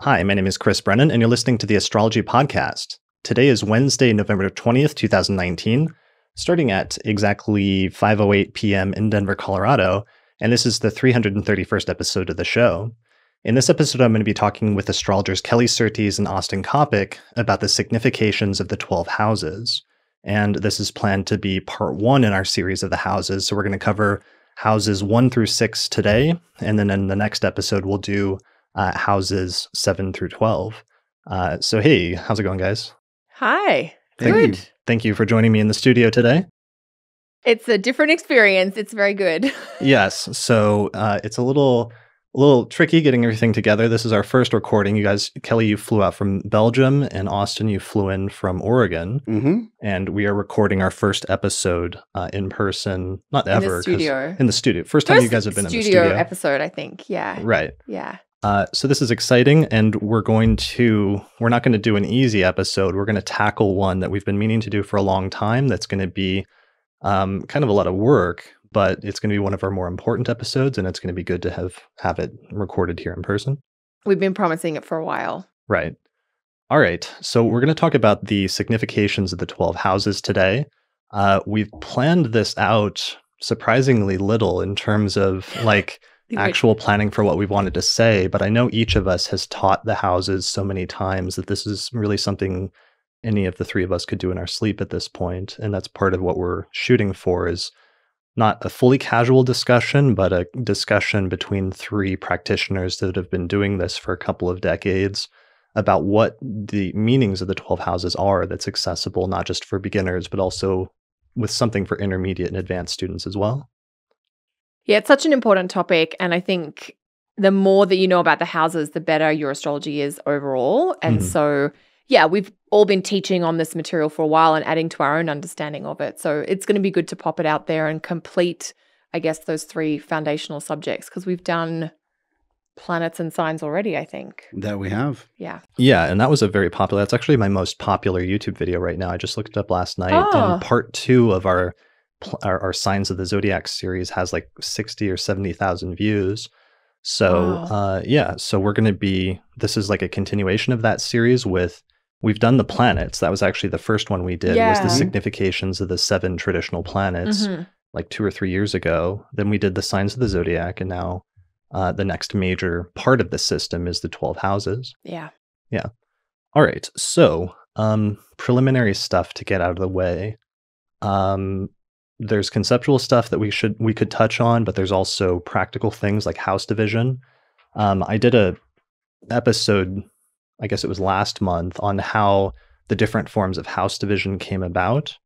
Hi, my name is Chris Brennan, and you're listening to the Astrology Podcast. Today is Wednesday, November 20th, 2019, starting at exactly 5:08 p.m. in Denver, Colorado, and this is the 331st episode of the show. In this episode, I'm going to be talking with astrologers Kelly Surtees and Coppock about the significations of the 12 houses. And this is planned to be part one in our series of the houses. So we're going to cover houses 1 through 6 today, and then in the next episode, we'll do houses 7 through 12. So hey, how's it going, guys? Hi. Good. Thank you for joining me in the studio today. It's a different experience. It's very good. Yes. So it's a little tricky getting everything together. This is our first recording. You guys, Kelly, you flew out from Belgium, and Austin, you flew in from Oregon. Mm-hmm. And we are recording our first episode in person. Not ever. In the studio. In the studio. First time you guys have been in the studio. Episode, I think. Yeah. Right. Yeah. So this is exciting, and we're not going to do an easy episode. We're going to tackle one that we've been meaning to do for a long time. That's going to be kind of a lot of work, but it's going to be one of our more important episodes, and it's going to be good to have it recorded here in person. We've been promising it for a while. Right. All right. So we're going to talk about the significations of the 12 houses today. We've planned this out surprisingly little in terms of actual planning for what we wanted to say, but I know each of us has taught the houses so many times that this is really something any of the three of us could do in our sleep at this point. And that's part of what we're shooting for, is not a fully casual discussion, but a discussion between three practitioners that have been doing this for a couple of decades about what the meanings of the 12 houses are that's accessible, not just for beginners, but also with something for intermediate and advanced students as well. Yeah, it's such an important topic. And I think the more that you know about the houses, the better your astrology is overall. And so, yeah, we've all been teaching on this material for a while and adding to our own understanding of it. So it's going to be good to pop it out there and complete, I guess, those three foundational subjects, because we've done planets and signs already, I think. That we have. Yeah. Yeah, and that was that's actually my most popular YouTube video right now. I just looked it up last night. Oh. And part 2 of our Signs of the Zodiac series has 60 or 70,000 views. So, Wow. so we're going to this is like a continuation of that series we've done the planets. That was actually the first one we did, was the significations of the 7 traditional planets, 2 or 3 years ago. Then we did the Signs of the Zodiac, and now the next major part of the system is the 12 houses. Yeah. Yeah. All right. So, preliminary stuff to get out of the way. There's conceptual stuff that we could touch on, but there's also practical things like house division. I did a episode, I guess it was last month, on how the different forms of house division came about.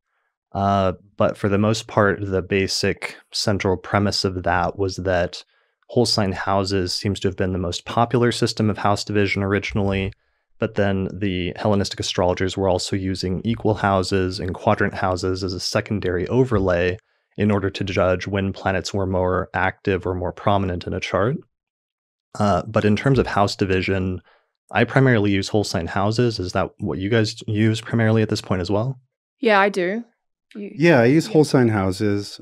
But for the most part, the basic central premise of that was that whole sign houses seems to have been the most popular system of house division originally. But then the Hellenistic astrologers were also using equal houses and quadrant houses as a secondary overlay in order to judge when planets were more active or more prominent in a chart. But in terms of house division, I primarily use whole sign houses. Is that what you guys use primarily at this point as well? Yeah, I do. I use whole sign houses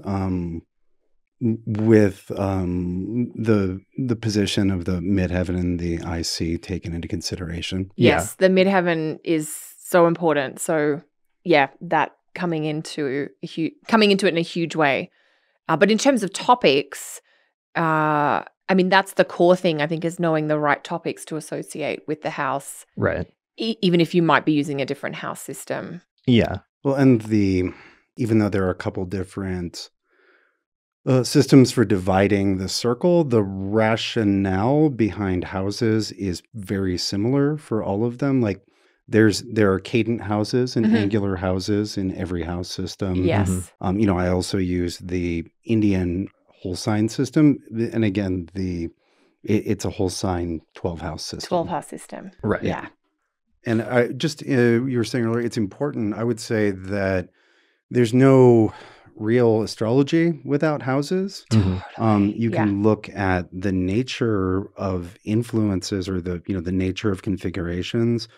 with the position of the midheaven and the IC taken into consideration. Yes, the midheaven is so important. So yeah, that coming into it in a huge way. But in terms of topics, that's the core thing, I think, is knowing the right topics to associate with the house. Right. Even if you might be using a different house system. Yeah. Well, and even though there are a couple different systems for dividing the circle, the rationale behind houses is very similar for all of them. There are cadent houses and angular houses in every house system. Yes. I also use the Indian whole sign system, and again, it's a whole sign 12 house system. 12 house system. Right. Yeah. And I just you were saying earlier, it's important. I would say that there's no real astrology without houses. You can look at the nature of influences or the nature of configurations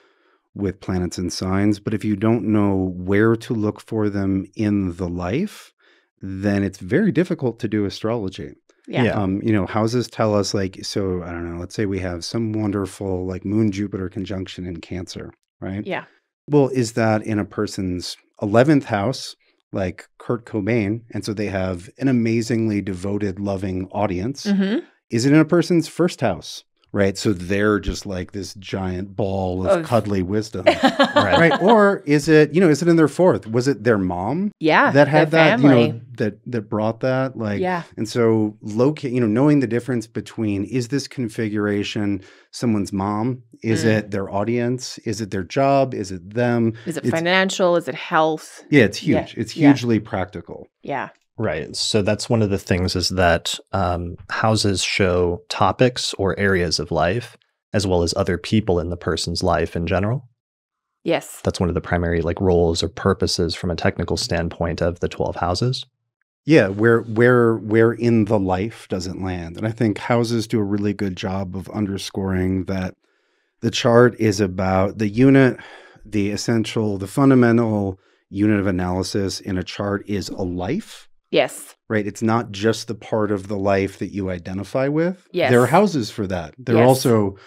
with planets and signs, but if you don't know where to look for them in the life, then it's very difficult to do astrology. Yeah. Houses tell us like, so I don't know, let's say we have some wonderful like Moon Jupiter conjunction in Cancer, right? Yeah. Well, is that in a person's 11th house, like Kurt Cobain, and so they have an amazingly devoted, loving audience? Mm-hmm. Is it in a person's first house? Right. So they're just like this giant ball of cuddly wisdom. Right. Or is it in their fourth? Was it their mom? Yeah. That had that, family. that brought that? Like, yeah. And so knowing the difference between, is this configuration someone's mom? Is it their audience? Is it their job? Is it them? Is it financial? Is it health? Yeah, it's huge. Yeah. It's hugely practical. Yeah. Right. So that's one of the things, is that houses show topics or areas of life, as well as other people in the person's life in general. Yes. That's one of the primary roles or purposes from a technical standpoint of the 12 houses. Yeah, where in the life does it land? And I think houses do a really good job of underscoring that the chart is about the unit, the fundamental unit of analysis in a chart is a life. Yes. Right. It's not just the part of the life that you identify with. Yes. There are houses for that. There are also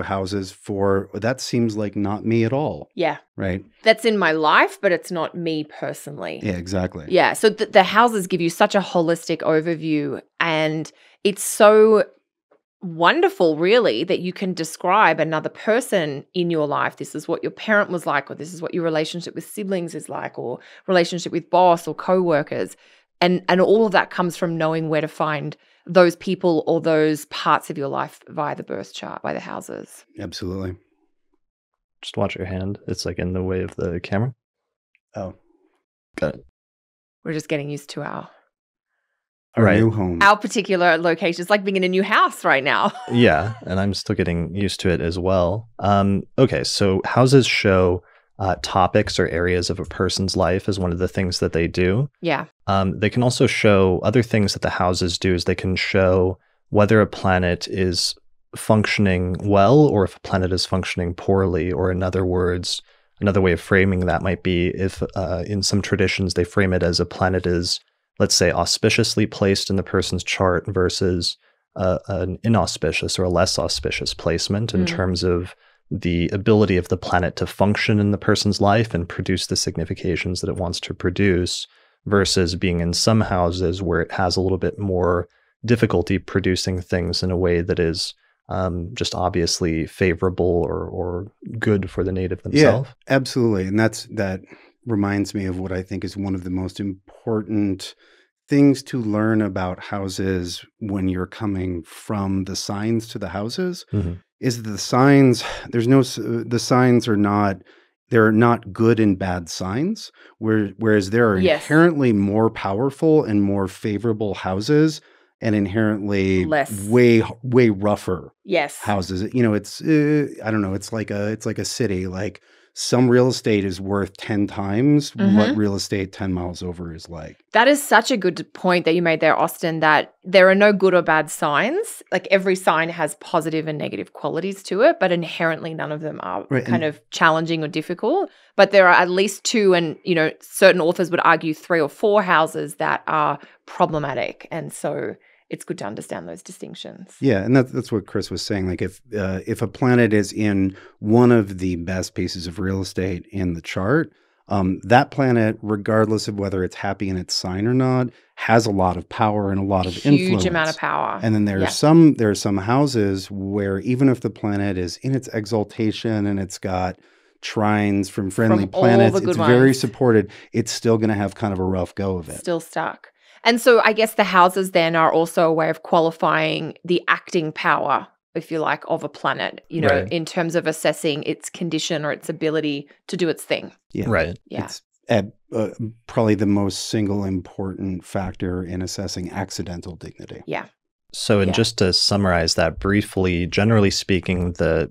houses for, that seems like not me at all. Yeah. Right. That's in my life, but it's not me personally. Yeah, exactly. Yeah. So the houses give you such a holistic overview, and it's so wonderful, really, that you can describe another person in your life. This is what your parent was like, or this is what your relationship with siblings is like, or relationship with boss or co-workers. And all of that comes from knowing where to find those people or those parts of your life via the birth chart, by the houses. Absolutely. Just watch your hand. It's in the way of the camera. Oh. Got it. We're just getting used to our new home. Our particular location. It's like being in a new house right now. Yeah, and I'm still getting used to it as well. Okay, so houses show topics or areas of a person's life as one of the things that they do. Yeah. They can also show other things that the houses do, is they can show whether a planet is functioning well or if a planet is functioning poorly, or in other words, another way of framing that might be if in some traditions they frame it as a planet is, let's say, auspiciously placed in the person's chart versus an inauspicious or a less auspicious placement in terms of the ability of the planet to function in the person's life and produce the significations that it wants to produce, versus being in some houses where it has a little bit more difficulty producing things in a way that is just obviously favorable or good for the native themselves. Yeah, absolutely. And that reminds me of what I think is one of the most important things to learn about houses when you're coming from the signs to the houses, is that the signs, the signs are not, they're not good and bad signs, whereas there are inherently more powerful and more favorable houses and inherently way rougher houses. It's I don't know, it's like a city. Like, some real estate is worth 10 times what real estate 10 miles over is like. That is such a good point that you made there, Austin, that there are no good or bad signs. Like, every sign has positive and negative qualities to it, but inherently none of them are kind of challenging or difficult. But there are at least two, and certain authors would argue 3 or 4 houses that are problematic. And so it's good to understand those distinctions. Yeah, and that's what Chris was saying. Like, if a planet is in one of the best pieces of real estate in the chart, that planet, regardless of whether it's happy in its sign or not, has a lot of power and a lot of influence. Huge amount of power. And then there are some houses where even if the planet is in its exaltation and it's got trines from friendly planets, it's very supported, it's still going to have kind of a rough go of it. Still stuck. And so I guess the houses then are also a way of qualifying the acting power, if you like, of a planet, in terms of assessing its condition or its ability to do its thing. Yeah. Right. Yeah. It's probably the most single important factor in assessing accidental dignity. Yeah. So, and just to summarize that briefly, generally speaking, the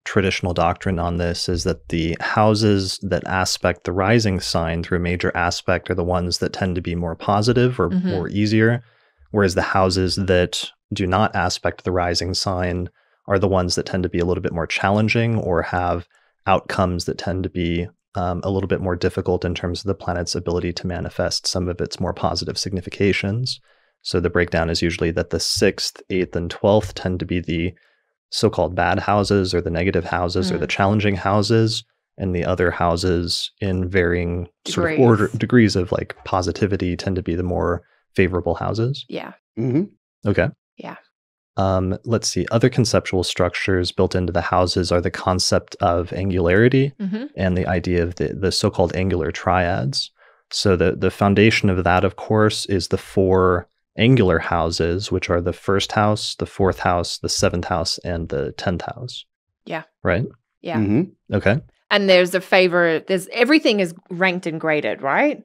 traditional doctrine on this is that the houses that aspect the rising sign through a major aspect are the ones that tend to be more positive or more easier, whereas the houses that do not aspect the rising sign are the ones that tend to be a little bit more challenging or have outcomes that tend to be a little bit more difficult in terms of the planet's ability to manifest some of its more positive significations. So the breakdown is usually that the 6th, 8th, and 12th tend to be the so-called bad houses or the negative houses or the challenging houses, and the other houses in varying sort of degrees of like positivity tend to be the more favorable houses. Yeah. Okay. Yeah. Let's see. Other conceptual structures built into the houses are the concept of angularity and the idea of the so-called angular triads. So the foundation of that, of course, is the 4 angular houses, which are the 1st house, the 4th house, the 7th house, and the 10th house. Yeah. Right? Yeah. Okay. And there's everything is ranked and graded, right?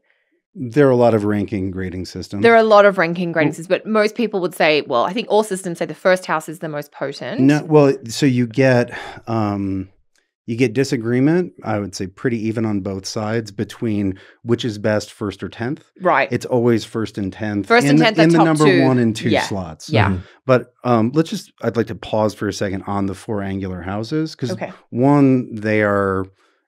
There are a lot of ranking grading systems. There are a lot of ranking grading systems, but most people would say, well, I think all systems say the 1st house is the most potent. No, well, so you get disagreement, I would say pretty even on both sides between which is best, 1st or 10th. Right. It's always 1st and 10th. 1st and 10th in the top number 2. 1 and 2 slots. Yeah. But I'd like to pause for a second on the 4 angular houses because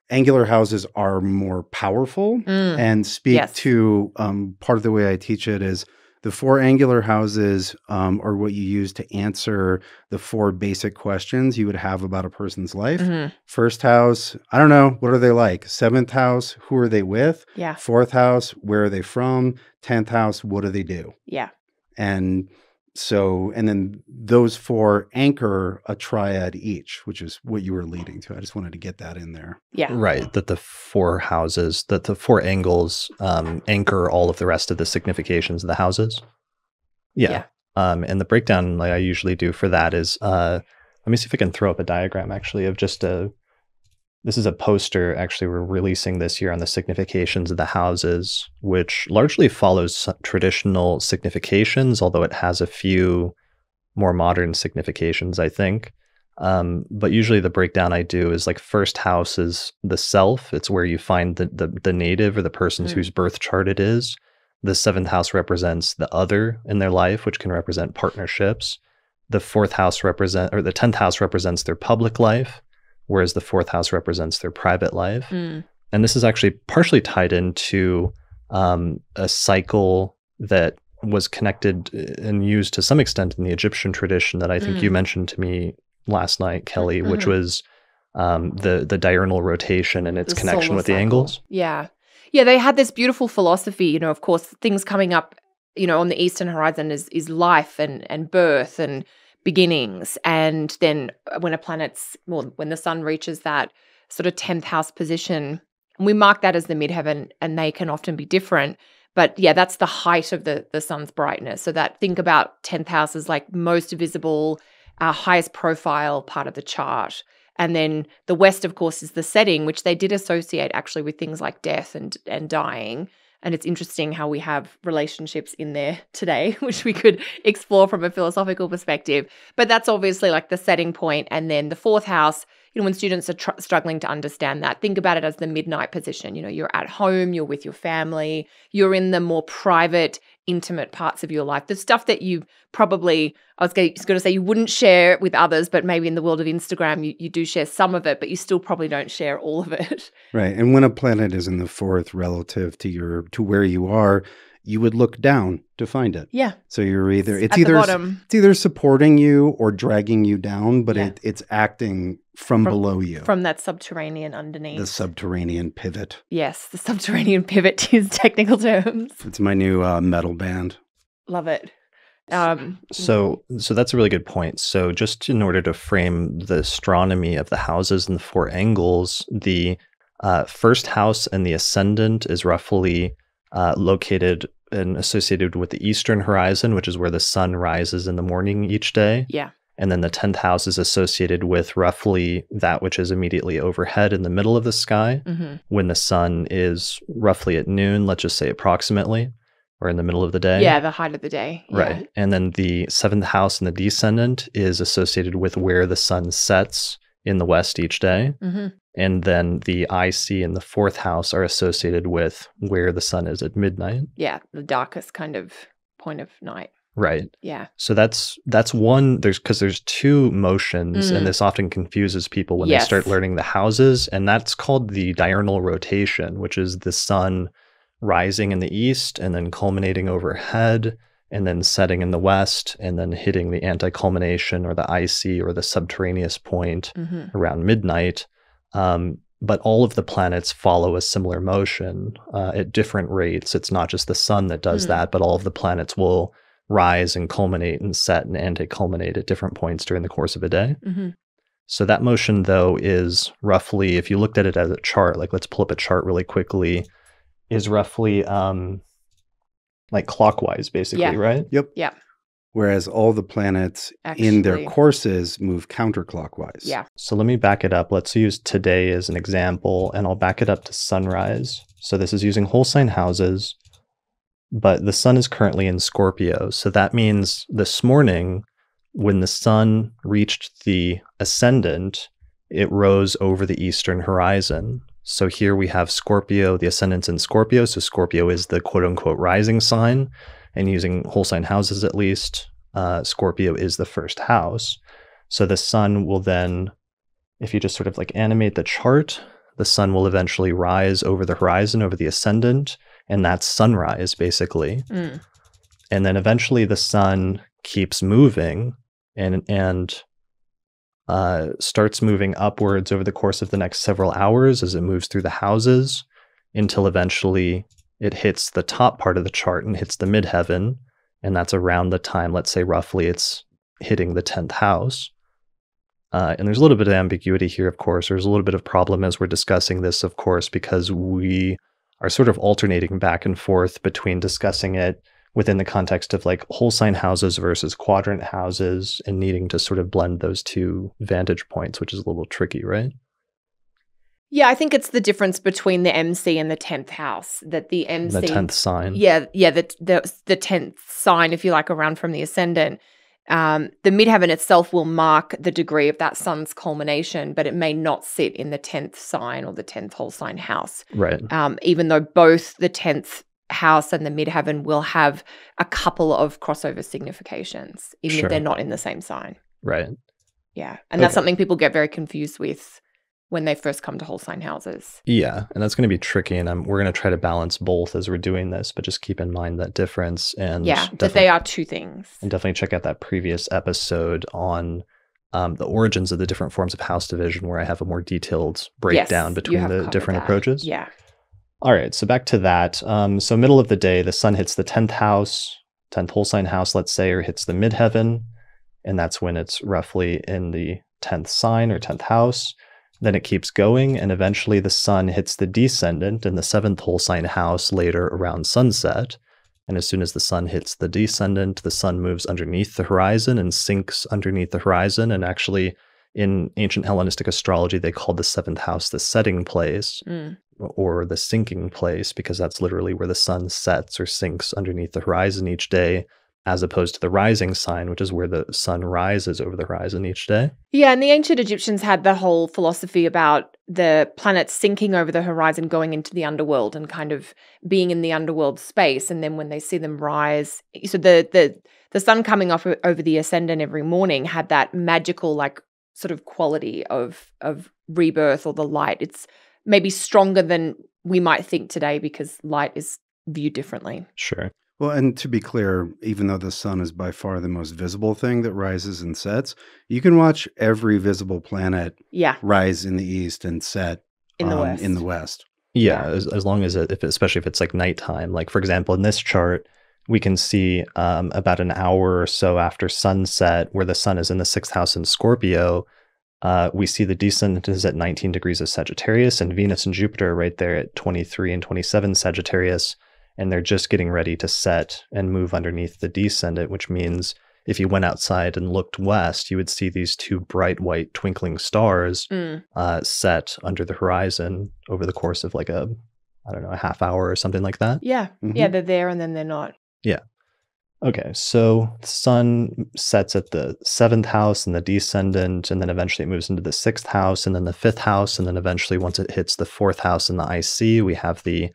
angular houses are more powerful and speak to part of the way I teach it is the 4 angular houses are what you use to answer the 4 basic questions you would have about a person's life. 1st house, I don't know, what are they like? 7th house, who are they with? Yeah. 4th house, where are they from? 10th house, what do they do? Yeah. And then those 4 anchor a triad each, which is what you were leading to. I just wanted to get that in there. Yeah. Right. That the 4 houses, that the 4 angles anchor all of the rest of the significations of the houses. Yeah. And the breakdown like I usually do for that is, let me see if I can throw up a diagram actually of just this is a poster actually we're releasing this year on the significations of the houses, which largely follows traditional significations, although it has a few more modern significations, I think. But usually the breakdown I do is like 1st house is the self. It's where you find the native or the person's whose birth chart it is. The 7th house represents the other in their life, which can represent partnerships. The 4th house the 10th house represents their public life, whereas the 4th house represents their private life. And this is actually partially tied into a cycle that was connected and used to some extent in the Egyptian tradition that I think you mentioned to me last night, Kelly, which was the diurnal rotation and its connection with the angles. Yeah. Yeah, they had this beautiful philosophy, of course, things coming up, on the eastern horizon is life and birth and beginnings. And then when when the sun reaches that sort of 10th house position, we mark that as the midheaven, and they can often be different. But yeah, that's the height of the sun's brightness. So that think about 10th house as like most visible, our highest profile part of the chart. And then the west, of course, is the setting, which they did associate actually with things like death and dying. And it's interesting how we have relationships in there today, which we could explore from a philosophical perspective. But that's obviously like the setting point. And then the 4th house, when students are struggling to understand that, think about it as the midnight position. You're at home, you're with your family, you're in the more private, intimate parts of your life. The stuff that you probably, I was going to say you wouldn't share with others, but maybe in the world of Instagram, you do share some of it, but you still probably don't share all of it. Right. And when a planet is in the 4th relative to where you are, you would look down to find it. Yeah. So it's either supporting you or dragging you down, but it's acting from below you. From that subterranean underneath. The subterranean pivot. Yes, the subterranean pivot to use technical terms. It's my new metal band. Love it. So that's a really good point. So just in order to frame the astronomy of the houses and the 4 angles, the 1st house and the ascendant is roughly located and associated with the eastern horizon, which is where the sun rises in the morning each day. Yeah. And then the 10th house is associated with roughly that which is immediately overhead in the middle of the sky when the sun is roughly at noon, let's just say approximately, or in the middle of the day. Yeah, the height of the day. Right. Yeah. And then the 7th house and the descendant is associated with where the sun sets in the west each day. And then the IC and the 4th house are associated with where the sun is at midnight. Yeah, the darkest kind of point of night. Right. Yeah. So that's one, because there's 2 motions, and this often confuses people when they start learning the houses, and that's called the diurnal rotation, which is the sun rising in the east and then culminating overhead and then setting in the west, and then hitting the anti-culmination or the icy or the subterraneous point around midnight. But all of the planets follow a similar motion at different rates. It's not just the sun that does that, but all of the planets will rise and culminate and set and anti-culminate at different points during the course of a day. So that motion, though, is roughly, if you looked at it as a chart, like let's pull up a chart really quickly, is roughly like clockwise, basically, right? Yep. Yeah. Whereas all the planets in their courses move counterclockwise. Yeah. So let me back it up. Let's use today as an example, and I'll back it up to sunrise. So this is using whole sign houses, but the sun is currently in Scorpio. So that means this morning, when the sun reached the ascendant, it rose over the eastern horizon. So here we have Scorpio, the ascendant's in Scorpio. So Scorpio is the quote unquote rising sign. And using whole sign houses at least, Scorpio is the first house. So the sun will then, if you just sort of like animate the chart, the sun will eventually rise over the horizon, over the ascendant, and that's sunrise, basically. And then eventually the sun keeps moving and starts moving upwards over the course of the next several hours as it moves through the houses until eventually it hits the top part of the chart and hits the midheaven, and that's around the time, let's say roughly, it's hitting the 10th house. And there's a little bit of ambiguity here, of course. There's a little bit of problem as we're discussing this, of course, because we are sort of alternating back and forth between discussing it within the context of like whole sign houses versus quadrant houses and needing to sort of blend those two vantage points, which is a little tricky, right? Yeah, I think it's the difference between the MC and the 10th house, that the MC... The 10th sign. Yeah, the 10th sign, if you like, around from the ascendant. The midheaven itself will mark the degree of that sun's culmination, but it may not sit in the 10th sign or the 10th whole sign house. Right. Even though both the 10th house and the midheaven will have a couple of crossover significations, even if they're not in the same sign. Right. Yeah, and that's something people get very confused with when they first come to whole sign houses. Yeah, and that's going to be tricky, and we're going to try to balance both as we're doing this, but just keep in mind that difference. And that they are two things. And definitely check out that previous episode on the origins of the different forms of house division, where I have a more detailed breakdown between the different approaches. Yeah. All right, so back to that. So middle of the day, the sun hits the 10th house, 10th whole sign house, let's say, or hits the midheaven, and that's when it's roughly in the 10th sign or 10th house. Then it keeps going, and eventually the sun hits the descendant in the 7th whole sign house later around sunset. And as soon as the sun hits the descendant, the sun moves underneath the horizon and sinks underneath the horizon. And actually, in ancient Hellenistic astrology, they called the 7th house the setting place or the sinking place, because that's literally where the sun sets or sinks underneath the horizon each day, as opposed to the rising sign, which is where the sun rises over the horizon each day. Yeah, and the ancient Egyptians had the whole philosophy about the planets sinking over the horizon, going into the underworld and kind of being in the underworld space. And then when they see them rise, so the sun coming off over the ascendant every morning had that magical, like, sort of quality of rebirth, or the light. It's maybe stronger than we might think today because light is viewed differently. Sure. Well, and to be clear, even though the sun is by far the most visible thing that rises and sets, you can watch every visible planet rise in the east and set in the west. Yeah, as long as especially if it's like nighttime. Like, for example, in this chart, we can see about an hour or so after sunset, where the sun is in the 6th house in Scorpio, we see the descendant is at 19 degrees of Sagittarius, and Venus and Jupiter are right there at 23 and 27 Sagittarius. And they're just getting ready to set and move underneath the descendant, which means if you went outside and looked west, you would see these two bright white twinkling stars set under the horizon over the course of like a half hour or something like that. Yeah. Mm-hmm. Yeah, they're there and then they're not. Yeah. Okay, so the sun sets at the 7th house and the descendant, and then eventually it moves into the 6th house and then the 5th house. And then eventually once it hits the 4th house in the IC, we have the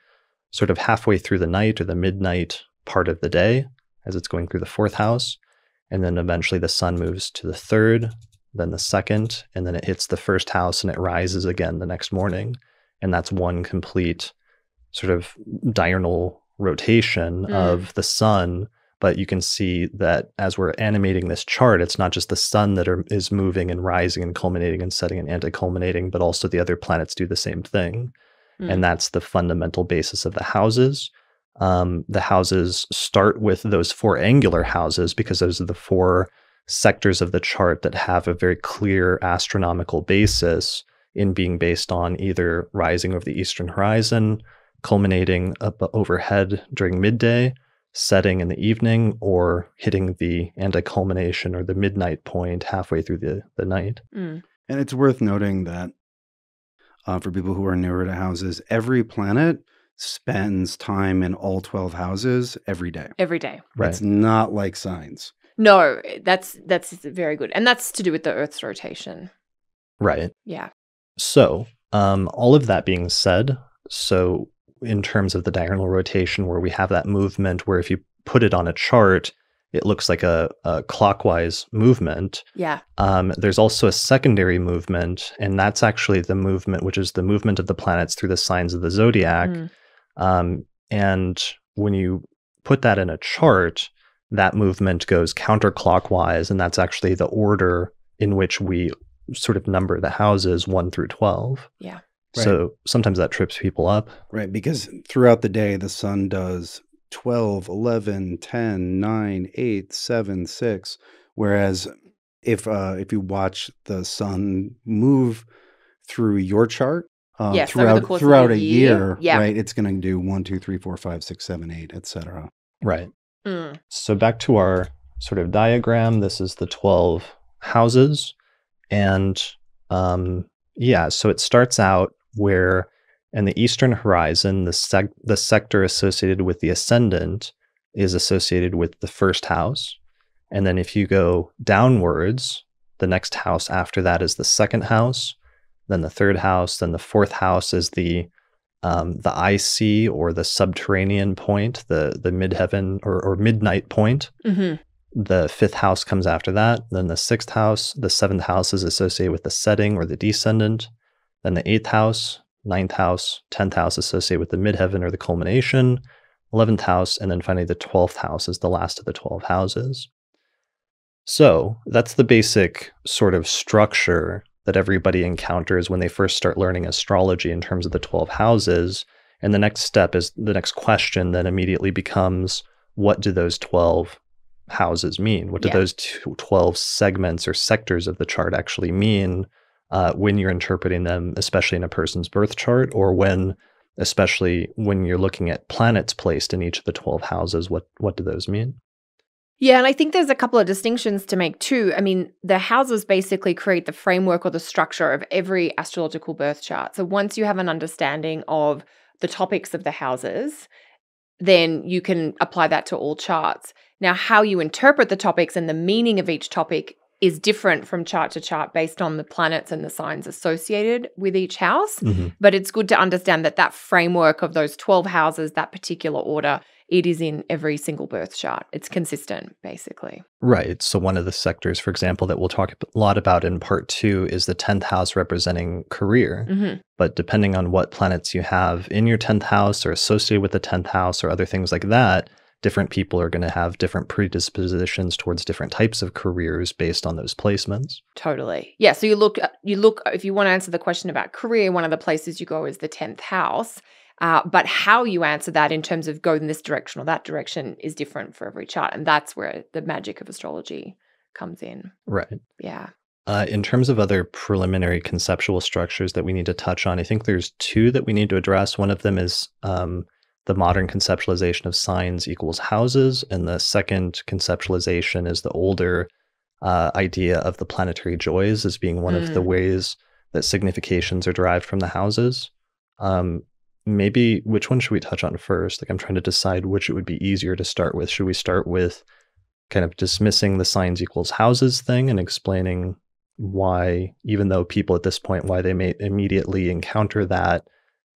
sort of halfway through the night or the midnight part of the day as it's going through the 4th house. And then eventually the sun moves to the 3rd, then the 2nd, and then it hits the 1st house and it rises again the next morning. And that's one complete sort of diurnal rotation of the sun But you can see that as we're animating this chart, it's not just the sun that is moving and rising and culminating and setting and anti-culminating, but also the other planets do the same thing. And that's the fundamental basis of the houses. The houses start with those 4 angular houses because those are the 4 sectors of the chart that have a very clear astronomical basis in being based on either rising over the eastern horizon, culminating up overhead during midday, setting in the evening, or hitting the anti-culmination or the midnight point halfway through the night. And it's worth noting that for people who are newer to houses, every planet spends time in all 12 houses every day. Every day. Right. It's not like signs. No, that's very good. And that's to do with the Earth's rotation. Right. Yeah. So all of that being said, so in terms of the diurnal rotation, where we have that movement where if you put it on a chart, it looks like a clockwise movement. Yeah. There's also a secondary movement, and that's actually the movement, which is the movement of the planets through the signs of the zodiac. And when you put that in a chart, that movement goes counterclockwise, and that's actually the order in which we sort of number the houses 1 through 12. Yeah. Right. So sometimes that trips people up. Right, because throughout the day, the sun does 12, 11, 10, 9, 8, 7, 6. Whereas if you watch the sun move through your chart Yes, over the course throughout of a year, yeah. right, it's going to do 1, 2, 3, 4, 5, 6, 7, 8, etc. Right. So back to our sort of diagram, this is the 12 houses. And so it starts out where in the eastern horizon, the sector associated with the ascendant is associated with the first house. And then if you go downwards, the next house after that is the second house, then the third house, then the fourth house is the IC or the subterranean point, the midheaven or midnight point. The fifth house comes after that. Then the sixth house, the seventh house is associated with the setting or the descendant. Then the eighth house, ninth house, 10th house associated with the midheaven or the culmination, 11th house, and then finally the 12th house is the last of the 12 houses. So that's the basic sort of structure that everybody encounters when they first start learning astrology in terms of the 12 houses. And the next step is the next question then immediately becomes, what do those 12 houses mean? What do those 12 segments or sectors of the chart actually mean when you're interpreting them, especially in a person's birth chart, or especially when you're looking at planets placed in each of the 12 houses, what do those mean? Yeah, and I think there's a couple of distinctions to make too. I mean, the houses basically create the framework or the structure of every astrological birth chart. So once you have an understanding of the topics of the houses, then you can apply that to all charts. Now, how you interpret the topics and the meaning of each topic is different from chart to chart based on the planets and the signs associated with each house. But it's good to understand that framework of those 12 houses, that particular order, it is in every single birth chart. It's consistent, basically. Right. So one of the sectors, for example, that we'll talk a lot about in part 2 is the 10th house representing career. But depending on what planets you have in your 10th house or associated with the 10th house or other things like that, different people are going to have different predispositions towards different types of careers based on those placements. Totally. Yeah. So you look, if you want to answer the question about career, one of the places you go is the 10th house. But how you answer that in terms of go in this direction or that direction is different for every chart. And that's where the magic of astrology comes in. Right. Yeah. In terms of other preliminary conceptual structures that we need to touch on, I think there's 2 that we need to address. One of them is the modern conceptualization of signs equals houses. And the second conceptualization is the older idea of the planetary joys as being one of the ways that significations are derived from the houses. Maybe which one should we touch on first? Like I'm trying to decide which it would be easier to start with. Should we start with kind of dismissing the signs equals houses thing and explaining why, even though people at this point, why they may immediately encounter that,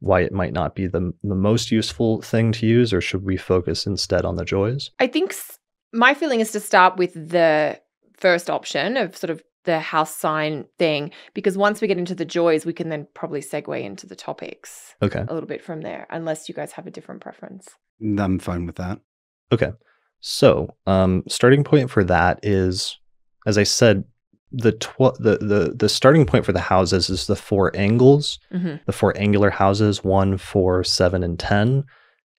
why it might not be the most useful thing to use, or should we focus instead on the joys? I think my feeling is to start with the first option of sort of the house sign thing, because once we get into the joys, we can then probably segue into the topics a little bit from there, unless you guys have a different preference. I'm fine with that. Okay. So, starting point for that is, as I said, the starting point for the houses is the four angles, the four angular houses, 1, 4, 7, and 10.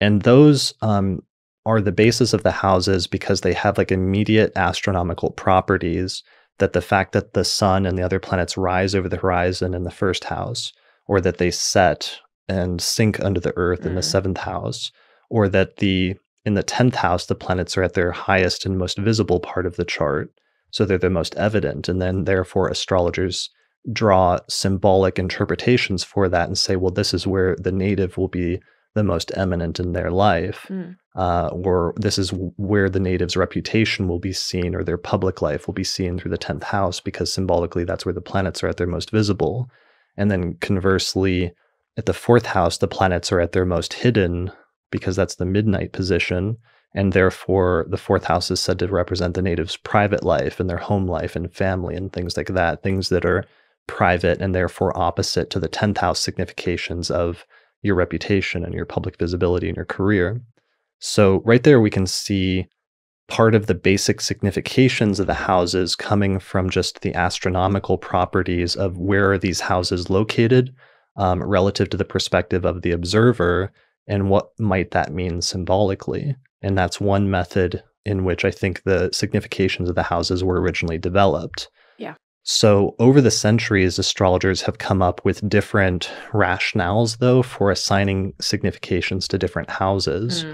And those are the basis of the houses because they have like immediate astronomical properties, that the fact that the sun and the other planets rise over the horizon in the first house, or that they set and sink under the earth in the seventh house, or that in the 10th house, the planets are at their highest and most visible part of the chart. So they're the most evident. And then therefore astrologers draw symbolic interpretations for that and say, well, this is where the native will be the most eminent in their life, or this is where the native's reputation will be seen, or their public life will be seen through the 10th house, because symbolically that's where the planets are at their most visible. And then conversely, at the 4th house, the planets are at their most hidden, because that's the midnight position. And therefore, the 4th house is said to represent the native's private life and their home life and family and things like that, things that are private and therefore opposite to the 10th house significations of your reputation and your public visibility and your career. So right there, we can see part of the basic significations of the houses coming from just the astronomical properties of where are these houses located relative to the perspective of the observer, and what might that mean symbolically. And that's one method in which I think the significations of the houses were originally developed. Yeah. So over the centuries, astrologers have come up with different rationales, though, for assigning significations to different houses.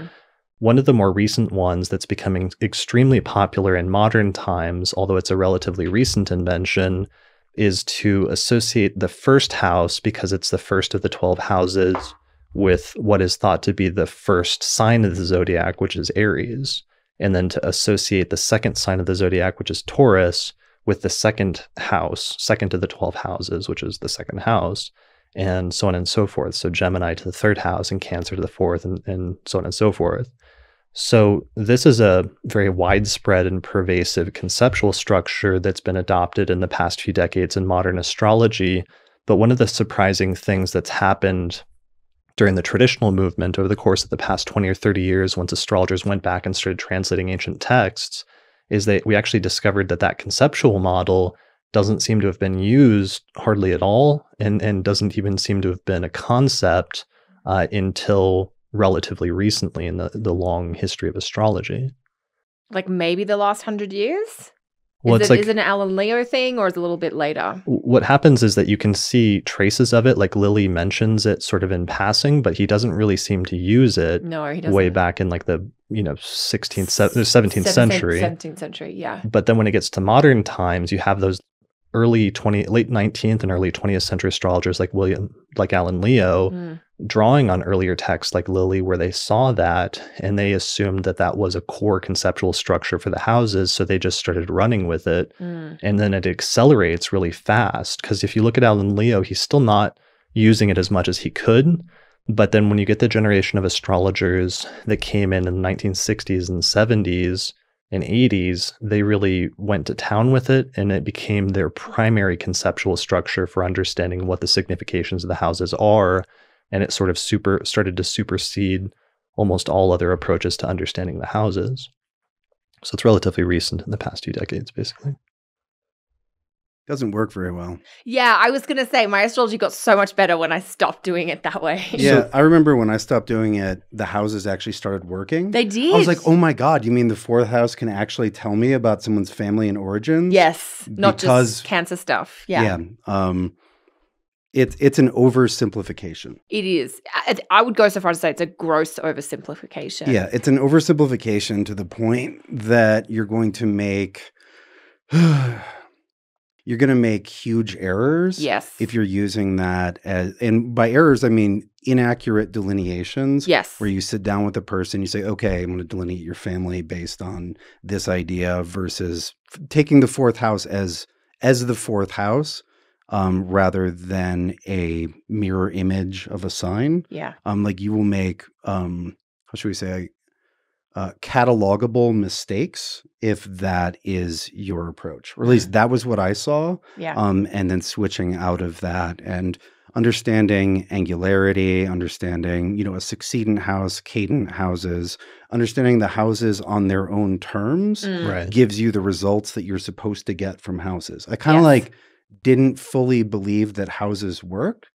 One of the more recent ones that's becoming extremely popular in modern times, although it's a relatively recent invention, is to associate the first house, because it's the first of the 12 houses, with what is thought to be the first sign of the zodiac, which is Aries, and then to associate the second sign of the zodiac, which is Taurus, with the second house, second of the 12 houses, which is the second house, and so on and so forth. So Gemini to the 3rd house and Cancer to the 4th, and so on and so forth. So this is a very widespread and pervasive conceptual structure that's been adopted in the past few decades in modern astrology. But one of the surprising things that's happened during the traditional movement over the course of the past 20 or 30 years, once astrologers went back and started translating ancient texts, is that we actually discovered that that conceptual model doesn't seem to have been used hardly at all, and doesn't even seem to have been a concept until relatively recently in the long history of astrology. Like maybe the last 100 years? Well, is it an Alan Leo thing, or is it a little bit later? What happens is that you can see traces of it, like Lilly mentions it sort of in passing, but he doesn't really seem to use it. No, he doesn't. Way back in like the 17th century. 17th century, yeah. But then when it gets to modern times, you have those late 19th and early 20th century astrologers like Alan Leo, drawing on earlier texts like Lilly, where they saw that and they assumed that that was a core conceptual structure for the houses. So they just started running with it. And then it accelerates really fast, because if you look at Alan Leo, he's still not using it as much as he could. But then when you get the generation of astrologers that came in the 1960s and 70s and 80s, they really went to town with it, and it became their primary conceptual structure for understanding what the significations of the houses are. And it sort of started to supersede almost all other approaches to understanding the houses. So it's relatively recent in the past few decades, basically. Doesn't work very well. Yeah, I was going to say my astrology got so much better when I stopped doing it that way. Yeah, I remember when I stopped doing it, the houses actually started working. They did. I was like, oh my God, you mean the 4th house can actually tell me about someone's family and origins? Yes, not just Cancer stuff. Yeah. It's an oversimplification. It is. I would go so far as to say it's a gross oversimplification. Yeah, it's an oversimplification to the point that you're going to make huge errors. Yes. If you're using that as, and by errors, I mean inaccurate delineations. Yes. Where you sit down with a person, you say, okay, I'm going to delineate your family based on this idea, versus taking the 4th house as the 4th house. Rather than a mirror image of a sign. Yeah. Like you will make, how should we say, catalogable mistakes if that is your approach. Or at least that was what I saw. Yeah. And then switching out of that. And understanding angularity, understanding, a succedent house, cadent houses, understanding the houses on their own terms Right. gives you the results that you're supposed to get from houses. I kind of didn't fully believe that houses work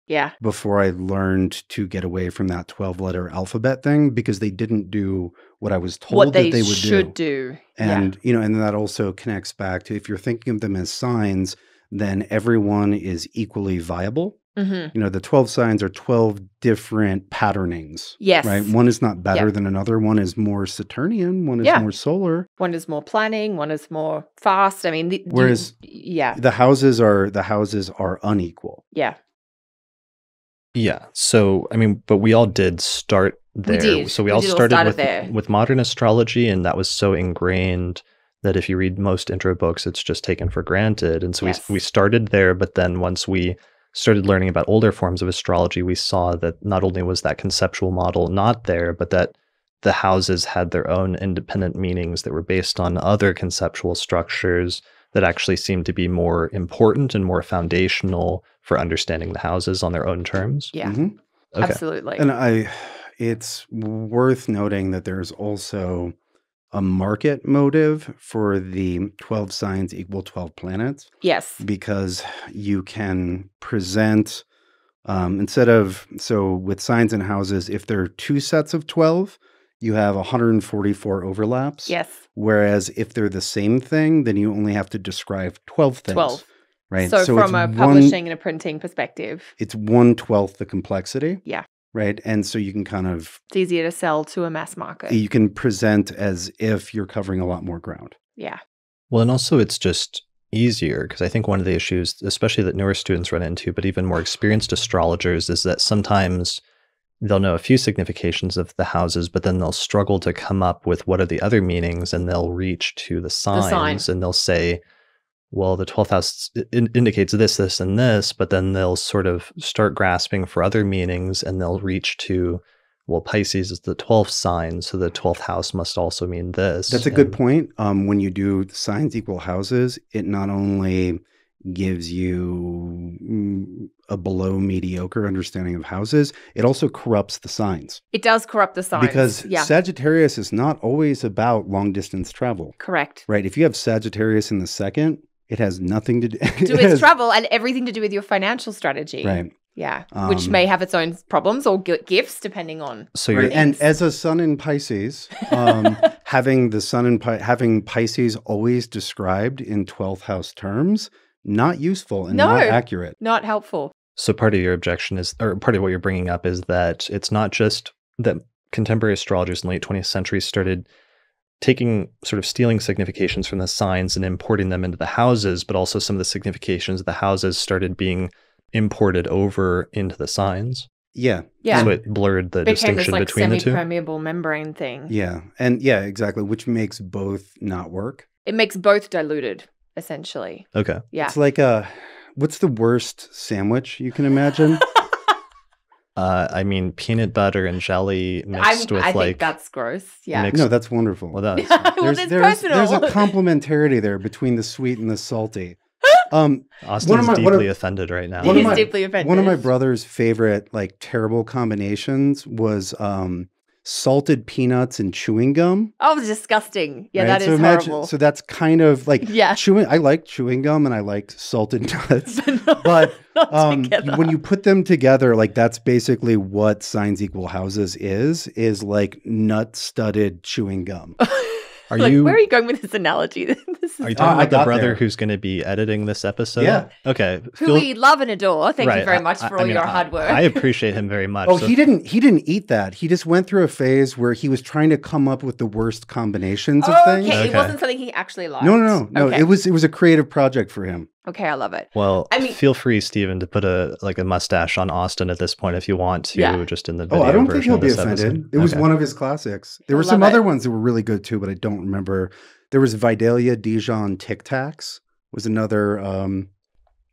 before I learned to get away from that 12-letter alphabet thing, because they didn't do what I was told that they would should do. And, and that also connects back to, if you're thinking of them as signs, then everyone is equally viable. The 12 signs are 12 different patternings. Yes. Right? One is not better than another. One is more Saturnian. One is more solar. One is more planning. One is more fast. I mean, whereas the houses are unequal. Yeah. Yeah. So, I mean, but we all did start there. We did. So we all started with modern astrology, and that was so ingrained that if you read most intro books, it's just taken for granted. And so we started there, but then once we started learning about older forms of astrology, we saw that not only was that conceptual model not there, but that the houses had their own independent meanings that were based on other conceptual structures that actually seemed to be more important and more foundational for understanding the houses on their own terms. Yeah, Okay. absolutely. And it's worth noting that there's also a market motive for the 12 signs equal 12 planets. Yes. Because you can present, so with signs and houses, if there are two sets of 12, you have 144 overlaps. Yes. Whereas if they're the same thing, then you only have to describe 12 things. 12. Right. So from a publishing and a printing perspective, it's 1/12 the complexity. Yeah. Right. And so you can it's easier to sell to a mass market. You can present as if you're covering a lot more ground. Yeah. Well, and also it's just easier, because I think one of the issues, especially that newer students run into, but even more experienced astrologers, is that sometimes they'll know a few significations of the houses, but then they'll struggle to come up with what are the other meanings, and they'll reach to the signs and they'll say, well, the 12th house indicates this, this, and this, but then they'll sort of start grasping for other meanings, and they'll reach to, well, Pisces is the 12th sign, so the 12th house must also mean this. That's a good point. When you do signs equal houses, it not only gives you a below mediocre understanding of houses, it also corrupts the signs. It does corrupt the signs. Because Sagittarius is not always about long distance travel. Correct. Right. If you have Sagittarius in the second, it has nothing to do with travel and everything to do with your financial strategy. Right. Yeah. Which may have its own problems or gifts depending on. So and as a sun in Pisces, having the sun in having Pisces always described in 12th house terms, not useful and not accurate. Not helpful. So part of your objection is, or part of what you're bringing up is that it's not just that contemporary astrologers in the late 20th century started stealing significations from the signs and importing them into the houses, but also some of the significations of the houses started being imported over into the signs. Yeah. So it blurred the distinction between the two. Semi-permeable membrane thing. Yeah. And exactly. Which makes both not work. It makes both diluted, essentially. Okay. Yeah. It's like what's the worst sandwich you can imagine? I mean, peanut butter and jelly mixed with I think that's gross. Yeah. No, that's wonderful. Well, that's there's a complementarity there between the sweet and the salty. Austin's deeply offended right now. He's deeply offended. One of my brother's favorite, terrible combinations was salted peanuts and chewing gum. Oh, disgusting. Yeah, right? that is horrible. So that's kind of chewing. I like chewing gum and I like salted nuts. But when you put them together, that's basically what signs equal houses is like nut-studded chewing gum. Where are you going with this analogy? Are you talking about the brother who's going to be editing this episode? Yeah. Okay. Who we love and adore. Thank you very much for all your hard work. I appreciate him very much. Oh, he didn't eat that. He just went through a phase where he was trying to come up with the worst combinations of things. Okay. It wasn't something he actually liked. No. Okay. It was a creative project for him. Okay, I love it. Well, feel free, Stephen, to put a mustache on Austin at this point if you want to, just in the video. Oh, I don't think he'll be offended. It was one of his classics. There were some other ones that were really good too, but I don't remember. There was Vidalia Dijon Tic Tacs was another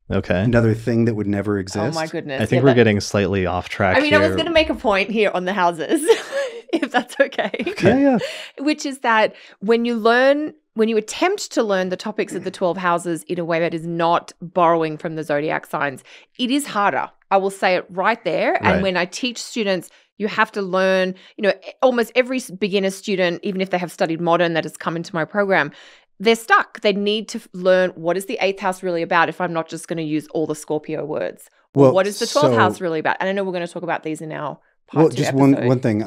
another thing that would never exist. Oh my goodness. I think we're getting slightly off track here. I was going to make a point here on the houses, if that's okay. Yeah. Which is that when you attempt to learn the topics of the 12 houses in a way that is not borrowing from the zodiac signs, it is harder. I will say it right there. Right. And when I teach students, you have to learn, almost every beginner student, even if they have studied modern that has come into my program, they're stuck. They need to learn what is the 8th house really about if I'm not just going to use all the Scorpio words. Well, what is the 12th house really about? And I know we're going to talk about these in our part 2 just episode. one thing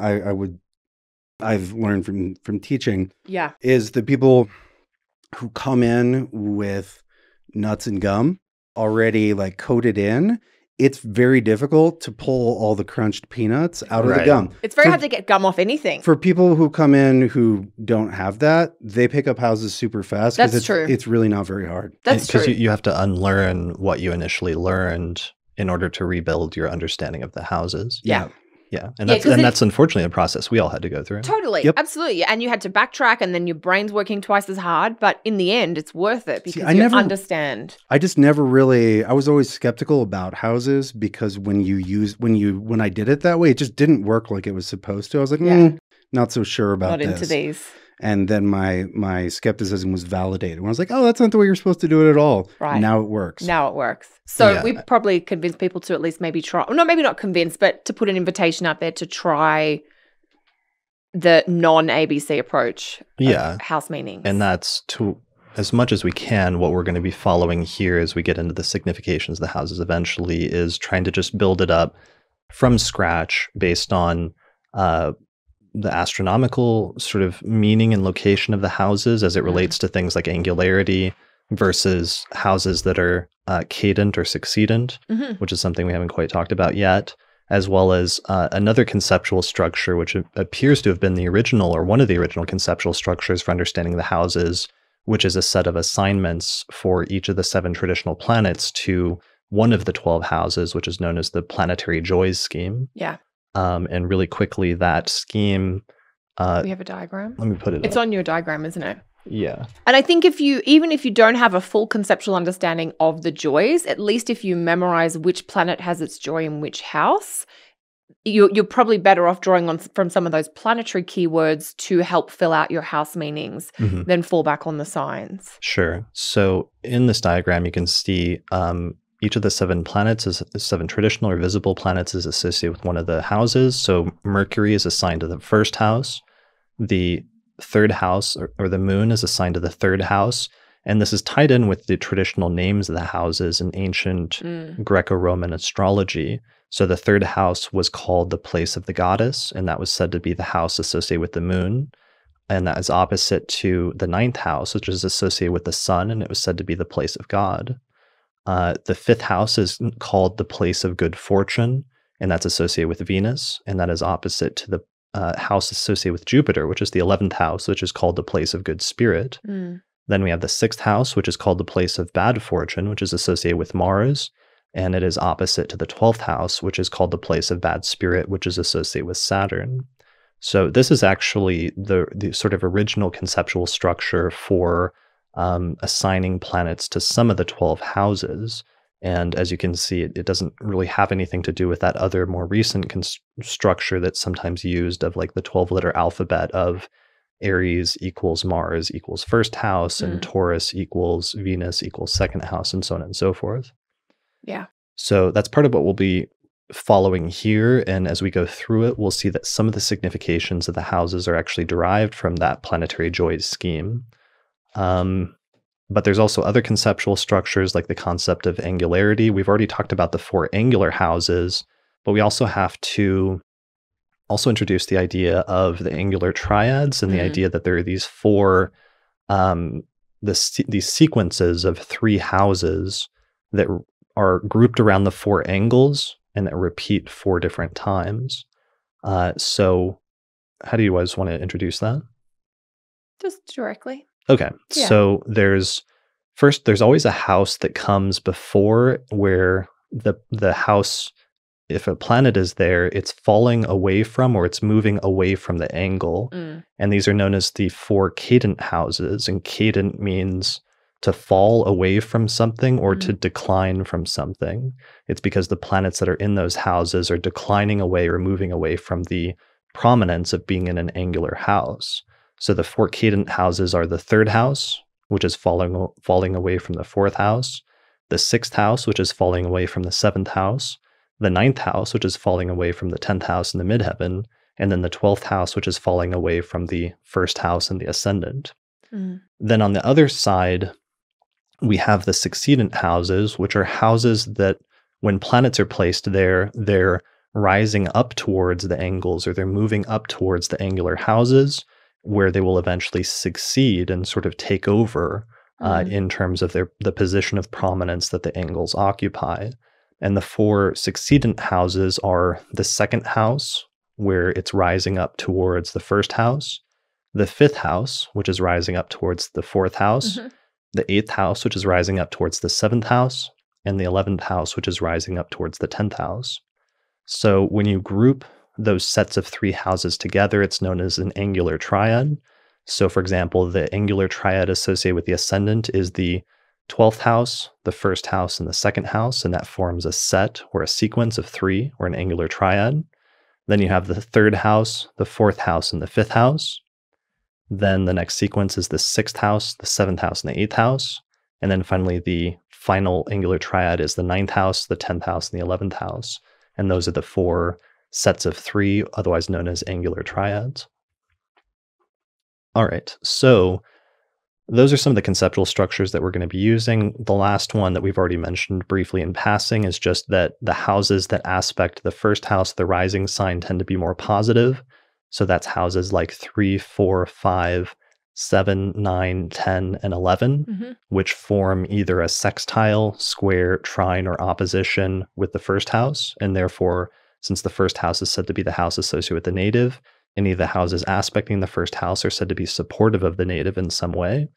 I've learned from teaching Yeah. is the people who come in with nuts and gum already like coated in. It's very difficult to pull all the crunched peanuts out of the gum. It's very hard to get gum off anything. For people who come in who don't have that, they pick up houses super fast. That's true. It's really not very hard. That's true. Because you have to unlearn what you initially learned in order to rebuild your understanding of the houses. Yeah. Yeah. And that's unfortunately a process we all had to go through. Totally. Yep. Absolutely. And you had to backtrack and then your brain's working twice as hard. But in the end, it's worth it because you understand. I was always skeptical about houses because when I did it that way, it just didn't work like it was supposed to. I was like, not so sure about this. Not into these. And then my skepticism was validated. When I was like, oh, that's not the way you're supposed to do it at all. Right. Now it works. So we probably convinced people to at least maybe try, well, maybe not convince, but to put an invitation out there to try the non-ABC approach of house meanings. And that's to, as much as we can, what we're going to be following here as we get into the significations of the houses eventually is trying to just build it up from scratch based on the astronomical sort of meaning and location of the houses as it relates to things like angularity versus houses that are cadent or succedent, which is something we haven't quite talked about yet, as well as another conceptual structure, which appears to have been the original or one of the original conceptual structures for understanding the houses, which is a set of assignments for each of the 7 traditional planets to one of the 12 houses, which is known as the planetary joys scheme. Yeah. And really quickly, that scheme. We have a diagram. Let me put it. It's on your diagram, isn't it? Yeah. And I think even if you don't have a full conceptual understanding of the joys, at least if you memorize which planet has its joy in which house, you're probably better off drawing on from some of those planetary keywords to help fill out your house meanings than fall back on the signs. Sure. So in this diagram, you can see each of the 7 planets, 7 traditional or visible planets, is associated with one of the houses. So Mercury is assigned to the 1st house. The 3rd house, or the moon, is assigned to the 3rd house. And this is tied in with the traditional names of the houses in ancient Greco-Roman astrology. So the 3rd house was called the place of the goddess, and that was said to be the house associated with the moon. And that is opposite to the 9th house, which is associated with the sun, and it was said to be the place of God. The 5th house is called the place of good fortune, and that's associated with Venus, and that is opposite to the house associated with Jupiter, which is the 11th house, which is called the place of good spirit. Then we have the 6th house, which is called the place of bad fortune, which is associated with Mars, and it is opposite to the 12th house, which is called the place of bad spirit, which is associated with Saturn. So this is actually the sort of original conceptual structure for assigning planets to some of the 12 houses. And as you can see, it doesn't really have anything to do with that other more recent structure that's sometimes used of like the 12-letter alphabet of Aries equals Mars equals 1st house and Taurus equals Venus equals 2nd house and so on and so forth. Yeah. So that's part of what we'll be following here. And as we go through it, we'll see that some of the significations of the houses are actually derived from that planetary joys scheme. But there's also other conceptual structures like the concept of angularity. We've already talked about the 4 angular houses, but we also have to also introduce the idea of the angular triads and the idea that there are these 4, these sequences of 3 houses that are grouped around the 4 angles and that repeat 4 different times. So how do you guys want to introduce that? Just directly. Okay, so there's always a house that comes before where the house, if a planet is there, it's falling away from or it's moving away from the angle. And these are known as the 4 cadent houses. And cadent means to fall away from something or to decline from something. It's because the planets that are in those houses are declining away or moving away from the prominence of being in an angular house. So the 4 cadent houses are the 3rd house, which is falling away from the 4th house, the 6th house, which is falling away from the 7th house, the 9th house, which is falling away from the 10th house in the midheaven, and then the 12th house, which is falling away from the 1st house and the ascendant. Then on the other side, we have the succedent houses, which are houses that when planets are placed there, they're rising up towards the angles, or they're moving up towards the angular houses, where they will eventually succeed and sort of take over in terms of the position of prominence that the angles occupy. And the 4 succedent houses are the 2nd house, where it's rising up towards the 1st house, the 5th house, which is rising up towards the 4th house, the 8th house, which is rising up towards the 7th house, and the 11th house, which is rising up towards the 10th house. So when you group those sets of 3 houses together, it's known as an angular triad. So for example, the angular triad associated with the ascendant is the 12th house, the 1st house, and the 2nd house, and that forms a set or a sequence of 3, or an angular triad. Then you have the 3rd house, the 4th house, and the 5th house. Then the next sequence is the 6th house, the 7th house, and the 8th house. And then finally, the final angular triad is the 9th house, the 10th house, and the 11th house. And those are the 4 sets of 3, otherwise known as angular triads. All right, so those are some of the conceptual structures that we're going to be using. The last one that we've already mentioned briefly in passing is just that the houses that aspect the 1st house, the rising sign, tend to be more positive. So that's houses like 3, 4, 5, 7, 9, 10, and 11, which form either a sextile, square, trine, or opposition with the 1st house. And therefore, since the 1st house is said to be the house associated with the native, any of the houses aspecting the 1st house are said to be supportive of the native in some way.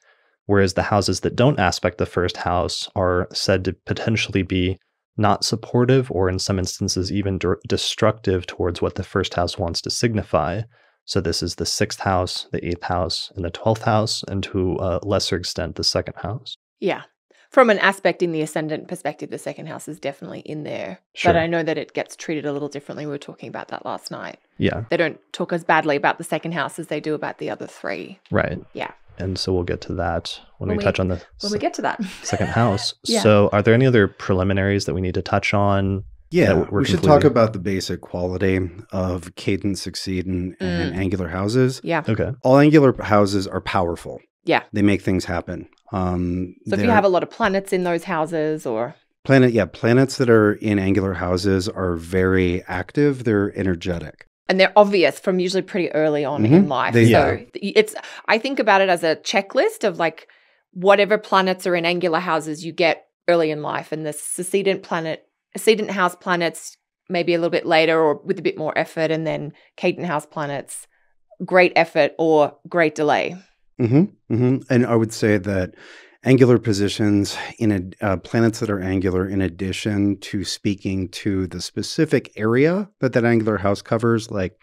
Whereas the houses that don't aspect the 1st house are said to potentially be not supportive, or in some instances even destructive towards what the 1st house wants to signify. So this is the 6th house, the 8th house, and the 12th house, and to a lesser extent, the 2nd house. Yeah. From an aspect in the ascendant perspective, the 2nd house is definitely in there. Sure. But I know that it gets treated a little differently. We were talking about that last night. Yeah. They don't talk as badly about the 2nd house as they do about the other 3. Right. Yeah. And so we'll get to that when we touch on the when we get to that 2nd house. Yeah. So are there any other preliminaries that we need to touch on? Yeah, we should talk about the basic quality of cadent, succedent, and angular houses. Yeah. Okay. All angular houses are powerful. Yeah. They make things happen. So if you have a lot of planets in those houses, or planets that are in angular houses are very active. They're energetic. And they're obvious from usually pretty early on in life. I think about it as a checklist of like whatever planets are in angular houses you get early in life, and the ascendant house planets maybe a little bit later or with a bit more effort, and then cadent house planets, great effort or great delay. And I would say that angular positions in planets that are angular, in addition to speaking to the specific area that angular house covers, like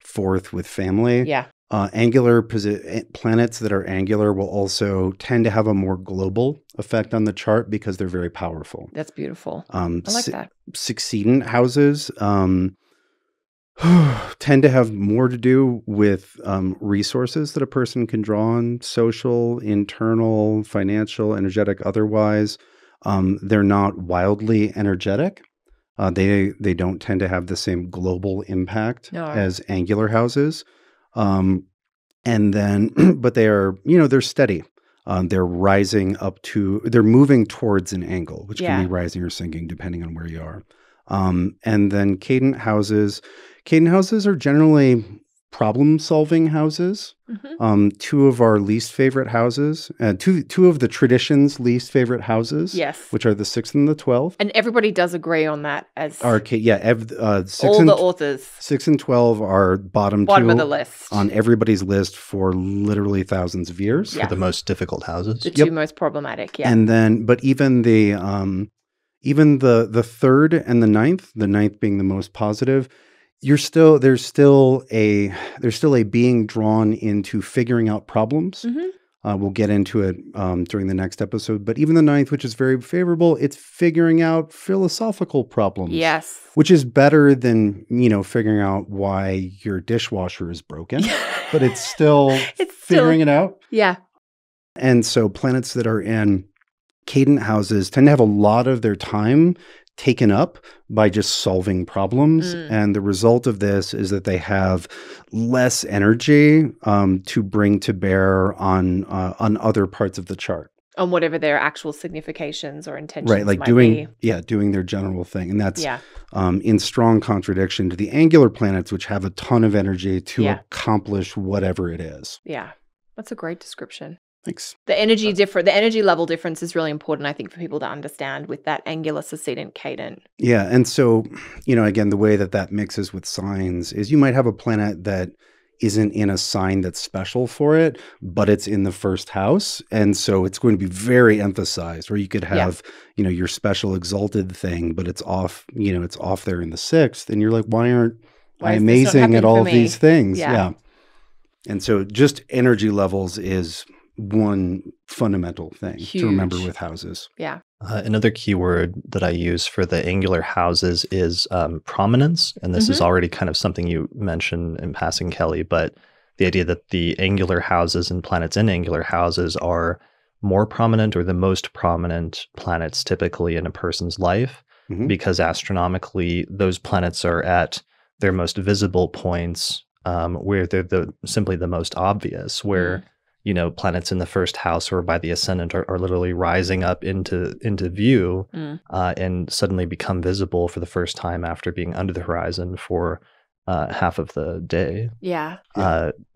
4th with family. Yeah. Planets that are angular will also tend to have a more global effect on the chart because they're very powerful. That's beautiful. I like that. Succedent houses tend to have more to do with resources that a person can draw on, social, internal, financial, energetic, otherwise. They're not wildly energetic. They don't tend to have the same global impact as angular houses. And then, but they are, they're steady. They're they're moving towards an angle, which can be rising or sinking depending on where you are. And then cadent houses are generally problem-solving houses. 2 of our least favorite houses, two of the tradition's least favorite houses, which are the 6th and the 12th. And everybody does agree on that as all the authors. 6 and 12 are bottom 2 of the list on everybody's list for literally thousands of years. For the most difficult houses. The 2 most problematic, And then, but even the 3rd and the 9th, the 9th being the most positive, there's still a being drawn into figuring out problems. We'll get into it during the next episode. But even the 9th, which is very favorable, it's figuring out philosophical problems. Yes. Which is better than, figuring out why your dishwasher is broken. But it's still figuring it out. Yeah. And so planets that are in cadent houses tend to have a lot of their time taken up by just solving problems. And the result of this is that they have less energy to bring to bear on other parts of the chart. On whatever their actual significations or intentions Right, like might doing be. doing their general thing. And that's in strong contradiction to the angular planets, which have a ton of energy to accomplish whatever it is. Yeah, that's a great description. Thanks. The energy level difference is really important, I think, for people to understand with that angular, succedent, cadent. Yeah, and so, again, the way that mixes with signs is you might have a planet that isn't in a sign that's special for it, but it's in the first house. And so it's going to be very emphasized, or you could have, your special exalted thing, but it's off, it's off there in the sixth. And you're like, why aren't I amazing at all of these things? Yeah. And so just energy levels is one fundamental thing to remember with houses. Yeah. Another keyword that I use for the angular houses is prominence. And this is already kind of something you mentioned in passing, Kelly, but the idea that the angular houses and planets in angular houses are more prominent or the most prominent planets typically in a person's life, because astronomically, those planets are at their most visible points where they're simply the most obvious, where planets in the first house or by the ascendant are literally rising up into view and suddenly become visible for the first time after being under the horizon for half of the day. Yeah.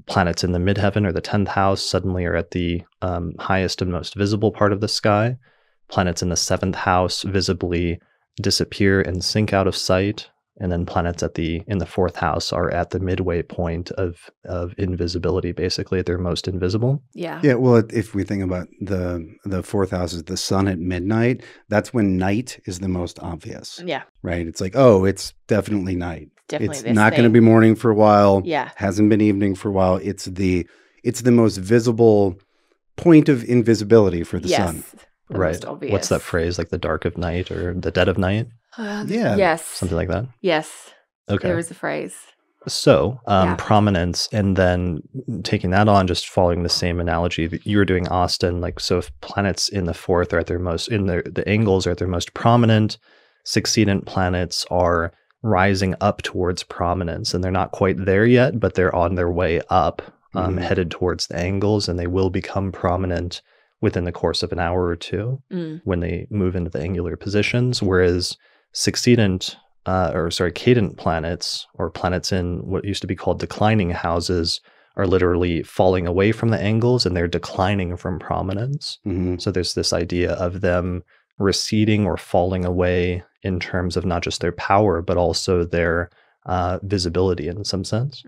Planets in the midheaven or the 10th house suddenly are at the highest and most visible part of the sky. Planets in the 7th house visibly disappear and sink out of sight. And then planets in the 4th house are at the midway point of invisibility, basically. They're most invisible. Yeah. Yeah. Well, if we think about the 4th house is the sun at midnight, that's when night is the most obvious. Yeah. Right. It's like, oh, it's definitely night. Definitely. It's not going to be morning for a while. Yeah. Hasn't been evening for a while. It's the most visible point of invisibility for the sun. Right. What's that phrase? Like the dark of night or the dead of night? Yeah. Yes. Something like that? Yes. Okay. There is a phrase. So, prominence, and then taking that on, just following the same analogy that you were doing, Austin, like, so if planets in the 4th are at their most, the angles are at their most prominent, succedent planets are rising up towards prominence, and they're not quite there yet, but they're on their way up, headed towards the angles, and they will become prominent within the course of an hour or two when they move into the angular positions, whereas cadent planets, or planets in what used to be called declining houses, are literally falling away from the angles and they're declining from prominence. So there's this idea of them receding or falling away in terms of not just their power, but also their visibility in some sense.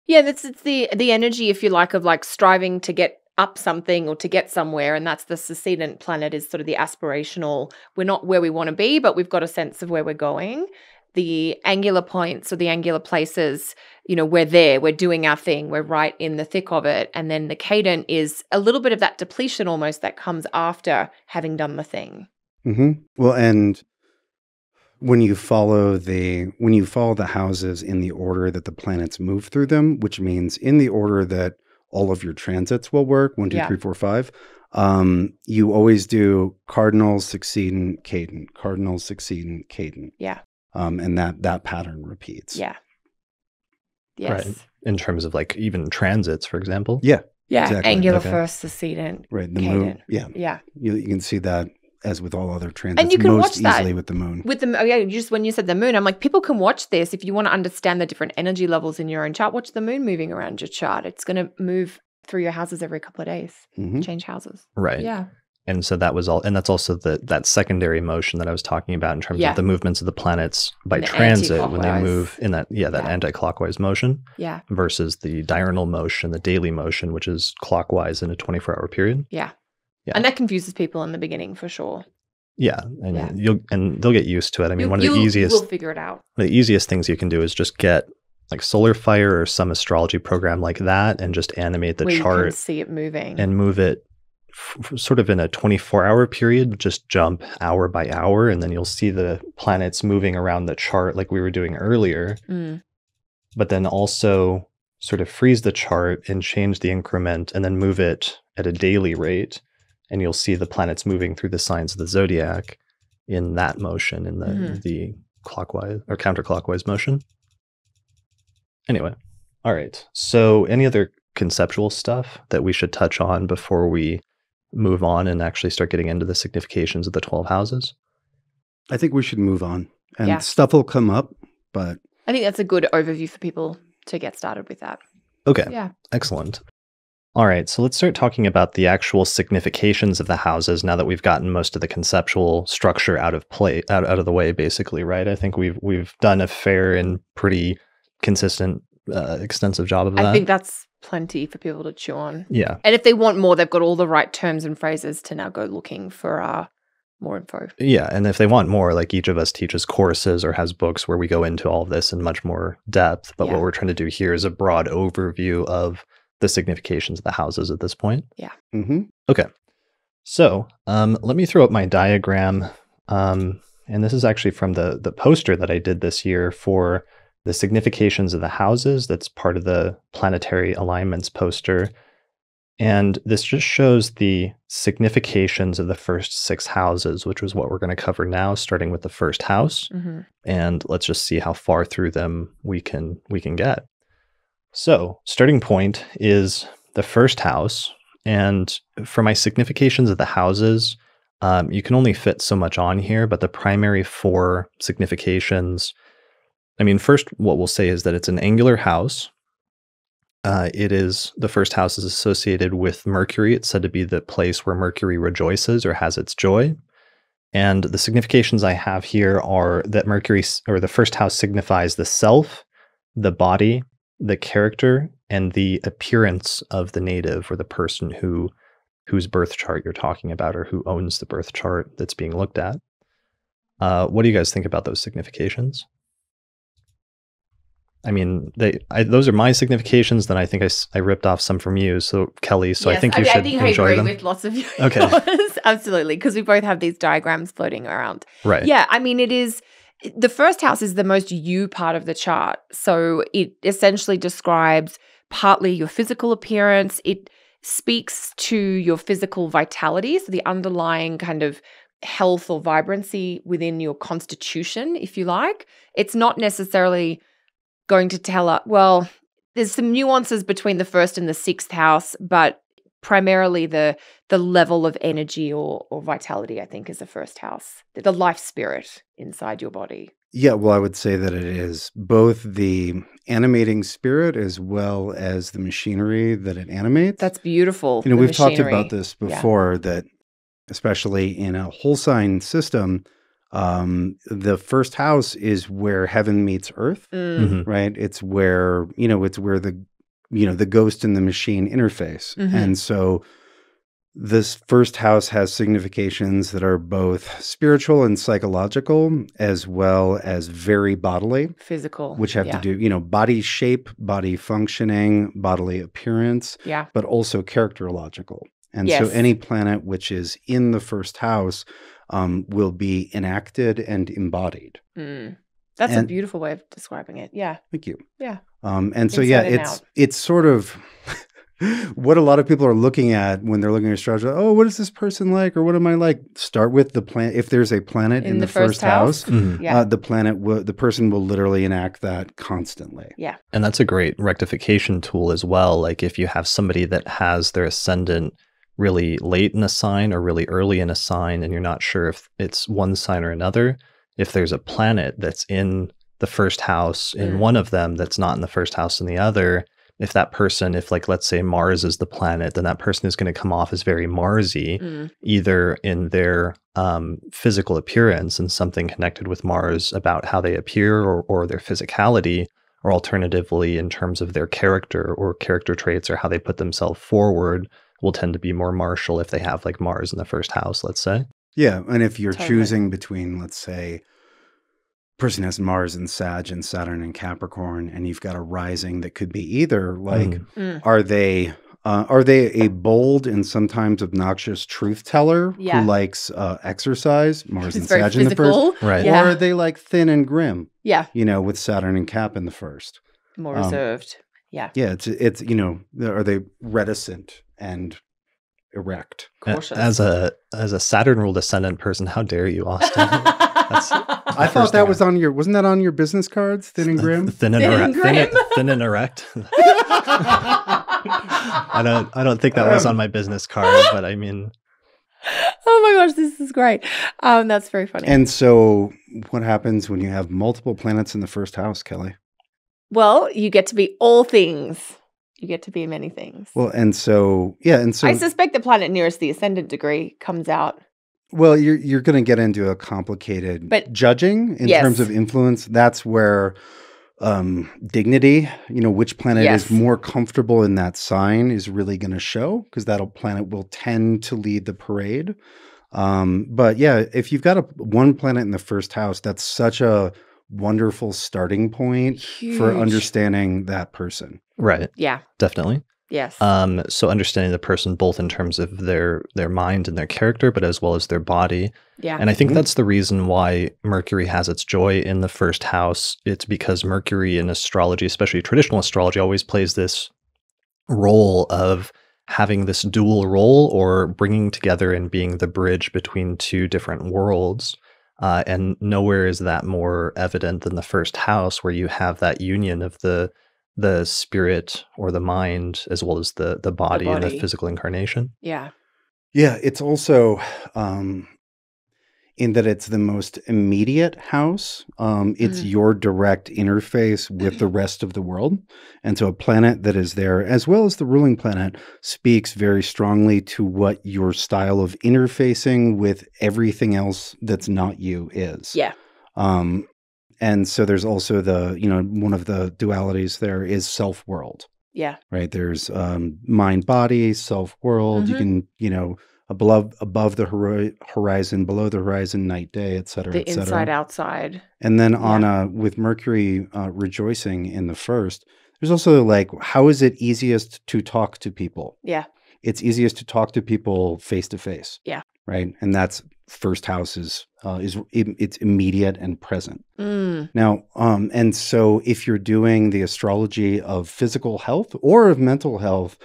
Yeah, it's the energy, if you like, of like striving to get up something or to get somewhere, and that's the succedent planet is sort of the aspirational. We're not where we want to be, but we've got a sense of where we're going. The angular points or the angular places, we're there, we're doing our thing, we're right in the thick of it. And then the cadent is a little bit of that depletion almost that comes after having done the thing. Well, and when you follow the houses in the order that the planets move through them, which means in the order that all of your transits will work, 1, 2, 3, 4, 5. You always do cardinal, succedent, cadent, cardinal, succedent, cadent. Yeah. And that pattern repeats. Yeah. Yes. Right. In terms of like even transits, for example. Yeah. Yeah. Exactly. Angular first, succedent. Right. The cadent. moon. Yeah. Yeah. You can see that as with all other transits, and you can most watch that easily with the moon. Just when you said the moon, I'm like, people can watch this if you want to understand the different energy levels in your own chart. Watch the moon moving around your chart. It's going to move through your houses every couple of days. Change houses. Right. Yeah. And so that was all, and that's also that secondary motion that I was talking about in terms of the movements of the planets by transit when they move in that anti-clockwise motion. Yeah. Versus the diurnal motion, the daily motion, which is clockwise in a 24-hour period. Yeah. And that confuses people in the beginning for sure. Yeah, and they'll get used to it. I mean, one of the easiest, we'll figure it out. The easiest things you can do is just get like Solar Fire or some astrology program like that, and just animate the chart. You can see it moving and move it sort of in a 24-hour period. Just jump hour by hour, and then you'll see the planets moving around the chart like we were doing earlier. But then also sort of freeze the chart and change the increment, and then move it at a daily rate. And you'll see the planets moving through the signs of the zodiac in that motion, in the clockwise or counterclockwise motion. Anyway, all right. So any other conceptual stuff that we should touch on before we move on and actually start getting into the significations of the 12 houses? I think we should move on. And stuff will come up, but I think that's a good overview for people to get started with that. Okay. Yeah. Excellent. All right. So let's start talking about the actual significations of the houses now that we've gotten most of the conceptual structure out of the way, basically, right? I think we've done a fair and pretty consistent, extensive job of that. I think that's plenty for people to chew on. Yeah. And if they want more, they've got all the right terms and phrases to now go looking for more info. Yeah. And if they want more, like each of us teaches courses or has books where we go into all of this in much more depth. But what we're trying to do here is a broad overview of the significations of the houses at this point. Yeah. Mm-hmm. Okay. So let me throw up my diagram. And this is actually from the poster that I did this year for the significations of the houses. That's part of the planetary alignments poster. And this just shows the significations of the first 6 houses, which was what we're going to cover now, starting with the first house. Mm-hmm. And let's just see how far through them we can get. So starting point is the first house. And for my significations of the houses, you can only fit so much on here, but the primary 4 significations, I mean, first, what we'll say is that it's an angular house. The first house is associated with Mercury. It's said to be the place where Mercury rejoices or has its joy. And the significations I have here are that Mercury, or the first house, signifies the self, the body, the character, and the appearance of the native or the person whose birth chart you're talking about or who owns the birth chart that's being looked at. What do you guys think about those significations? I mean, those are my significations. Then I think I ripped off some from you, so Kelly. So yes, I think you should enjoy them. I agree with lots of yours. Okay, absolutely, because we both have these diagrams floating around. Right. Yeah, I mean, it is the first house is the most you part of the chart, so it essentially describes partly your physical appearance. It speaks to your physical vitality, so the underlying kind of health or vibrancy within your constitution, if you like. It's not necessarily going to tell us, well, there's some nuances between the first and the 6th house, but primarily the level of energy or vitality, I think, is the first house, the life spirit inside your body. Yeah, well, I would say that it is both the animating spirit as well as the machinery that it animates. That's beautiful. You know, we've talked about this before, that especially in a whole sign system, the first house is where heaven meets earth, right? It's where, it's where the ghost and the machine interface. And so this first house has significations that are both spiritual and psychological, as well as very bodily. Physical. Which have to do, body shape, body functioning, bodily appearance, but also characterological. And so any planet which is in the first house will be enacted and embodied. That's a beautiful way of describing it. Yeah. Thank you. Yeah. And so, it's sort of what a lot of people are looking at when they're looking at astrology. Oh, what is this person like? Or what am I like? Start with the planet. If there's a planet in the first house, the person will literally enact that constantly. Yeah. And that's a great rectification tool as well. Like if you have somebody that has their ascendant really late in a sign or really early in a sign, and you're not sure if it's one sign or another, if there's a planet that's in the first house in one of them that's not in the first house in the other, if that person, if like, let's say Mars is the planet, then that person is going to come off as very Marsy, either in their physical appearance and something connected with Mars about how they appear or their physicality, or alternatively in terms of their character or character traits or how they put themselves forward, will tend to be more martial if they have like Mars in the first house, let's say. Yeah. And if you're choosing between, let's say, person has Mars and Sag and Saturn and Capricorn, and you've got a rising that could be either, like, are they a bold and sometimes obnoxious truth teller who likes exercise, Mars and Sag in the first? Right. Or are they like thin and grim? Yeah. With Saturn and Cap in the first. More reserved. Yeah. Yeah. It's are they reticent and erect. Cautious. As a Saturn ruled ascendant person, how dare you, Austin? I thought that was wasn't that on your business cards? Thin and grim? Thin and erect. I don't think that was on my business card, but I mean. Oh my gosh, this is great. That's very funny. And so what happens when you have multiple planets in the first house, Kelly? Well, you get to be all things. You get to be many things. Well, and so I suspect the planet nearest the ascendant degree comes out. Well, you're going to get into a complicated judging in terms of influence. That's where dignity, which planet is more comfortable in that sign is really going to show, because that planet will tend to lead the parade. But yeah, if you've got one planet in the first house, that's such a wonderful starting point for understanding that person. Right. Yeah. Definitely. Yes. So understanding the person both in terms of their mind and their character, but as well as their body. Yeah. And I think that's the reason why Mercury has its joy in the first house. It's because Mercury in astrology, especially traditional astrology, always plays this role of having this dual role, or bringing together and being the bridge between two different worlds. And nowhere is that more evident than the first house, where you have that union of the spirit or the mind, as well as the body and the physical incarnation. Yeah. Yeah. It's also in that it's the most immediate house. It's your direct interface with the rest of the world. And so a planet that is there, as well as the ruling planet, speaks very strongly to what your style of interfacing with everything else that's not you is. Yeah. And so there's also one of the dualities there is self-world. Yeah. Right. There's mind-body, self-world. You can, above the horizon, below the horizon, night, day, et cetera, the inside, outside. And then with Mercury rejoicing in the first, there's also how is it easiest to talk to people? Yeah. It's easiest to talk to people face to face. Yeah. Right. And that's first house is it's immediate and present. Now, and so if you're doing the astrology of physical health or of mental health,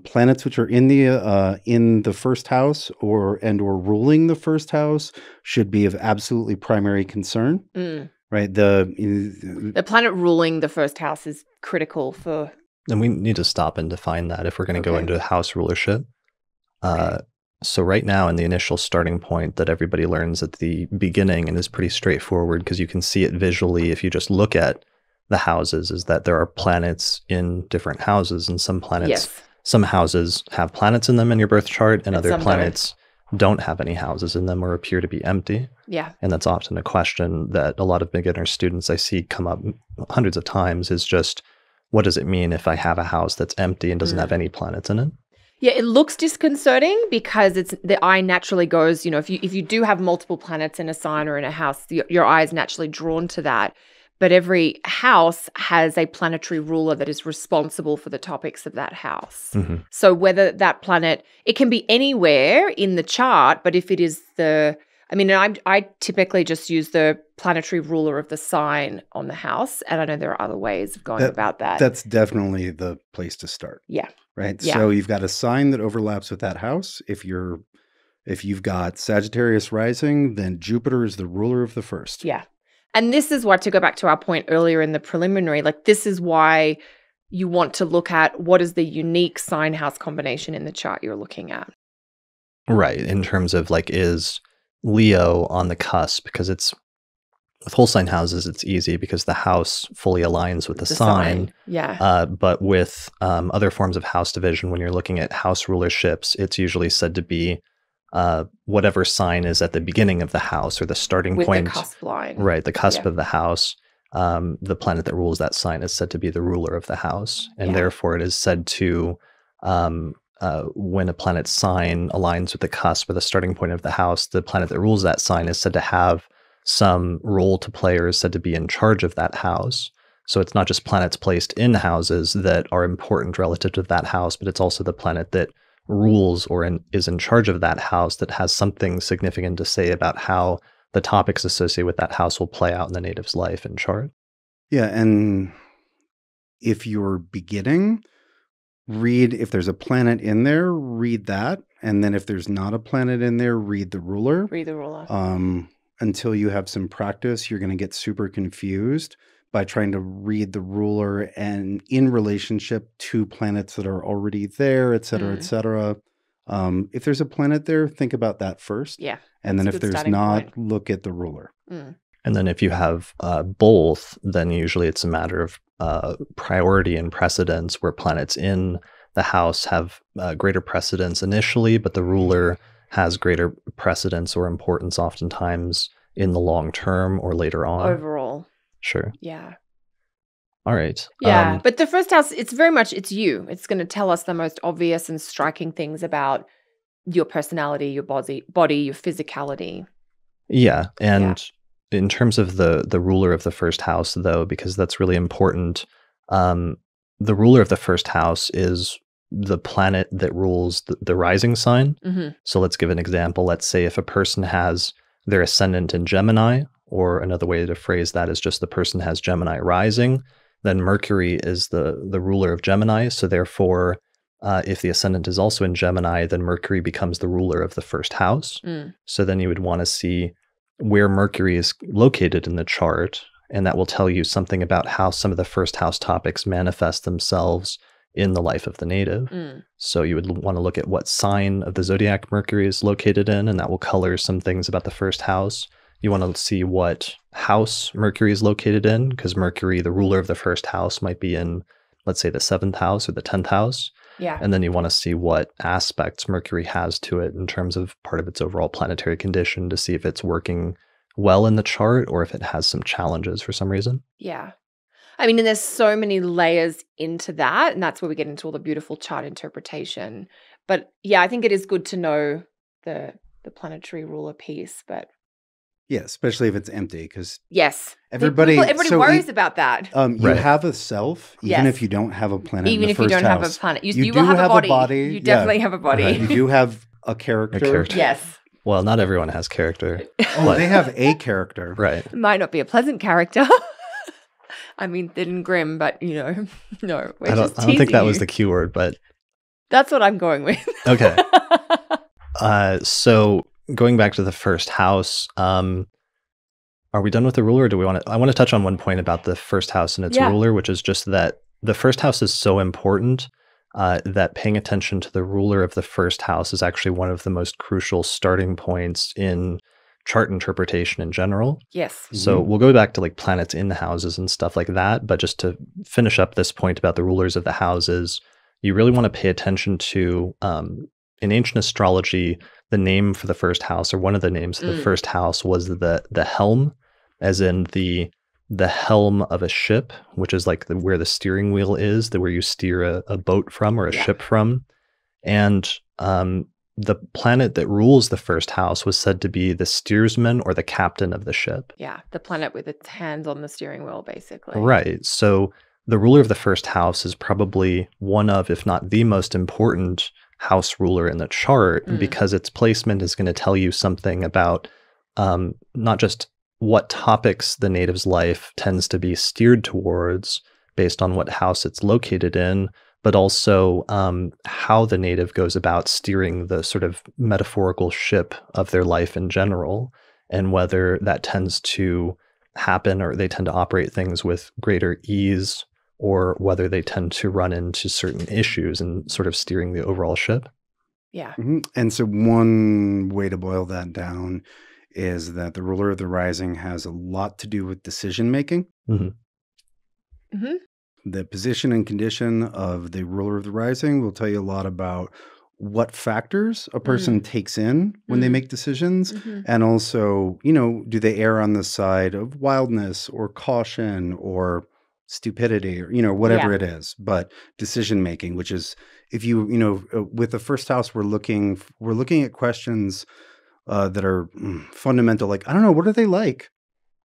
planets which are in the first house or ruling the first house should be of absolutely primary concern. Right. The planet ruling the first house is critical for. And we need to stop and define that if we're going to go into house rulership. So right now, in the initial starting point that everybody learns at the beginning, and is pretty straightforward because you can see it visually if you just look at the houses, is that there are planets in different houses, and some planets, some houses have planets in them in your birth chart, and other planets don't have any houses in them or appear to be empty. Yeah. And that's often a question that a lot of beginner students I see come up hundreds of times, is just, what does it mean if I have a house that's empty and doesn't have any planets in it? Yeah, it looks disconcerting because the eye naturally goes, if you do have multiple planets in a sign or in a house, your eye is naturally drawn to that. But every house has a planetary ruler that is responsible for the topics of that house. So whether that planet, it can be anywhere in the chart, but if it is I typically just use the planetary ruler of the sign on the house, and I know there are other ways of going about that. That's definitely the place to start. Yeah. Right. Yeah. So you've got a sign that overlaps with that house. If you've got Sagittarius rising, then Jupiter is the ruler of the first. Yeah. And this is why, to go back to our point earlier in the preliminary, this is why you want to look at what is the unique sign house combination in the chart you're looking at. Right. In terms of is Leo on the cusp, because with whole sign houses, it's easy because the house fully aligns with the sign. Yeah. But with other forms of house division, when you're looking at house rulerships, it's usually said to be whatever sign is at the beginning of the house, or the starting point. With the cusp line. Right, the cusp of the house. The planet that rules that sign is said to be the ruler of the house. And therefore it is said to, when a planet's sign aligns with the cusp or the starting point of the house, the planet that rules that sign is said to have some role to play, or is said to be in charge of that house. So it's not just planets placed in houses that are important relative to that house, but it's also the planet that rules or is in charge of that house that has something significant to say about how the topics associated with that house will play out in the native's life and chart. Yeah. And if you're beginning, if there's a planet in there, read that And then if there's not a planet in there, read the ruler. Read the ruler. Until you have some practice, you're going to get super confused by trying to read the ruler and in relationship to planets that are already there, et cetera, et cetera. If there's a planet there, think about that first. Yeah. And then if there's not, look at the ruler. And then if you have both, then usually it's a matter of priority and precedence, where planets in the house have greater precedence initially, but the ruler has greater precedence or importance oftentimes in the long term or later on. Overall. Sure. Yeah. All right. Yeah. But the first house, it's very much, it's you. It's going to tell us the most obvious and striking things about your personality, your body, your physicality. Yeah. And in terms of the ruler of the first house, though, because that's really important, the ruler of the first house is the planet that rules the rising sign. So let's give an example. Let's say if a person has their ascendant in Gemini, or another way to phrase that is just the person has Gemini rising, then Mercury is the ruler of Gemini. So therefore, if the ascendant is also in Gemini, then Mercury becomes the ruler of the first house. So then you would want to see where Mercury is located in the chart, and that will tell you something about how some of the first house topics manifest themselves in the life of the native. So you would want to look at what sign of the zodiac Mercury is located in, and that will color some things about the first house. You want to see what house Mercury is located in, because Mercury, the ruler of the first house, might be in, let's say, the 7th house or the 10th house. Yeah. And then you want to see what aspects Mercury has to it in terms of part of its overall planetary condition to see if it's working well in the chart or if it has some challenges for some reason. Yeah. I mean, and there's so many layers into that, and that's where we get into all the beautiful chart interpretation. But yeah, I think it is good to know the planetary ruler piece, but yeah, especially if it's empty, because everybody worries about that. You have a self, even if you don't have a planet. Even in the if first you don't house. have a planet, you will have a body. You definitely have a body. You do have a character. Yes. Well, not everyone has character. They have a character. Right. It might not be a pleasant character. I mean, thin and grim, but no, I don't think that was the keyword, but that's what I'm going with. Okay. So going back to the first house, are we done with the ruler, or do we want to? I want to touch on one point about the first house and its ruler, which is just that the first house is so important that paying attention to the ruler of the first house is actually one of the most crucial starting points in chart interpretation in general. Yes. So we'll go back to like planets in the houses and stuff like that. But just to finish up this point about the rulers of the houses, you really want to pay attention to, in ancient astrology, the name for the first house, or one of the names of the first house, was the helm, as in the helm of a ship, which is like where the steering wheel is, where you steer a boat from or a ship from. And the planet that rules the first house was said to be the steersman or the captain of the ship. Yeah, the planet with its hands on the steering wheel, basically. Right. So the ruler of the first house is probably one of, if not the most important house ruler in the chart, because its placement is going to tell you something about not just what topics the native's life tends to be steered towards based on what house it's located in, but also how the native goes about steering the sort of metaphorical ship of their life in general, and whether that tends to happen or they tend to operate things with greater ease, or whether they tend to run into certain issues in sort of steering the overall ship. Yeah. And so one way to boil that down is that the ruler of the rising has a lot to do with decision making. The position and condition of the ruler of the rising will tell you a lot about what factors a person takes in when they make decisions. And also, do they err on the side of wildness or caution or stupidity or, whatever it is. But decision making, which is, if with the first house, we're looking at questions that are fundamental. Like, I don't know, what are they like?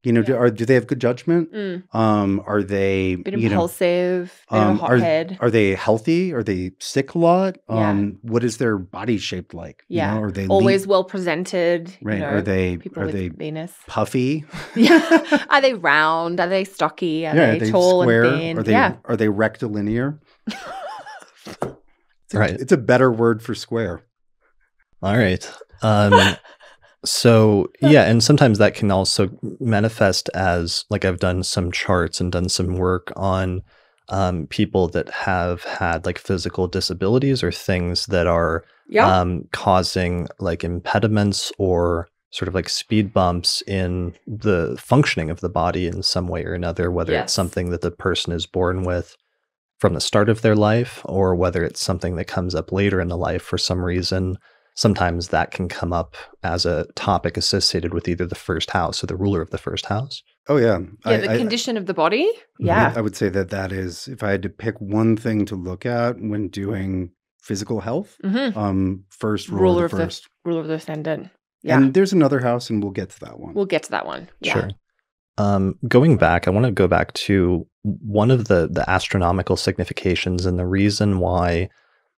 Do they have good judgment? Are they bit impulsive? Bit of a hothead? Are they healthy? Are they sick a lot? What is their body shaped like? Yeah. Are they always well presented? Right. Are they Venus puffy? Yeah. Are they round? Are they stocky? Are they tall square? and thin? Are they rectilinear? Right. It's a better word for square. All right. So yeah, and sometimes that can also manifest as like I've done some charts and done some work on people that have had like physical disabilities or things that are Yeah. causing like impediments or sort of like speed bumps in the functioning of the body in some way or another, whether it's Yes. something that the person is born with from the start of their life or whether it's something that comes up later in the life for some reason. Sometimes that can come up as a topic associated with either the first house or the ruler of the first house. Oh, yeah. Yeah, the condition of the body. Mhm. Yeah. I would say that is, if I had to pick one thing to look at when doing physical health, first ruler of the first. Ruler of the ascendant. Yeah. And there's another house, and we'll get to that one. We'll get to that one. Yeah. Sure. Going back, I want to go back to one of the astronomical significations and the reason why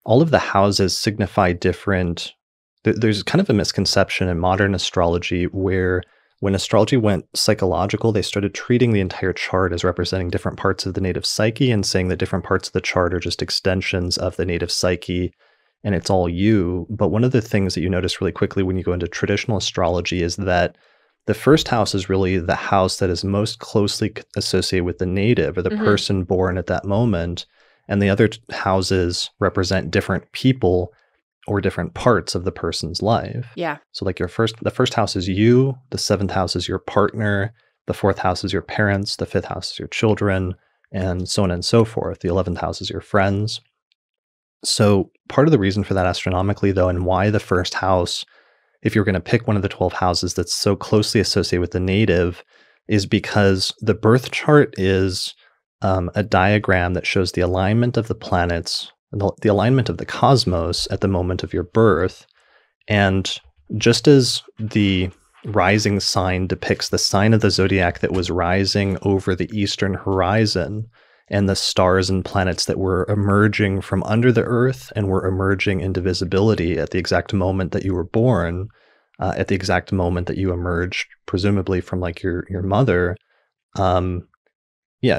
all of the houses signify different. There's kind of a misconception in modern astrology where when astrology went psychological, they started treating the entire chart as representing different parts of the native psyche and saying that different parts of the chart are just extensions of the native psyche and it's all you. But one of the things that you notice really quickly when you go into traditional astrology is that the first house is really the house that is most closely associated with the native or the person born at that moment. And the other houses represent different people or different parts of the person's life. Yeah. So like the first house is you, the seventh house is your partner, the fourth house is your parents, the fifth house is your children, and so on and so forth. The 11th house is your friends. So part of the reason for that astronomically though, and why the first house, if you're going to pick one of the 12 houses that's so closely associated with the native, is because the birth chart is a diagram that shows the alignment of the planets, the alignment of the cosmos at the moment of your birth. And just as the rising sign depicts the sign of the zodiac that was rising over the eastern horizon and the stars and planets that were emerging from under the earth and were emerging into visibility at the exact moment that you were born, at the exact moment that you emerged, presumably from like your mother,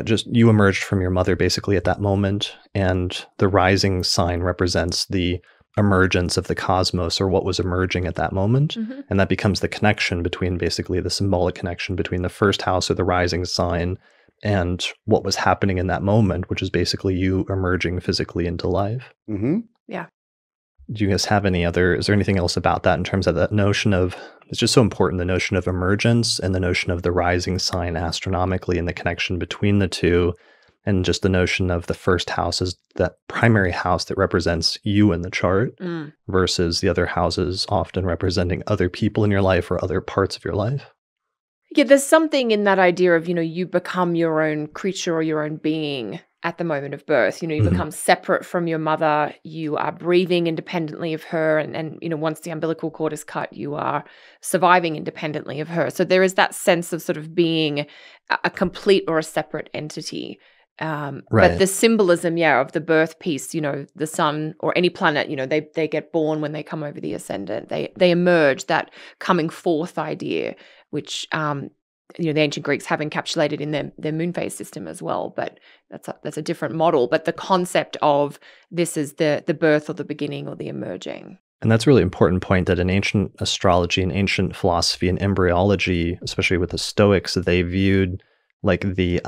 just you emerged from your mother basically at that moment, and the rising sign represents the emergence of the cosmos or what was emerging at that moment. And that becomes the connection between basically the symbolic connection between the first house or the rising sign and what was happening in that moment, which is basically you emerging physically into life. Yeah. Do you guys have is there anything else about that in terms of that notion of, it's just so important, the notion of emergence and the notion of the rising sign astronomically and the connection between the two, and just the notion of the first house as that primary house that represents you in the chart versus the other houses often representing other people in your life or other parts of your life? Yeah, there's something in that idea of, you become your own creature or your own being at the moment of birth. You become separate from your mother. You are breathing independently of her. And once the umbilical cord is cut, you are surviving independently of her. So there is that sense of sort of being a complete or a separate entity. But the symbolism, of the birth piece, the sun or any planet, they get born when they come over the ascendant. They emerge, that coming forth idea, which the ancient Greeks have encapsulated in their moon phase system as well. But that's a different model. But the concept of this is the birth or the beginning or the emerging. And that's a really important point, that in ancient astrology and ancient philosophy and embryology, especially with the Stoics, they viewed like the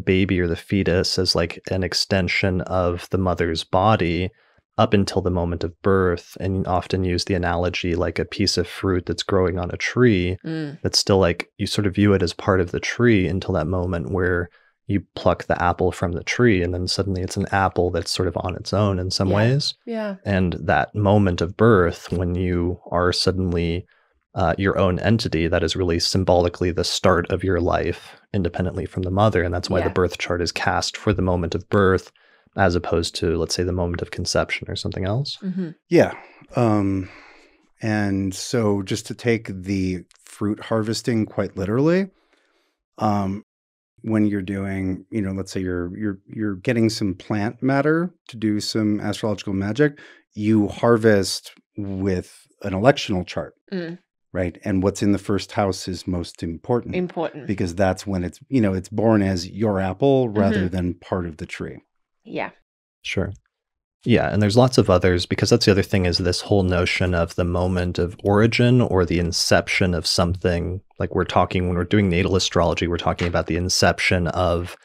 baby or the fetus as like an extension of the mother's body up until the moment of birth, and often use the analogy like a piece of fruit that's growing on a tree that's still like, you sort of view it as part of the tree until that moment where you pluck the apple from the tree, and then suddenly it's an apple that's sort of on its own in some ways. Yeah. And that moment of birth, when you are suddenly your own entity, that is really symbolically the start of your life independently from the mother. And that's why the birth chart is cast for the moment of birth, as opposed to, let's say, the moment of conception or something else. Yeah. And so just to take the fruit harvesting quite literally, when you're doing, let's say you're getting some plant matter to do some astrological magic, you harvest with an electional chart. Right. And what's in the first house is most important. Because that's when it's, it's born as your apple rather than part of the tree. Yeah. Sure. Yeah, and there's lots of others, because that's the other thing, is this whole notion of the moment of origin or the inception of something. Like when we're doing natal astrology, we're talking about the inception of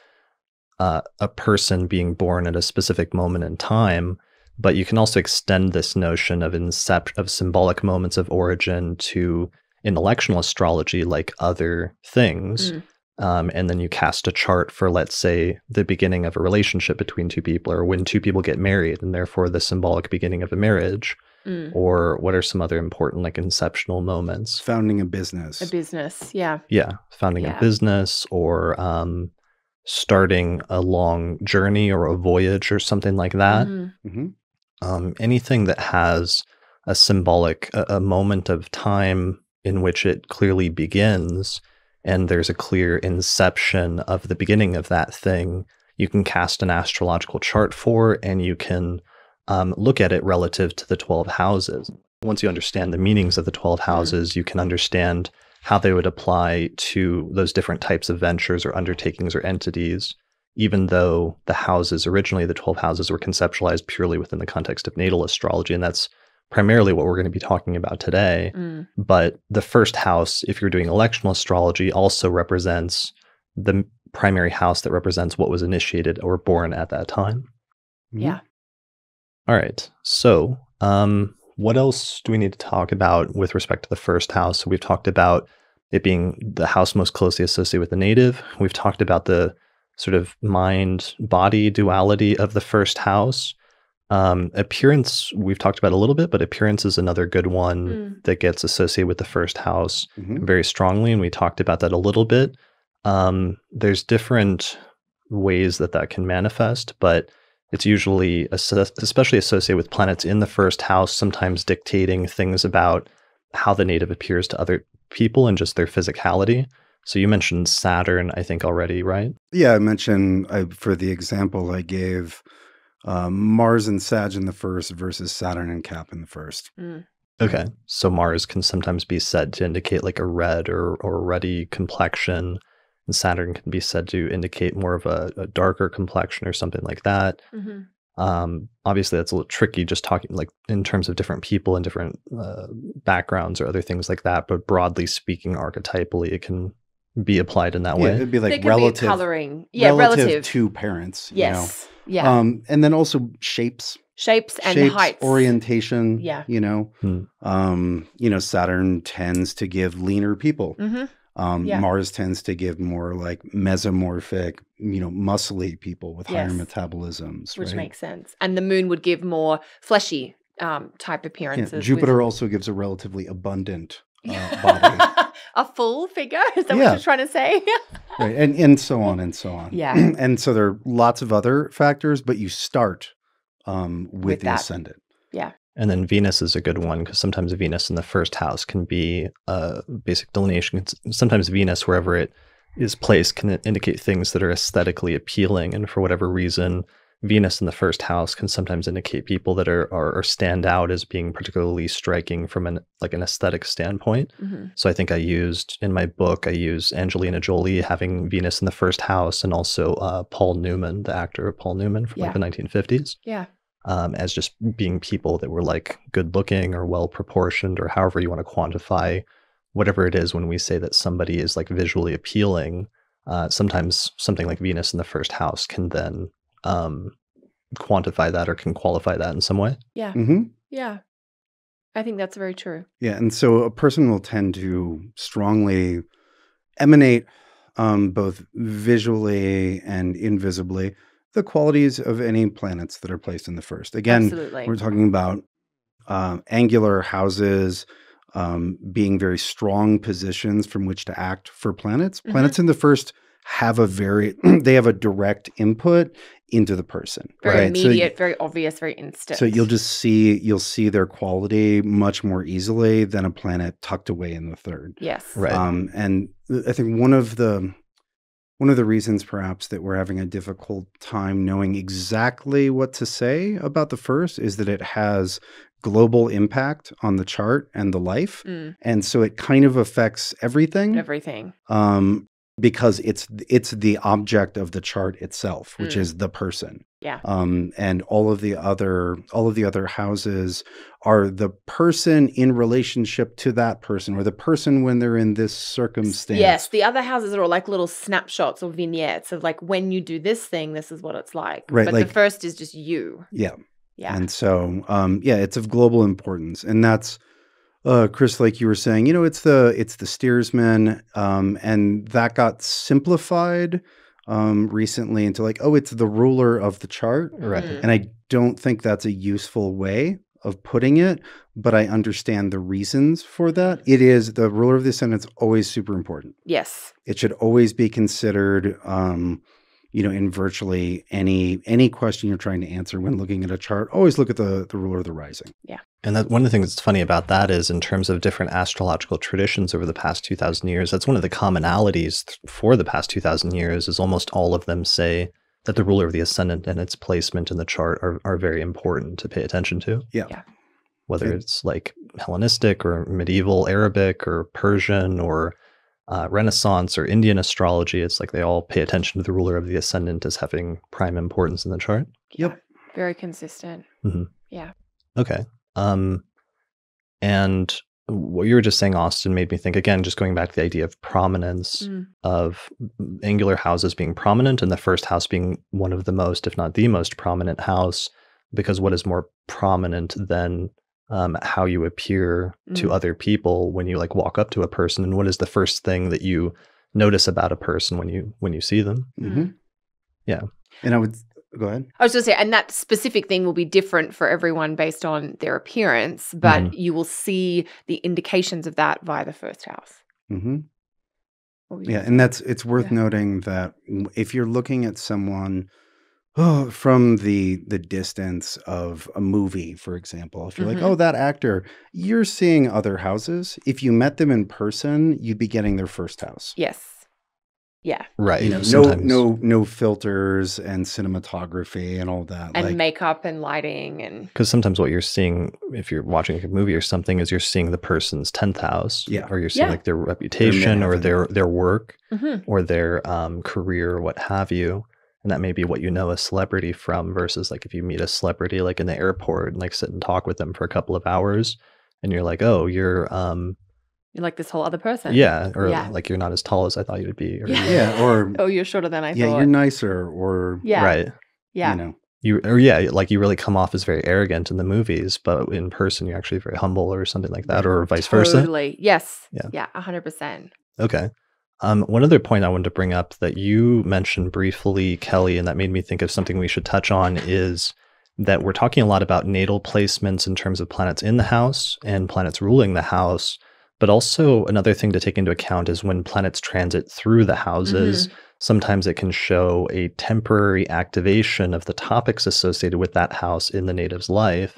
a person being born at a specific moment in time. But you can also extend this notion of symbolic moments of origin to intellectual astrology, like other things. And then you cast a chart for, let's say, the beginning of a relationship between two people, or when two people get married, and therefore the symbolic beginning of a marriage. Or what are some other important, like, inceptional moments? Founding a business. A business, yeah. Yeah, founding a business, or starting a long journey or a voyage or something like that. Anything that has a symbolic, a moment of time in which it clearly begins, and there's a clear inception of the beginning of that thing, you can cast an astrological chart for, and you can look at it relative to the 12 houses. Once you understand the meanings of the 12 houses, you can understand how they would apply to those different types of ventures or undertakings or entities, even though the 12 houses were conceptualized purely within the context of natal astrology. And that's primarily what we're going to be talking about today. But the first house, if you're doing electional astrology, also represents the primary house that represents what was initiated or born at that time. Yeah. All right. So what else do we need to talk about with respect to the first house? So we've talked about it being the house most closely associated with the native. We've talked about the sort of mind-body duality of the first house. Appearance, we've talked about a little bit, but appearance is another good one that gets associated with the first house very strongly, and we talked about that a little bit. There's different ways that can manifest, but it's usually especially associated with planets in the first house, sometimes dictating things about how the native appears to other people and just their physicality. So you mentioned Saturn, I think, already, right? Yeah, I mentioned, for the example I gave, Mars and Sag in the first versus Saturn and Cap in the first. Okay. So Mars can sometimes be said to indicate like a red or ruddy complexion, and Saturn can be said to indicate more of a darker complexion or something like that. Obviously, that's a little tricky just talking like in terms of different people and different backgrounds or other things like that. But broadly speaking, archetypally, it can be applied in that way. It'd be like relative coloring. relative to parents. Yes. You know? And then also shapes and heights, orientation. You know, Saturn tends to give leaner people. Mars tends to give more like mesomorphic, muscly people with higher metabolisms, which makes sense. And the moon would give more fleshy type appearances. Jupiter also gives a relatively abundant body. A full figure? Is that what you're trying to say? Right. And so on and so on. Yeah. And so there are lots of other factors, but you start with the ascendant. Yeah. And then Venus is a good one, because sometimes Venus in the first house can be a basic delineation. Sometimes Venus, wherever it is placed, can indicate things that are aesthetically appealing. And for whatever reason, Venus in the first house can sometimes indicate people that are stand out as being particularly striking from an aesthetic standpoint. So I think in my book, I use Angelina Jolie having Venus in the first house, and also Paul Newman, the actor Paul Newman from the 1950s. Yeah. As just being people that were like good looking or well proportioned, or however you want to quantify whatever it is when we say that somebody is like visually appealing. Sometimes something like Venus in the first house can then quantify that or can qualify that in some way. Yeah. Yeah. I think that's very true. Yeah. And so a person will tend to strongly emanate both visually and invisibly the qualities of any planets that are placed in the first. Again, we're talking about angular houses being very strong positions from which to act for planets. Planets in the first have they have a direct input into the person. Very immediate, very obvious, very instant. So you'll see their quality much more easily than a planet tucked away in the third. Yes. Right. And I think one of the reasons perhaps that we're having a difficult time knowing exactly what to say about the first is that it has global impact on the chart and the life. And so it kind of affects everything. because it's the object of the chart itself, which is the person. Yeah. And all of the other houses are the person in relationship to that person, or the person when they're in this circumstance. Yes, the other houses are all like little snapshots or vignettes of like, when you do this thing, this is what it's like. Right, But like, the first is just you. Yeah. Yeah. And so, it's of global importance. And that's, Chris, like you were saying, it's the steersman, and that got simplified recently into like, it's the ruler of the chart. Right. And I don't think that's a useful way of putting it, but I understand the reasons for that. It is the ruler of the ascendant is always super important. Yes. It should always be considered, in virtually any question you're trying to answer when looking at a chart. Always look at the ruler of the rising. Yeah. And that one of the things that's funny about that is, in terms of different astrological traditions over the past 2,000 years, that's one of the commonalities for the past 2,000 years, is almost all of them say that the ruler of the ascendant and its placement in the chart are very important to pay attention to. Yeah. Whether it's like Hellenistic or medieval Arabic or Persian or Renaissance or Indian astrology, it's like they all pay attention to the ruler of the ascendant as having prime importance in the chart. Yep. Very consistent. Mm-hmm. Yeah. Okay. And what you were just saying, Austin, made me think, again, just going back to the idea of prominence, of angular houses being prominent, and the first house being one of the most, if not the most prominent house, because what is more prominent than how you appear to other people when you like walk up to a person, and what is the first thing that you notice about a person when you see them? Mm-hmm. Yeah. And I would go ahead. I was just saying, and that specific thing will be different for everyone based on their appearance, but you will see the indications of that via the first house. Mm-hmm. Yeah, and it's worth noting that if you're looking at someone from the distance of a movie, for example, if you're like, that actor, you're seeing other houses. If you met them in person, you'd be getting their first house. Yes. Yeah. Right. No filters and cinematography and all that. And makeup and lighting. And because sometimes what you're seeing, if you're watching a movie or something, is you're seeing the person's 10th house. Yeah. Or you're seeing like their reputation or their work or their career or what have you. And that may be what you know a celebrity from, versus like if you meet a celebrity like in the airport and like sit and talk with them for a couple of hours and you're like, oh, you're like this whole other person. Yeah. Or like you're not as tall as I thought you would be. Or, or oh, you're shorter than I thought. Yeah, you're nicer, or right. Yeah. Like you really come off as very arrogant in the movies, but in person you're actually very humble or something like that, or vice versa. Totally. Yes. Yeah. 100%. Okay. One other point I wanted to bring up that you mentioned briefly, Kelly, and that made me think of something we should touch on, is that we're talking a lot about natal placements in terms of planets in the house and planets ruling the house. But also another thing to take into account is when planets transit through the houses, sometimes it can show a temporary activation of the topics associated with that house in the native's life.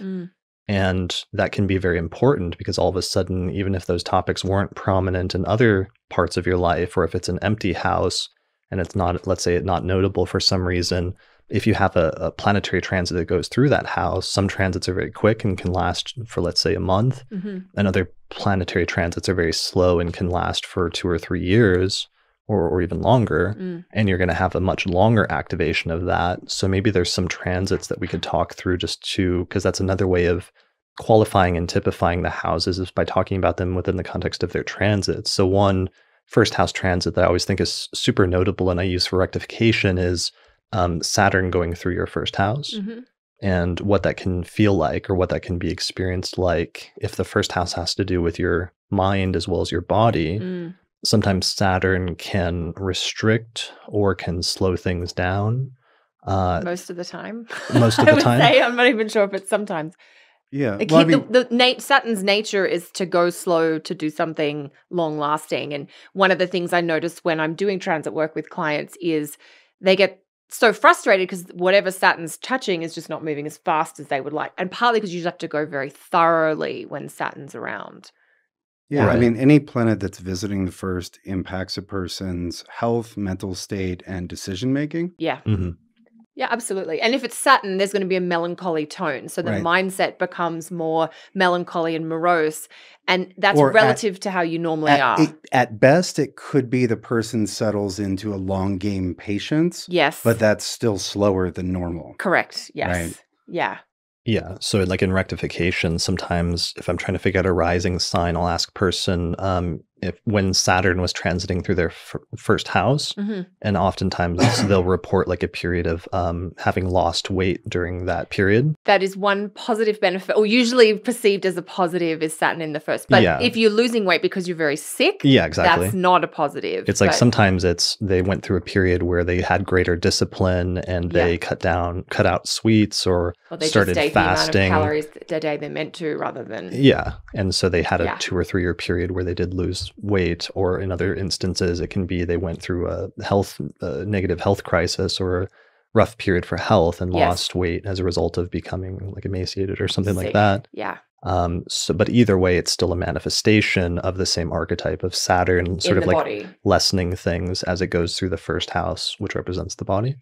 And that can be very important, because all of a sudden, even if those topics weren't prominent in other parts of your life, or if it's an empty house and it's not, let's say, not notable for some reason, if you have a planetary transit that goes through that house, some transits are very quick and can last for, let's say, a month. And other planetary transits are very slow and can last for 2 or 3 years or even longer. And you're going to have a much longer activation of that. So maybe there's some transits that we could talk through because that's another way of qualifying and typifying the houses, is by talking about them within the context of their transits. So one first house transit that I always think is super notable and I use for rectification is Saturn going through your first house, and what that can feel like, or what that can be experienced like. If the first house has to do with your mind as well as your body, sometimes Saturn can restrict or can slow things down. Most of the time. Most of the time. I would say, I'm not even sure if it's sometimes. Yeah. Saturn's nature is to go slow, to do something long lasting. And one of the things I notice when I'm doing transit work with clients is they get so frustrated because whatever Saturn's touching is just not moving as fast as they would like. And partly because you just have to go very thoroughly when Saturn's around. Yeah, right. I mean, any planet that's visiting the first impacts a person's health, mental state, and decision making. Yeah. Yeah, absolutely. And if it's Saturn, there's going to be a melancholy tone. So the mindset becomes more melancholy and morose. And that's relative to how you normally are. At best, it could be the person settles into a long game patience. Yes. But that's still slower than normal. Correct. Yes. Right. Yeah. Yeah. So like in rectification, sometimes if I'm trying to figure out a rising sign, I'll ask person if when Saturn was transiting through their first house, and oftentimes they'll report like a period of having lost weight during that period. That is one positive benefit, or usually perceived as a positive, is Saturn in the first. But if you're losing weight because you're very sick, exactly, that's not a positive. It's like sometimes they went through a period where they had greater discipline and they cut out sweets or they started just fasting. The amount of calories a day they're meant to, rather than and so they had a 2 or 3 year period where they did lose weight, or in other instances it can be they went through a negative health crisis or a rough period for health and lost weight as a result of becoming like emaciated or something like that. But either way, it's still a manifestation of the same archetype of Saturn sort of like body, lessening things as it goes through the first house, which represents the body.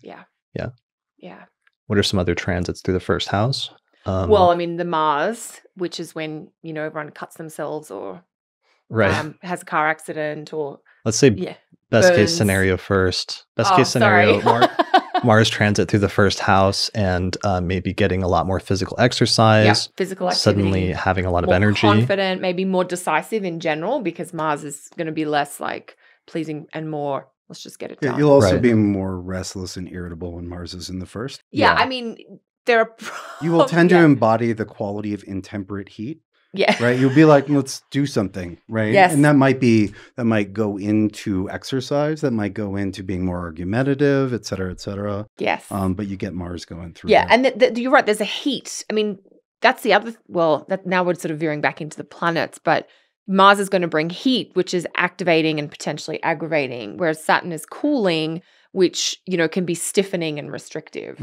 What are some other transits through the first house? Well, I mean, the Mars, which is when, everyone cuts themselves or has a car accident, or let's say best case scenario first. Best case scenario, Mars transit through the first house and maybe getting a lot more physical exercise, physical activity, suddenly having a lot of energy, confident, maybe more decisive in general, because Mars is going to be less like pleasing and more, let's just get it done. You'll also be more restless and irritable when Mars is in the first. I mean, there are you will tend to embody the quality of intemperate heat. Right. You'll be like, let's do something. Right. Yes. And that might go into exercise. That might go into being more argumentative, et cetera, et cetera. Yes. But you get Mars going through. Yeah. And you're right. There's a heat. I mean, that's the other, now we're sort of veering back into the planets, but Mars is going to bring heat, which is activating and potentially aggravating, whereas Saturn is cooling, which, can be stiffening and restrictive.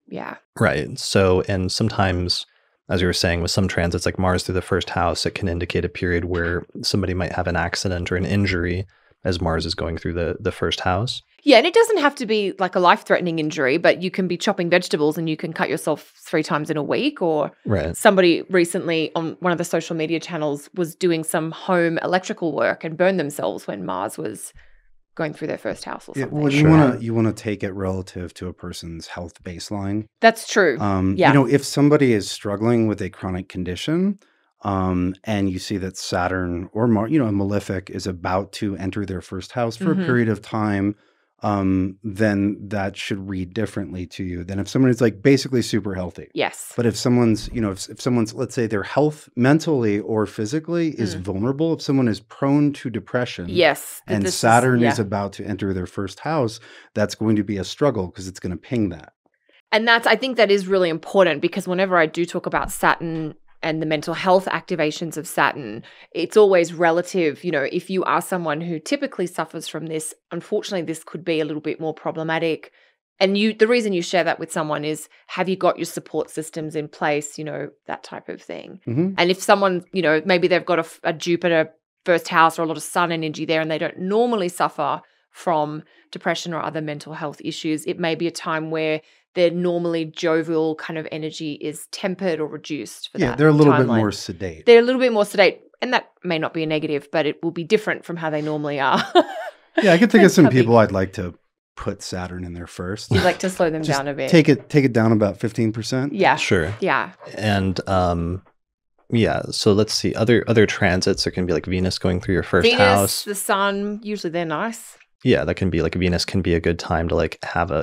Yeah. Right. So, and sometimes, as you were saying, with some transits like Mars through the first house, it can indicate a period where somebody might have an accident or an injury as Mars is going through the first house. Yeah, and it doesn't have to be like a life-threatening injury, but you can be chopping vegetables and you can cut yourself 3 times in a week. Or somebody recently on one of the social media channels was doing some home electrical work and burned themselves when Mars was going through their first house or something. Well, you want to take it relative to a person's health baseline. That's true. If somebody is struggling with a chronic condition, and you see that Saturn or Mars, a malefic is about to enter their first house for a period of time, then that should read differently to you than if someone is like basically super healthy. Yes. But if someone's, if someone's, let's say their health mentally or physically is vulnerable, if someone is prone to depression, and Saturn is about to enter their first house, that's going to be a struggle because it's going to ping that. And I think that is really important, because whenever I do talk about Saturn and the mental health activations of Saturn, it's always relative. If you are someone who typically suffers from this, unfortunately, this could be a little bit more problematic. And the reason you share that with someone is, have you got your support systems in place, that type of thing. And if someone, maybe they've got a Jupiter first house or a lot of sun energy there and they don't normally suffer from depression or other mental health issues, it may be a time where their normally jovial kind of energy is tempered or reduced for that. They're a little bit more sedate. They're a little bit more sedate, and that may not be a negative, but it will be different from how they normally are. I can think of some people I'd like to put Saturn in there first. You'd like to slow them down a bit. Take it down about 15%. Yeah. Sure. Yeah. And so let's see, other transits. There can be like Venus going through your first house. The sun, usually they're nice. Yeah, that can be like Venus can be a good time to like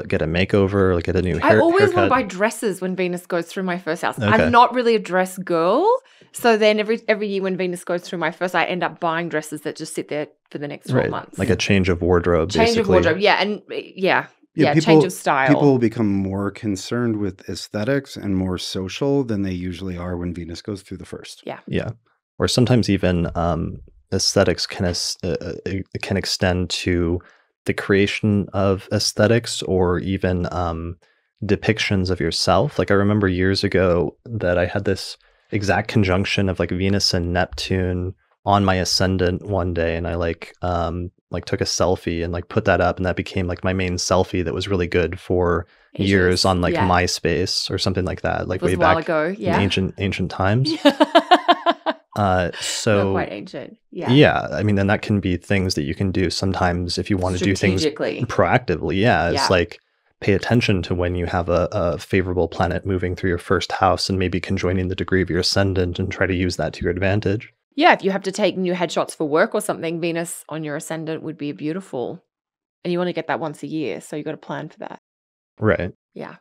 get a makeover, like get a new haircut. I always want to buy dresses when Venus goes through my first house. Okay. I'm not really a dress girl. So then every year when Venus goes through my first, I end up buying dresses that just sit there for the next 12 months. Like a change of wardrobe, basically. Change of wardrobe, yeah. And change of style. People will become more concerned with aesthetics and more social than they usually are when Venus goes through the first. Yeah. Yeah. Or sometimes even aesthetics can extend to the creation of aesthetics or even depictions of yourself. Like I remember years ago that I had this exact conjunction of like Venus and Neptune on my ascendant one day, and I like took a selfie and like put that up, and that became like my main selfie that was really good for years on like MySpace or something like that, like way back ago, in ancient times. So not quite ancient. Yeah. I mean, then that can be things that you can do sometimes if you want to do things proactively. Yeah. It's like pay attention to when you have a favorable planet moving through your first house and maybe conjoining the degree of your ascendant and try to use that to your advantage. Yeah. If you have to take new headshots for work or something, Venus on your ascendant would be beautiful. And you want to get that once a year. So you got to plan for that. Right. Yeah.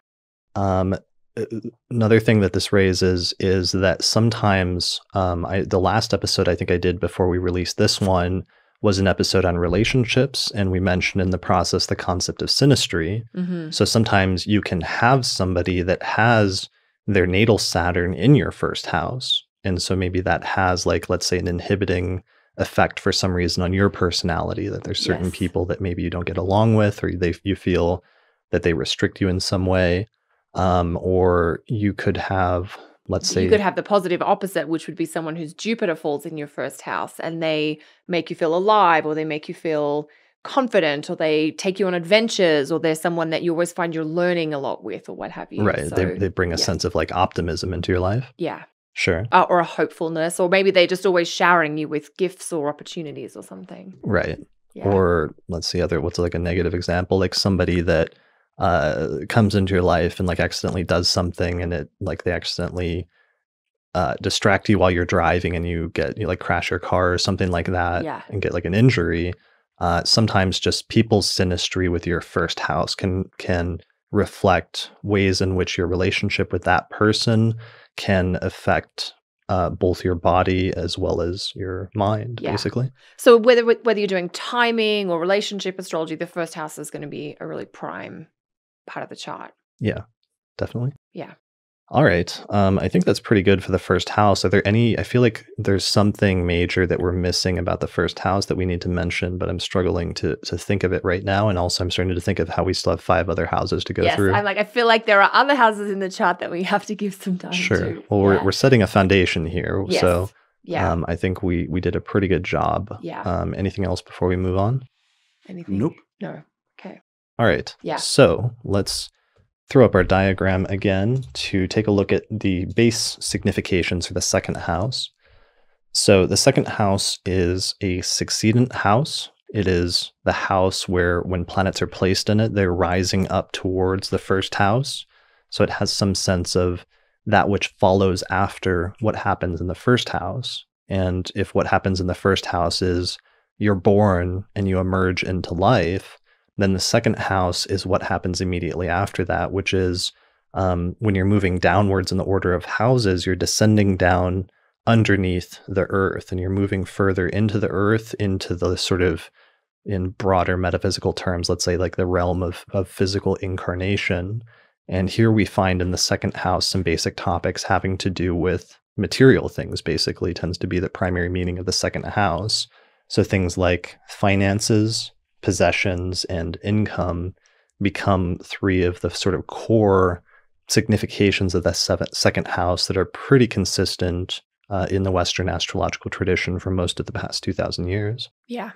Another thing that this raises is that sometimes the last episode I think I did before we released this one was an episode on relationships, and we mentioned in the process the concept of synastry. So sometimes you can have somebody that has their natal Saturn in your first house, and so maybe that has, like, let's say, an inhibiting effect for some reason on your personality, that there's certain people that maybe you don't get along with, or you feel that they restrict you in some way. Or you could have, let's say, you could have the positive opposite, which would be someone whose Jupiter falls in your first house and they make you feel alive, or they make you feel confident, or they take you on adventures, or they're someone that you always find you're learning a lot with, or what have you. Right. So, they bring a sense of like optimism into your life. Yeah. Sure. Or a hopefulness, or maybe they're just always showering you with gifts or opportunities or something. Right. Yeah. Or let's see, what's like a negative example, like somebody that comes into your life and like accidentally does something, and they accidentally distract you while you're driving, and you like crash your car or something like that, and get like an injury. Sometimes just people's synastry with your first house can reflect ways in which your relationship with that person can affect both your body as well as your mind, basically. So whether you're doing timing or relationship astrology, the first house is going to be a really prime part of the chart. Yeah, definitely. Yeah. All right. I think that's pretty good for the first house. Are there I feel like there's something major that we're missing about the first house that we need to mention, but I'm struggling to think of it right now. And also I'm starting to think of how we still have 5 other houses to go through. I feel like there are other houses in the chart that we have to give some time to. Well, we're setting a foundation here. Yes. So I think we did a pretty good job. Yeah. Anything else before we move on? Anything? Nope. No. Okay. All right. Yeah. So let's throw up our diagram again to take a look at the base significations for the second house. So the second house is a succedent house. It is the house where when planets are placed in it, they're rising up towards the first house. So it has some sense of that which follows after what happens in the first house. And if what happens in the first house is you're born and you emerge into life, then the second house is what happens immediately after that, which is when you're moving downwards in the order of houses, you're descending down underneath the earth, and you're moving further into the earth, into the sort of, in broader metaphysical terms, let's say like the realm of physical incarnation. And here we find in the second house some basic topics having to do with material things, basically tends to be the primary meaning of the second house. So things like finances, possessions, and income become 3 of the sort of core significations of the second house that are pretty consistent in the Western astrological tradition for most of the past 2,000 years. Yeah.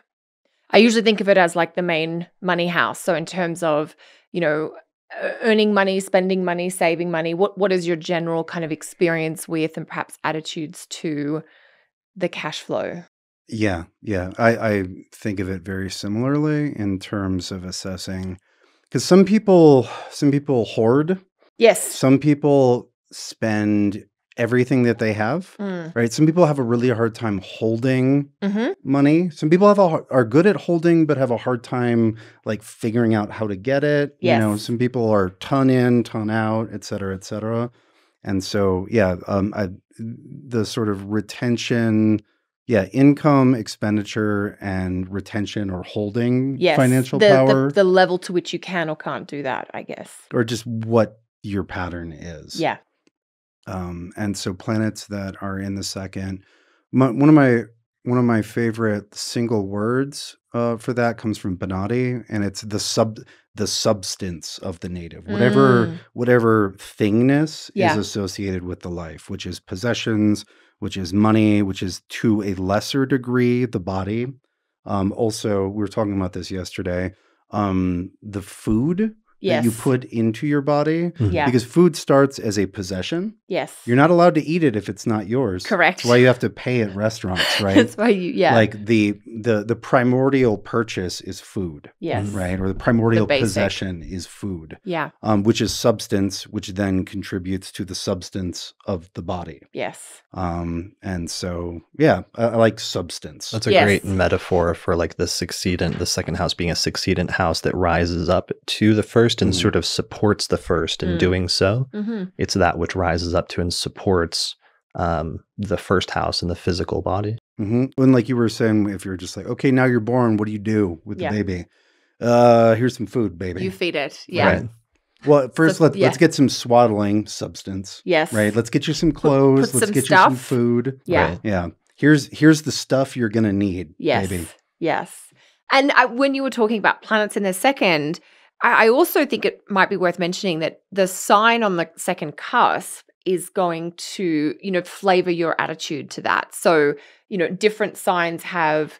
I usually think of it as like the main money house. So in terms of, earning money, spending money, saving money, what is your general kind of experience with and perhaps attitudes to the cash flow? Yeah. I think of it very similarly in terms of assessing, because some people hoard. Yes. Some people spend everything that they have, right? Some people have a really hard time holding money. Some people are good at holding, but have a hard time like figuring out how to get it. Yes. Some people are ton in, ton out, et cetera, et cetera. And so, the sort of retention, income, expenditure, and retention or holding financial power. The level to which you can or can't do that, I guess. Or just what your pattern is. Yeah. And so planets that are in the second, one of my favorite single words for that comes from Bonatti, and it's the substance of the native. Whatever thingness is associated with the life, which is possessions, which is money, which is to a lesser degree the body, Also, we were talking about this yesterday. The food Yes. that you put into your body, Yeah. because food starts as a possession. Yes. You're not allowed to eat it if it's not yours. Correct. That's why you have to pay at restaurants, right? That's why Like the primordial purchase is food. Yes. Right? Or the primordial The basic. possession is food. Yeah. Which is substance, which then contributes to the substance of the body. Yes. And so, yeah, I like substance. That's a great metaphor for like the succedent, the second house being a succedent house that rises up to the first and sort of supports the first in doing so. It's that which rises up to and supports the first house in the physical body. And like you were saying, if you're just like, okay, now you're born, what do you do with the baby? Here's some food, baby. You feed it. Yeah. Right. Well, first let's get some swaddling substance. Yes. Right. Let's get you some clothes. Put let's some get stuff. you some food. Yeah. Right. Yeah. Here's the stuff you're gonna need, baby. Yes. And when you were talking about planets in the second, I also think it might be worth mentioning that the sign on the second cusp is going to, flavor your attitude to that. So, different signs have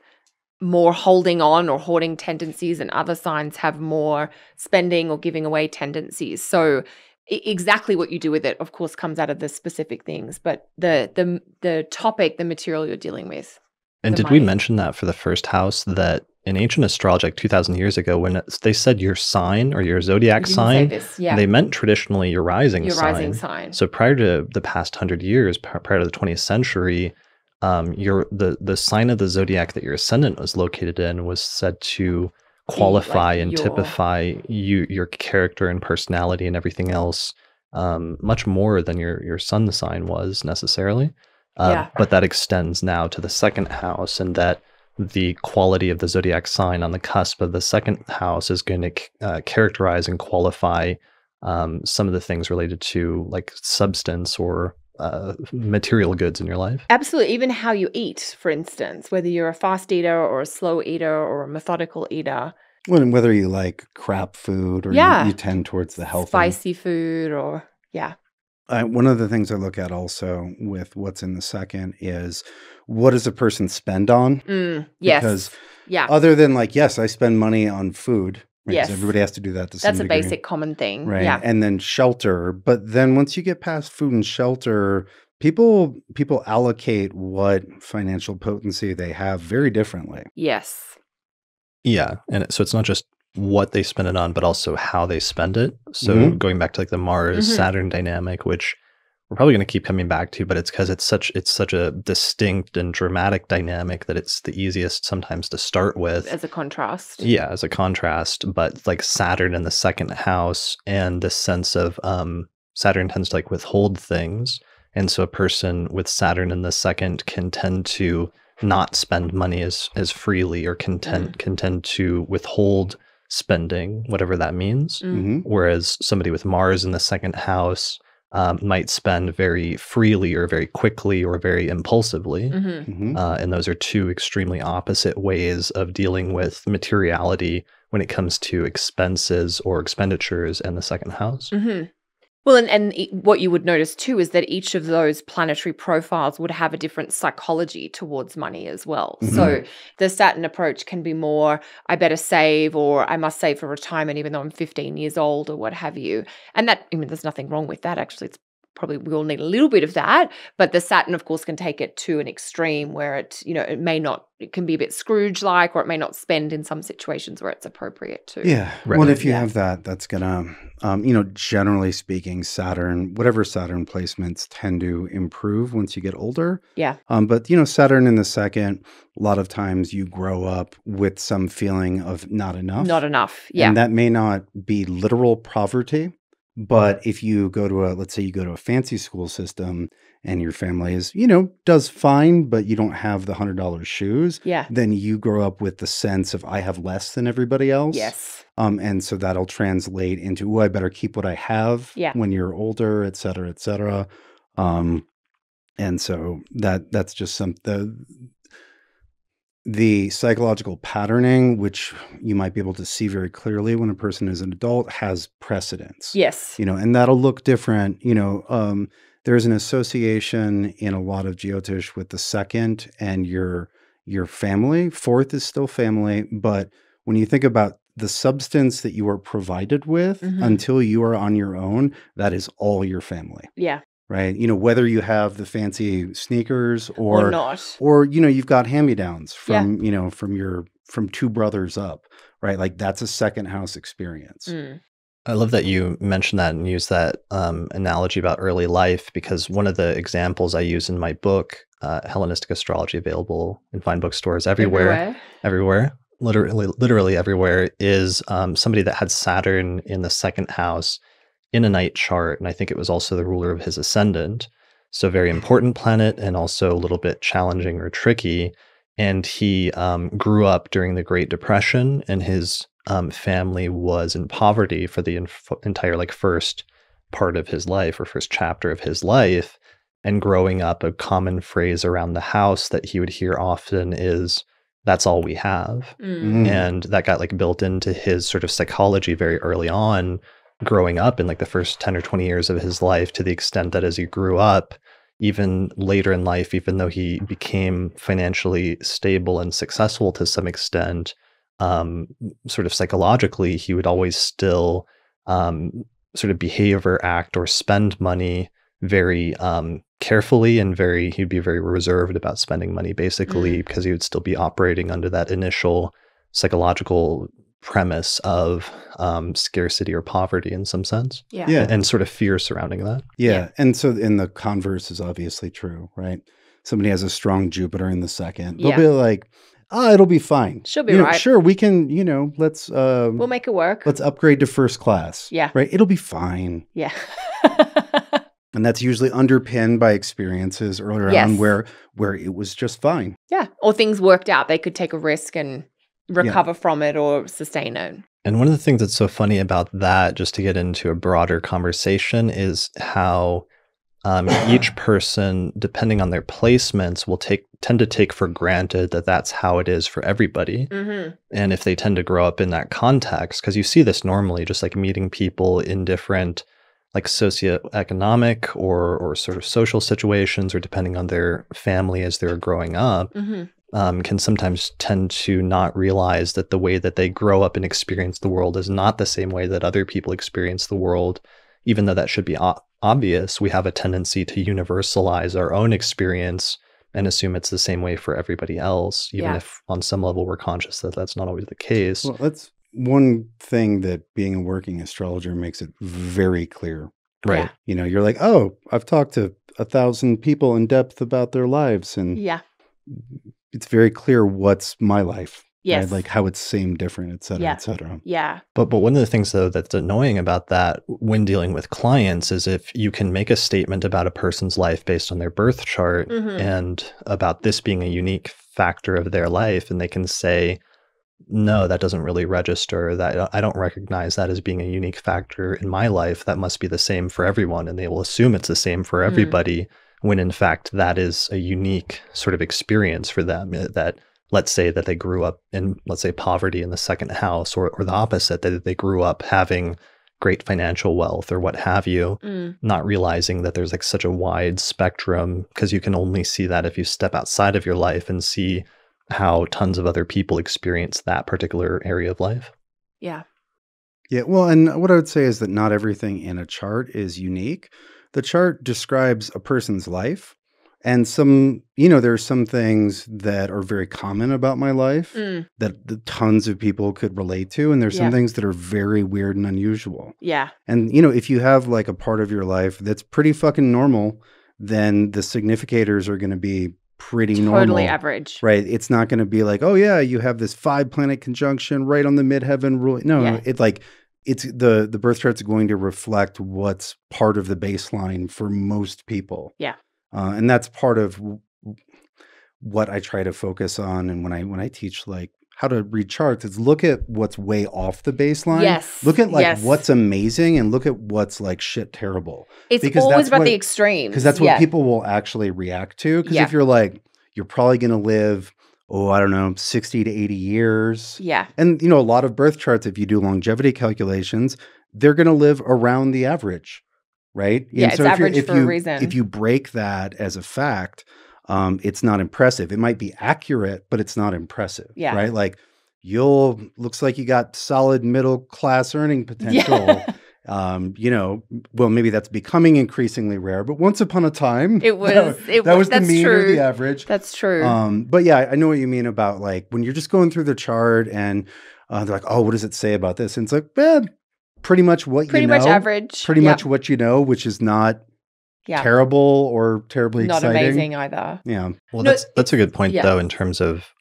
more holding on or hoarding tendencies, and other signs have more spending or giving away tendencies. So exactly what you do with it, of course, comes out of the specific things, but the topic, the material you're dealing with. And did we mention that for the first house, that in ancient astrology, like 2,000 years ago, when they said your sign or your zodiac sign, they meant traditionally your rising sign. So prior to the past 100 years, prior to the 20th century, the sign of the zodiac that your ascendant was located in was said to qualify and typify your character and personality and everything else much more than your sun sign was necessarily. But that extends now to the second house, and that the quality of the zodiac sign on the cusp of the second house is going to characterize and qualify some of the things related to like substance or material goods in your life. Absolutely. Even how you eat, for instance, whether you're a fast eater or a slow eater or a methodical eater. Well, and whether you like crap food or you tend towards the healthy. Spicy food or, one of the things I look at also with what's in the second is, what does a person spend on? Yes. Because other than like, yes, I spend money on food. Right? Yes. Everybody has to do that to some That's a degree. basic common thing. Right. Yeah. And then shelter. But then once you get past food and shelter, people allocate what financial potency they have very differently. Yes. Yeah. And so it's not just what they spend it on, but also how they spend it. So going back to like the Mars Saturn dynamic, which we're probably going to keep coming back to, but it's because it's such a distinct and dramatic dynamic that it's the easiest sometimes to start with as a contrast. Yeah, as a contrast. But like Saturn in the second house, and the sense of Saturn tends to like withhold things, and so a person with Saturn in the second can tend to not spend money as freely, or can tend to withhold spending, whatever that means. Whereas somebody with Mars in the second house might spend very freely or very quickly or very impulsively. And those are two extremely opposite ways of dealing with materiality when it comes to expenses or expenditures in the second house. Well, and what you would notice too is that each of those planetary profiles would have a different psychology towards money as well. So the Saturn approach can be more, I better save, or I must save for retirement even though I'm 15 years old, or what have you. And that, there's nothing wrong with that. Actually, it's probably we all need a little bit of that, but the Saturn, of course, can take it to an extreme where it can be a bit Scrooge-like, or it may not spend in some situations where it's appropriate to. Yeah. Right. Well, if you have that, that's gonna, generally speaking, whatever Saturn placements tend to improve once you get older. Yeah. But Saturn in the second, a lot of times you grow up with some feeling of not enough. Not enough. Yeah. And that may not be literal poverty. But if you go to let's say you go to a fancy school system and your family is, does fine, but you don't have the $100 shoes, then you grow up with the sense of, I have less than everybody else. Yes. And so that'll translate into, I better keep what I have when you're older, et cetera, et cetera. And so that's just the psychological patterning, which you might be able to see very clearly when a person is an adult, has precedence. Yes. And that'll look different. There's an association in a lot of Jyotish with the second and your your family. Fourth is still family. But when you think about the substance that you are provided with until you are on your own, that is all your family. Yeah. Right. You know, whether you have the fancy sneakers Or not. or, you know, you've got hand-me-downs from, you know, from two brothers up, right? Like that's a second house experience. I love that you mentioned that and use that analogy about early life, because one of the examples I use in my book, Hellenistic Astrology, available in fine bookstores everywhere, literally everywhere, is somebody that had Saturn in the second house in a night chart. And I think it was also the ruler of his ascendant. So very important planet and also a little bit challenging or tricky. And he grew up during the Great Depression, and his family was in poverty for the entire like first part of his life or first chapter of his life. And growing up, a common phrase around the house that he would hear often is, "That's all we have." And that got like built into his sort of psychology very early on, growing up in like the first 10 or 20 years of his life, to the extent that as he grew up, even later in life, even though he became financially stable and successful to some extent, sort of psychologically, he would always still sort of behave or act or spend money very carefully, and he'd be very reserved about spending money, basically, because he would still be operating under that initial psychological premise of scarcity or poverty in some sense. And sort of fear surrounding that. And so, and the converse is obviously true, right? Somebody has a strong Jupiter in the second, they'll be like, it'll be fine. She'll be right. Sure, we can, let's we'll make it work. Let's upgrade to first class. Right? It'll be fine. And that's usually underpinned by experiences earlier on where it was just fine. Or things worked out. They could take a risk and recover from it or sustain it. And one of the things that's so funny about that, just to get into a broader conversation, is how each person, depending on their placements, will tend to take for granted that that's how it is for everybody. And if they tend to grow up in that context, because you see this normally, just like meeting people in different like socioeconomic or sort of social situations, or depending on their family as they're growing up, can sometimes tend to not realize that the way that they grow up and experience the world is not the same way that other people experience the world. Even though that should be obvious, we have a tendency to universalize our own experience and assume it's the same way for everybody else, even if on some level we're conscious that that's not always the case. Well, that's one thing that being a working astrologer makes it very clear. Right. You're like, oh, I've talked to 1,000 people in depth about their lives, and it's very clear what's my life. Right? Like how it's same, different, et cetera, et cetera. But one of the things, though, that's annoying about that when dealing with clients is if you can make a statement about a person's life based on their birth chart and about this being a unique factor of their life, and they can say, no, that doesn't really register, that I don't recognize that as being a unique factor in my life. That must be the same for everyone. And they will assume it's the same for everybody, when in fact that is a unique sort of experience for them. That, let's say that they grew up in, let's say, poverty in the second house, or the opposite, that they grew up having great financial wealth or what have you, not realizing that there's like such a wide spectrum, because you can only see that if you step outside of your life and see how tons of other people experience that particular area of life. Yeah, well, and what I would say is that not everything in a chart is unique. The chart describes a person's life, and there are some things that are very common about my life that the tons of people could relate to, and there's some things that are very weird and unusual. And, if you have like a part of your life that's pretty fucking normal, then the significators are going to be pretty normal. Totally average. Right. It's not going to be like, oh yeah, you have this 5-planet conjunction right on the midheaven rule. No, it's the birth chart's going to reflect what's part of the baseline for most people. And that's part of what I try to focus on. And when I teach like how to read charts, is look at what's way off the baseline. Look at like what's amazing, and look at what's like shit terrible. It's always about the extremes. Because that's what people will actually react to. Because if you're like, you're probably going to live, 60 to 80 years. And, a lot of birth charts, if you do longevity calculations, they're going to live around the average, right? Yeah, and so it's average for a reason. If you break that as a fact, it's not impressive. It might be accurate, but it's not impressive, Yeah. right? Like looks like you got solid middle class earning potential. Well, maybe that's becoming increasingly rare, but once upon a time, It was the mean or the average. That's true. But yeah, I know what you mean about like when you're just going through the chart and they're like, oh, what does it say about this? And it's like, pretty much what you know. Pretty much average. Pretty much what you know, which is not terrible or terribly not exciting. Amazing either. Yeah. Well, that's a good point though, in terms of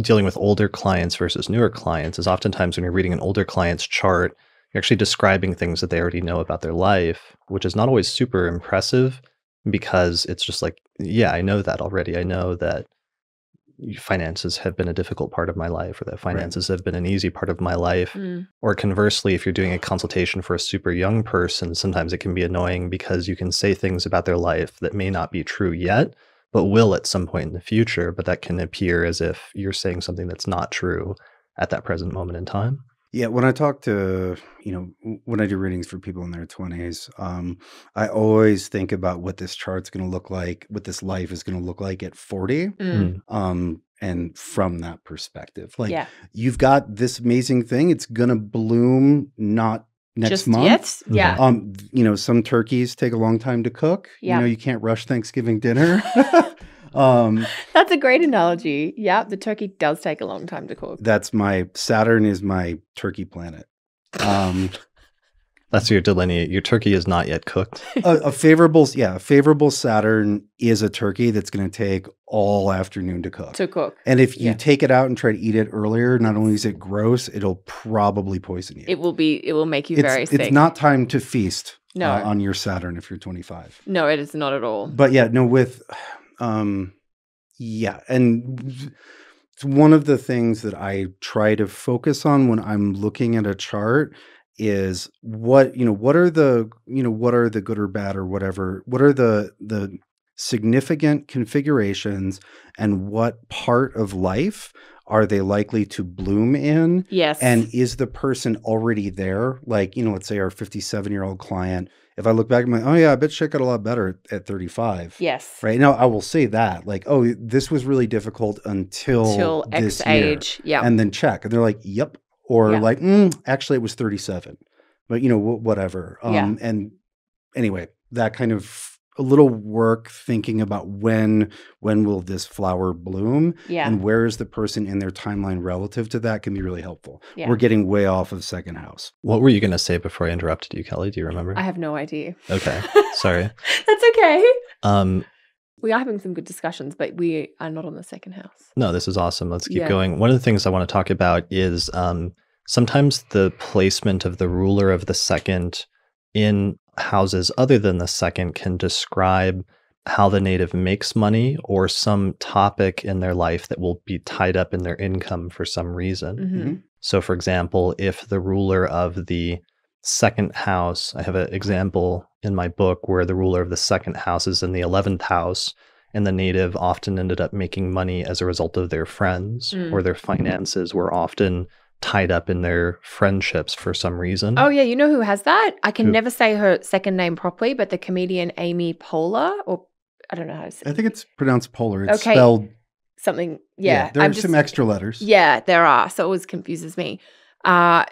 dealing with older clients versus newer clients. Is oftentimes when you're reading an older client's chart, you're actually describing things that they already know about their life, which is not always super impressive because it's just like, yeah, I know that already. I know that finances have been a difficult part of my life, or that finances have been an easy part of my life. Or conversely, if you're doing a consultation for a super young person, sometimes it can be annoying because you can say things about their life that may not be true yet, but will at some point in the future. But that can appear as if you're saying something that's not true at that present moment in time. Yeah, when I talk to, when I do readings for people in their 20s, I always think about what this chart's going to look like, what this life is going to look like at 40. And from that perspective, like you've got this amazing thing, it's going to bloom not next month. Some turkeys take a long time to cook. You can't rush Thanksgiving dinner. That's a great analogy. Yeah, the turkey does take a long time to cook. Saturn is my turkey planet. That's your delineate. Your turkey is not yet cooked. A favorable Saturn is a turkey that's going to take all afternoon to cook. And if you take it out and try to eat it earlier, not only is it gross, it'll probably poison you. It will make you very sick. It's not time to feast on your Saturn if you're 25. No, it is not at all. But with and it's one of the things that I try to focus on when I'm looking at a chart is what are the good or bad or whatever, what are the significant configurations and what part of life are they likely to bloom in? Yes. And is the person already there? Like, let's say our 57-year-old client, if I look back, I'm like, oh yeah, I bet shit got a lot better at 35. Yes. Right now, I will say that, like, oh, this was really difficult until X this year. age. Yeah. And then check, and they're like, yep, or like, actually, it was 37. But whatever. And anyway, that kind of a little work thinking about when will this flower bloom, and where is the person in their timeline relative to that can be really helpful. Yeah. We're getting way off of second house. What were you going to say before I interrupted you, Kelly? Do you remember? I have no idea. Okay, sorry. That's okay. We are having some good discussions, but we are not on the second house. No, this is awesome. Let's keep going. One of the things I want to talk about is sometimes the placement of the ruler of the second in houses other than the second can describe how the native makes money or some topic in their life that will be tied up in their income for some reason. So, for example, if the ruler of the second house, I have an example in my book where the ruler of the second house is in the 11th house, and the native often ended up making money as a result of their friends, or their finances were often tied up in their friendships for some reason. Oh, yeah. You know who has that? I can never say her second name properly, but the comedian Amy Poehler, or I don't know how to say it. I think it's pronounced Poehler. It's spelled something. Yeah. There are some extra letters. Yeah, there are. So it always confuses me.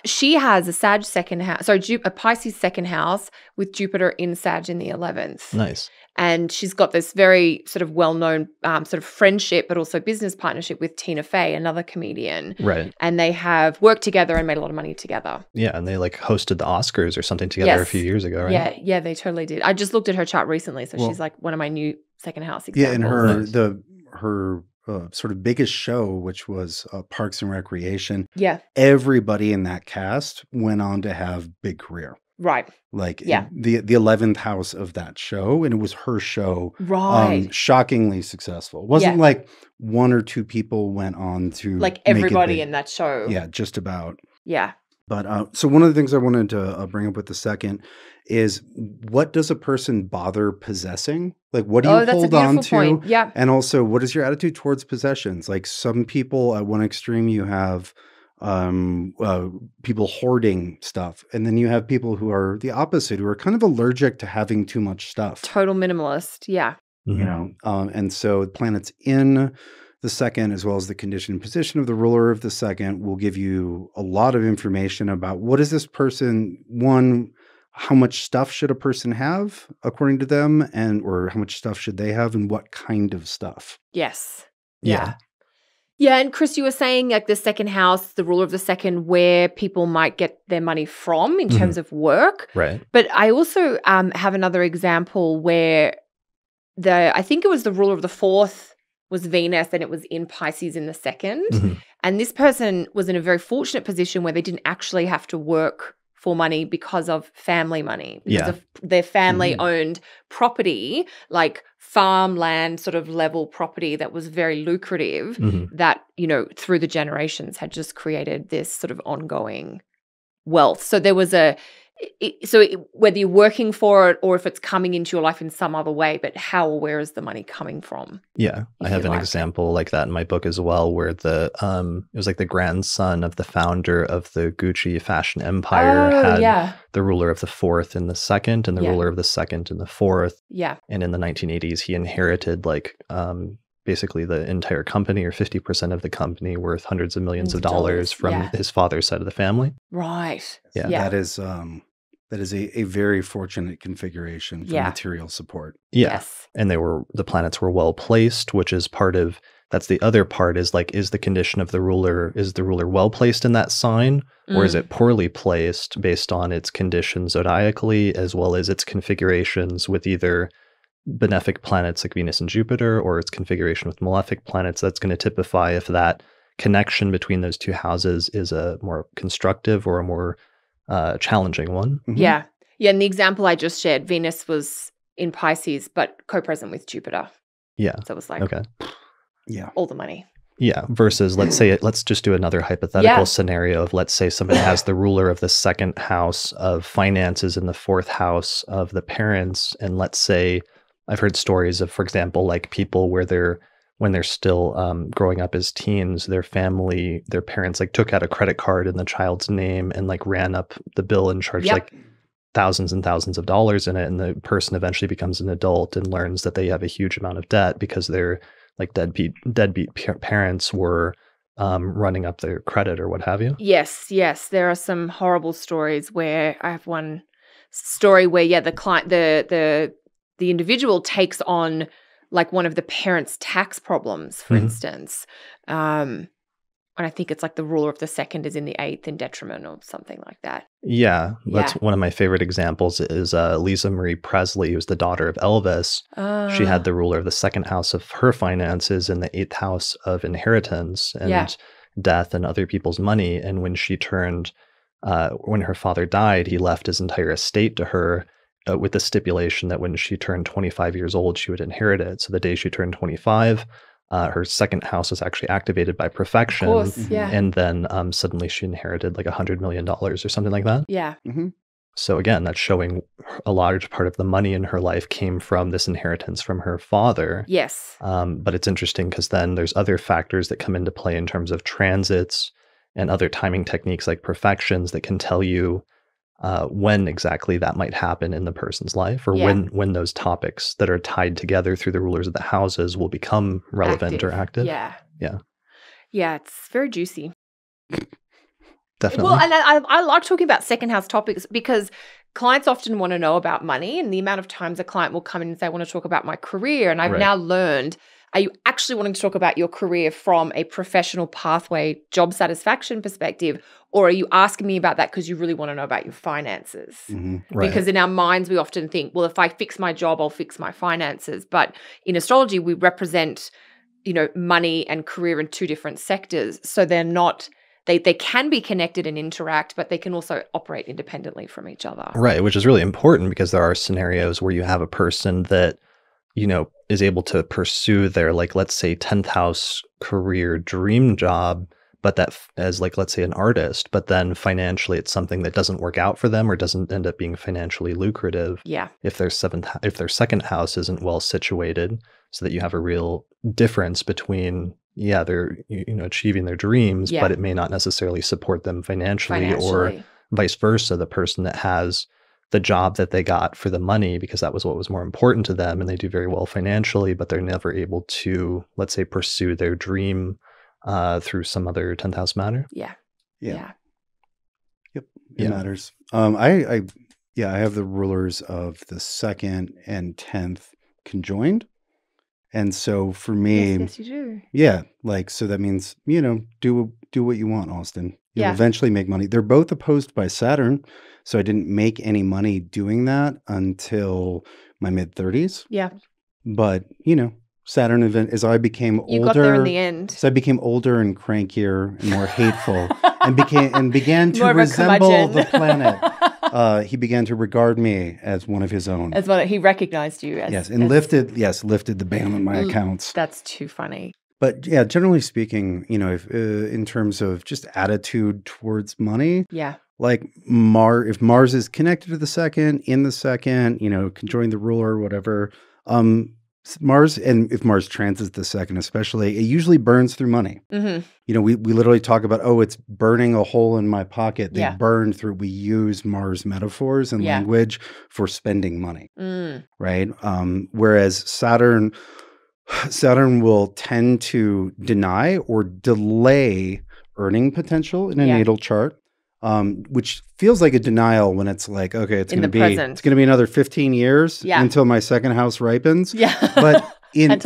She has a Sag second house, a Pisces second house with Jupiter in Sag in the 11th. Nice. And she's got this very sort of well-known sort of friendship, but also business partnership with Tina Fey, another comedian. Right. And they have worked together and made a lot of money together. Yeah, and they like hosted the Oscars or something together a few years ago, right? Yeah, they totally did. I just looked at her chart recently, so she's like one of my new second house examples. Yeah, and her sort of biggest show, which was Parks and Recreation. Yeah. Everybody in that cast went on to have big career. Right. Like the 11th house of that show, and it was her show. Right. Shockingly successful. It wasn't like one or two people went on to like everybody in that show. Yeah, just about. Yeah. But so one of the things I wanted to bring up with the second is, what does a person bother possessing? Like, what do you hold on to? Point. Yeah. And also, what is your attitude towards possessions? Like, some people at one extreme, you have people hoarding stuff, and then you have people who are the opposite, who are kind of allergic to having too much stuff. Total minimalist. Yeah. you know, and so planets in the second, as well as the condition and position of the ruler of the second, will give you a lot of information about what is this person, one, how much stuff should a person have according to them, and or how much stuff should they have, and what kind of stuff. Yes. Yeah. Yeah, and Chris, you were saying like the second house, the ruler of the second, where people might get their money from in terms of work. Right. But I also have another example where I think it was the ruler of the fourth was Venus, and it was in Pisces in the second. And this person was in a very fortunate position where they didn't actually have to work for money because of family money, because of their family owned property, like farmland sort of level property that was very lucrative that, you know, through the generations had just created this sort of ongoing wealth. So there was whether you're working for it or if it's coming into your life in some other way, but how or where is the money coming from? Yeah, I have an example like that in my book as well, where it was like the grandson of the founder of the Gucci fashion empire had the ruler of the fourth in the second and the ruler of the second in the fourth. Yeah. And in the 1980s, he inherited like basically the entire company, or 50% of the company, worth hundreds of millions of dollars from his father's side of the family. Right. Yeah. That is a very fortunate configuration for material support. Yeah. Yes. And the planets were well placed, which is that's the other part, is like, is the condition of the ruler well placed in that sign, or is it poorly placed based on its conditions zodiacally, as well as its configurations with either benefic planets like Venus and Jupiter, or its configuration with malefic planets? That's going to typify if that connection between those two houses is a more constructive or a more challenging one. Yeah. Yeah. And the example I just shared, Venus was in Pisces, but co-present with Jupiter. Yeah. So it was like, all the money. Yeah. Versus, let's just do another hypothetical scenario of, let's say somebody has the ruler of the second house of finances in the fourth house of the parents. And let's say, I've heard stories of, for example, like people where when they're still growing up as teens, their parents like took out a credit card in the child's name and like ran up the bill and charged like thousands and thousands of dollars in it. And the person eventually becomes an adult and learns that they have a huge amount of debt because their like deadbeat parents were running up their credit or what have you. Yes. There are some horrible stories where I have one story where, the client, the individual takes on like one of the parents' tax problems, for instance. And I think it's like the ruler of the second is in the eighth in detriment or something like that. Yeah. That's one of my favorite examples is Lisa Marie Presley, who's the daughter of Elvis. She had the ruler of the second house of her finances in the eighth house of inheritance and death and other people's money. And when when her father died, he left his entire estate to her, with the stipulation that when she turned 25 years old, she would inherit it. So the day she turned 25, her second house was actually activated by perfection. Of course, And then suddenly she inherited like $100 million or something like that. Yeah. So again, that's showing a large part of the money in her life came from this inheritance from her father. Yes. But it's interesting because then there's other factors that come into play in terms of transits and other timing techniques like perfections that can tell you when exactly that might happen in the person's life, or when those topics that are tied together through the rulers of the houses will become relevant or active. Yeah. Yeah, it's very juicy. Definitely. Well, and I like talking about second house topics because clients often want to know about money, and the amount of times a client will come in and say, I want to talk about my career. And I've now learned, are you actually wanting to talk about your career from a professional pathway, job satisfaction perspective? Or are you asking me about that because you really want to know about your finances? Because in our minds, we often think, well, if I fix my job, I'll fix my finances. But in astrology, we represent, money and career in two different sectors. So they're not, they can be connected and interact, but they can also operate independently from each other. Right, which is really important because there are scenarios where you have a person that, is able to pursue their, like, let's say 10th house career dream job, but that as like, let's say an artist, but then financially it's something that doesn't work out for them or doesn't end up being financially lucrative. Yeah. If their second house isn't well situated, so that you have a real difference between, they're, achieving their dreams, but it may not necessarily support them financially. Or vice versa. The person that has the job that they got for the money because that was what was more important to them, and they do very well financially, but they're never able to, let's say, pursue their dream through some other 10th house matter. Yeah. Yep. It matters. I have the rulers of the 2nd and 10th conjoined. And so for me, yes, you do. Yeah, like, so that means, do what you want, Austin. You'll Yeah. eventually make money. They're both opposed by Saturn, so I didn't make any money doing that until my mid-30s. Yeah. But, Saturn event as I became older. You got there in the end. So I became older and crankier and more hateful and began to More of a resemble curmudgeon. the planet. He began to regard me as one of his own. As well, he recognized you as Yes, and lifted the ban on my accounts. That's too funny. But yeah, generally speaking, if in terms of just attitude towards money, Yeah. like if Mars is connected to the 2nd, in the 2nd, conjoining the ruler or whatever, Mars, and if Mars transits the 2nd especially, it usually burns through money. Mm-hmm. We literally talk about, it's burning a hole in my pocket. They Yeah. burn through, we use Mars metaphors and language for spending money, right? Whereas Saturn will tend to deny or delay earning potential in a natal chart, which feels like a denial when it's like, okay, it's going to be another 15 years until my 2nd house ripens. Yeah. But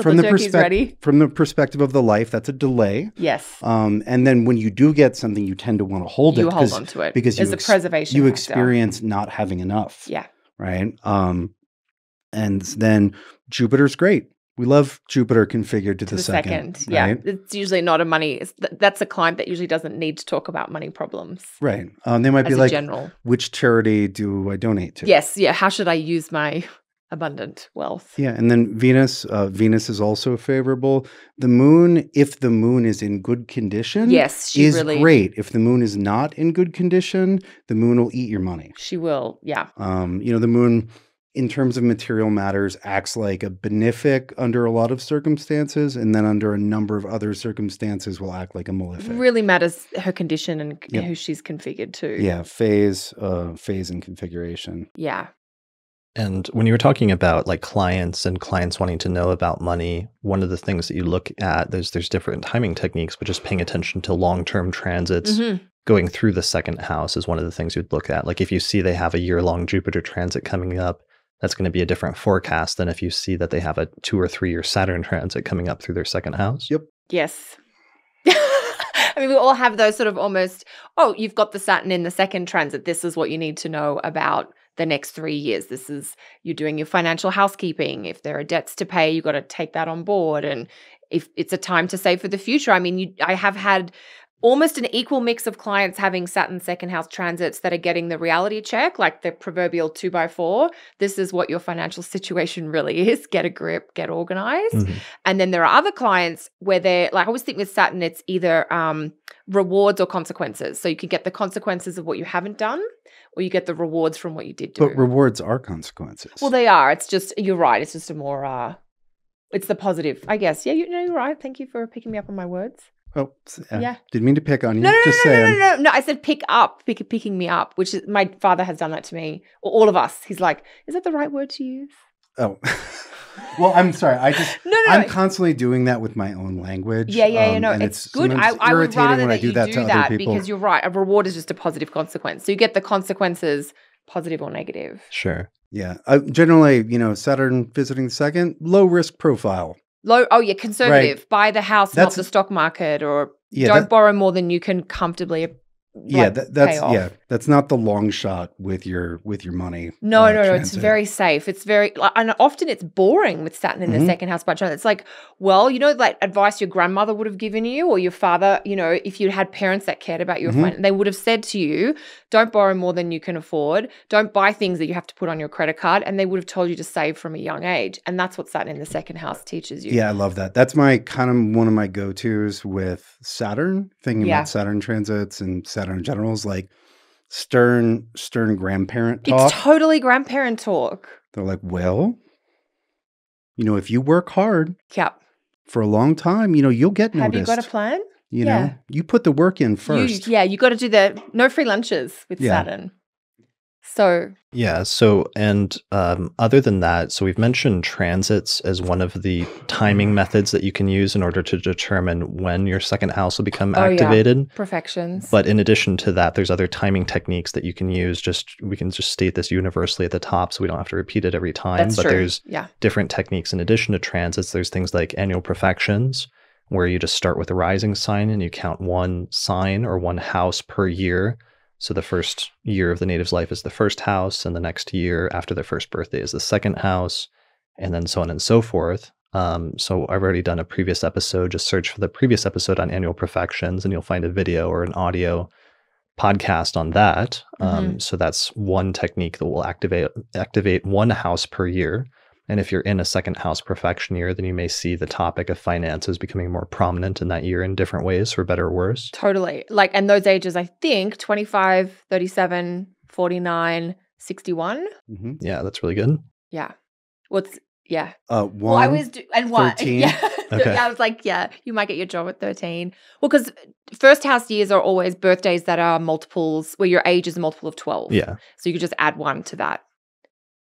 from the perspective of the life, that's a delay. Yes. And then when you do get something, you tend to want to hold it. You hold on to it because there's a preservation you factor. Experience not having enough. Yeah. Right. And then Jupiter's great. We love Jupiter configured to the 2nd. Yeah. Right? It's usually not a money. That's a client that usually doesn't need to talk about money problems. Right. They might be like, general. Which charity do I donate to? Yes. Yeah. How should I use my abundant wealth? Yeah. And then Venus is also favorable. The moon, if the moon is in good condition, is great. If the moon is not in good condition, the moon will eat your money. She will. Yeah. The moon, in terms of material matters, acts like a benefic under a lot of circumstances, and then under a number of other circumstances will act like a malefic. Really matters her condition and who she's configured to. Yeah, phase and configuration. Yeah. And when you were talking about like clients wanting to know about money, one of the things that you look at, there's different timing techniques, but just paying attention to long-term transits. Going through the 2nd house is one of the things you'd look at. Like if you see they have a year-long Jupiter transit coming up, that's going to be a different forecast than if you see that they have a 2 or 3 year Saturn transit coming up through their 2nd house. Yep. Yes. I mean, we all have those sort of almost, you've got the Saturn in the 2nd transit. This is what you need to know about the next 3 years. This is, you're doing your financial housekeeping. If there are debts to pay, you've got to take that on board. And if it's a time to save for the future. I mean, I have had almost an equal mix of clients having Saturn 2nd house transits that are getting the reality check, like the proverbial 2x4. This is what your financial situation really is. Get a grip, get organized. And then there are other clients where they're like, I always think with Saturn, it's either rewards or consequences. So you can get the consequences of what you haven't done, or you get the rewards from what you did do. But rewards are consequences. Well, they are. It's just, you're right. It's just a more, it's the positive, I guess. Yeah, you're right. Thank you for picking me up on my words. Oh, yeah. Didn't mean to pick on you. No, saying. No, I said picking me up, which is, my father has done that to me, or all of us. He's like, is that the right word to use? Oh, well, I'm sorry. I'm No. constantly doing that with my own language. Yeah, no, and it's good. I would rather that you do that because you're right. A reward is just a positive consequence. So you get the consequences, positive or negative. Sure. Yeah. Generally, Saturn visiting the 2nd, low risk profile. Conservative. Right. Buy the house, not the stock market, or don't borrow more than you can comfortably pay off. That's not the long shot with your money. No, it's very safe. It's very, and often it's boring with Saturn in the 2nd house by chance. It's like, like advice your grandmother would have given you, or your father, if you had parents that cared about your finance, they would have said to you, don't borrow more than you can afford. Don't buy things that you have to put on your credit card. And they would have told you to save from a young age. And that's what Saturn in the 2nd house teaches you. Yeah, I love that. That's my kind of one of my go-tos with Saturn, thinking about Saturn transits and Saturn in general is like, stern grandparent talk. It's totally grandparent talk. They're like, well, if you work hard for a long time, you'll get noticed. Have you got a plan? You put the work in first. You got to do the no free lunches with Saturn. So Yeah. So, and other than that, so we've mentioned transits as one of the timing methods that you can use in order to determine when your second house will become activated. Perfections. But in addition to that, there's other timing techniques that you can use. We can just state this universally at the top so we don't have to repeat it every time. That's but true. There's different techniques in addition to transits. There's things like annual perfections, where you just start with a rising sign and you count one sign or one house per year. So the first year of the native's life is the first house, and the next year after their first birthday is the second house, and then so on and so forth. So I've already done a previous episode. Just search for the previous episode on annual perfections, and you'll find a video or an audio podcast on that. So that's one technique that will activate one house per year. And if you're in a second house perfection year, then you may see the topic of finances becoming more prominent in that year in different ways, for better or worse. Totally. And those ages, I think, 25, 37, 49, 61. Mm-hmm. Yeah, that's really good. Yeah. One, well, I always do, and what? 13. Yeah. Okay. I was like, yeah, you might get your job at 13. Well, because first house years are always birthdays that are multiples, where your age is a multiple of 12. Yeah. So you could just add one to that.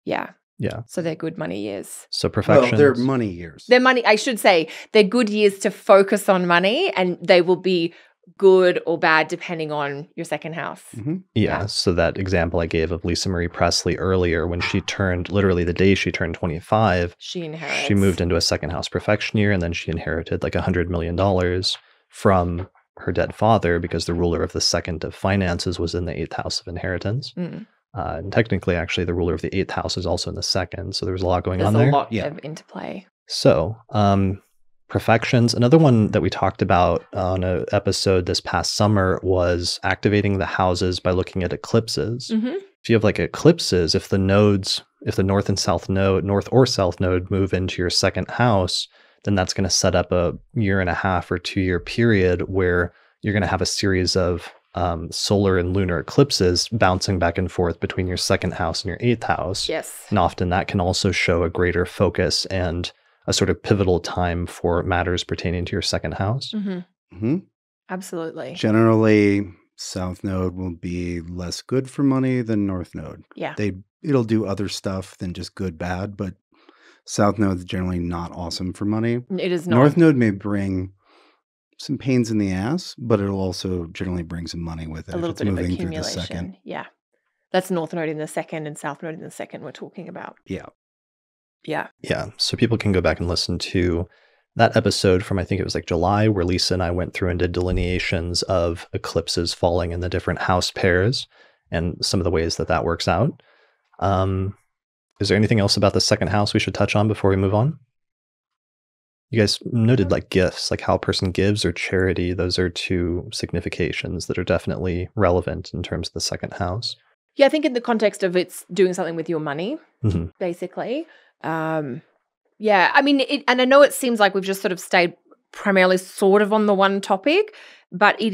Yeah. Yeah. So they're good money years. So perfections. Well, they're money years. They're money, I should say, they're good years to focus on money, and they will be good or bad depending on your second house. Mm-hmm. Yeah. So that example I gave of Lisa Marie Presley earlier, when she turned, literally the day she turned 25, she inherits. She moved into a second house perfection year, and then she inherited like $100 million from her dead father, because the ruler of the second of finances was in the 8th house of inheritance. And technically, actually, the ruler of the 8th house is also in the second. So there's a lot going on there. There's a lot of interplay. So perfections. Another one that we talked about on an episode this past summer was activating the houses by looking at eclipses. If you have like eclipses, if the north and south node, north or south node move into your second house, then that's going to set up a 1.5 or 2 year period where you're going to have a series of solar and lunar eclipses bouncing back and forth between your second house and your 8th house. Yes. And often that can also show a greater focus and a sort of pivotal time for matters pertaining to your second house. Absolutely. Generally, south node will be less good for money than north node. Yeah. It'll do other stuff than just good, bad, but south node is generally not awesome for money. It is not. North node may bring some pains in the ass, but it'll also generally bring some money with it. A little bit of accumulation. Through the second. Yeah. That's north node in the second and south node in the second we're talking about. Yeah. Yeah. Yeah. So people can go back and listen to that episode from, I think it was like July, where Lisa and I went through and did delineations of eclipses falling in the different house pairs and some of the ways that works out. Is there anything else about the second house we should touch on before we move on? You guys noted like gifts, like how a person gives, or charity. Those are two significations that are definitely relevant in terms of the second house. Yeah, I think in the context of it's doing something with your money, basically. Yeah, I mean, and I know it seems like we've just sort of stayed primarily sort of on the one topic, but it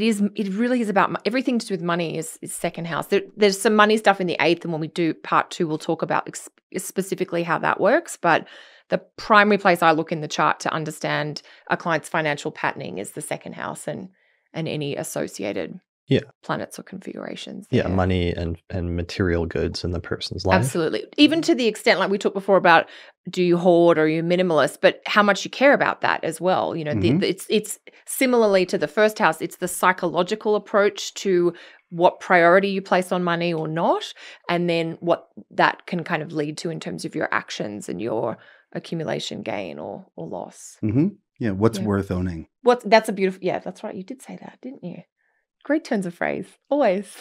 really is about everything to do with money is second house. There's some money stuff in the 8th, and when we do part 2, we'll talk about specifically how that works. But the primary place I look in the chart to understand a client's financial patterning is the second house and any associated planets or configurations. Yeah, money and material goods in the person's life. Absolutely. Even to the extent, like we talked before about, do you hoard or are you minimalist, but how much you care about that as well. You know, it's similarly to the first house, it's the psychological approach to what priority you place on money or not, and then what that can kind of lead to in terms of your actions and your accumulation gain or loss. Yeah, what's worth owning? That's a beautiful, that's right. You did say that, didn't you? Great turns of phrase, always.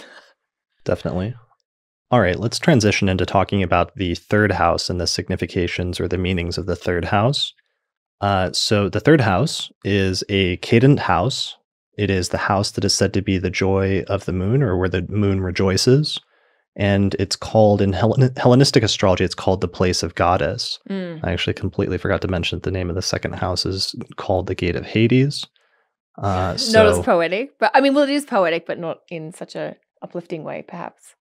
Definitely. All right, let's transition into talking about the third house and the significations or the meanings of the third house. So the third house is a cadent house. It is the house that is said to be the joy of the moon, or where the moon rejoices. And it's called, in Hellenistic astrology, it's called the place of goddess. I actually completely forgot to mention that the name of the second house is called the gate of Hades. Not as poetic, but I mean, well, it is poetic, but not in such a uplifting way, perhaps.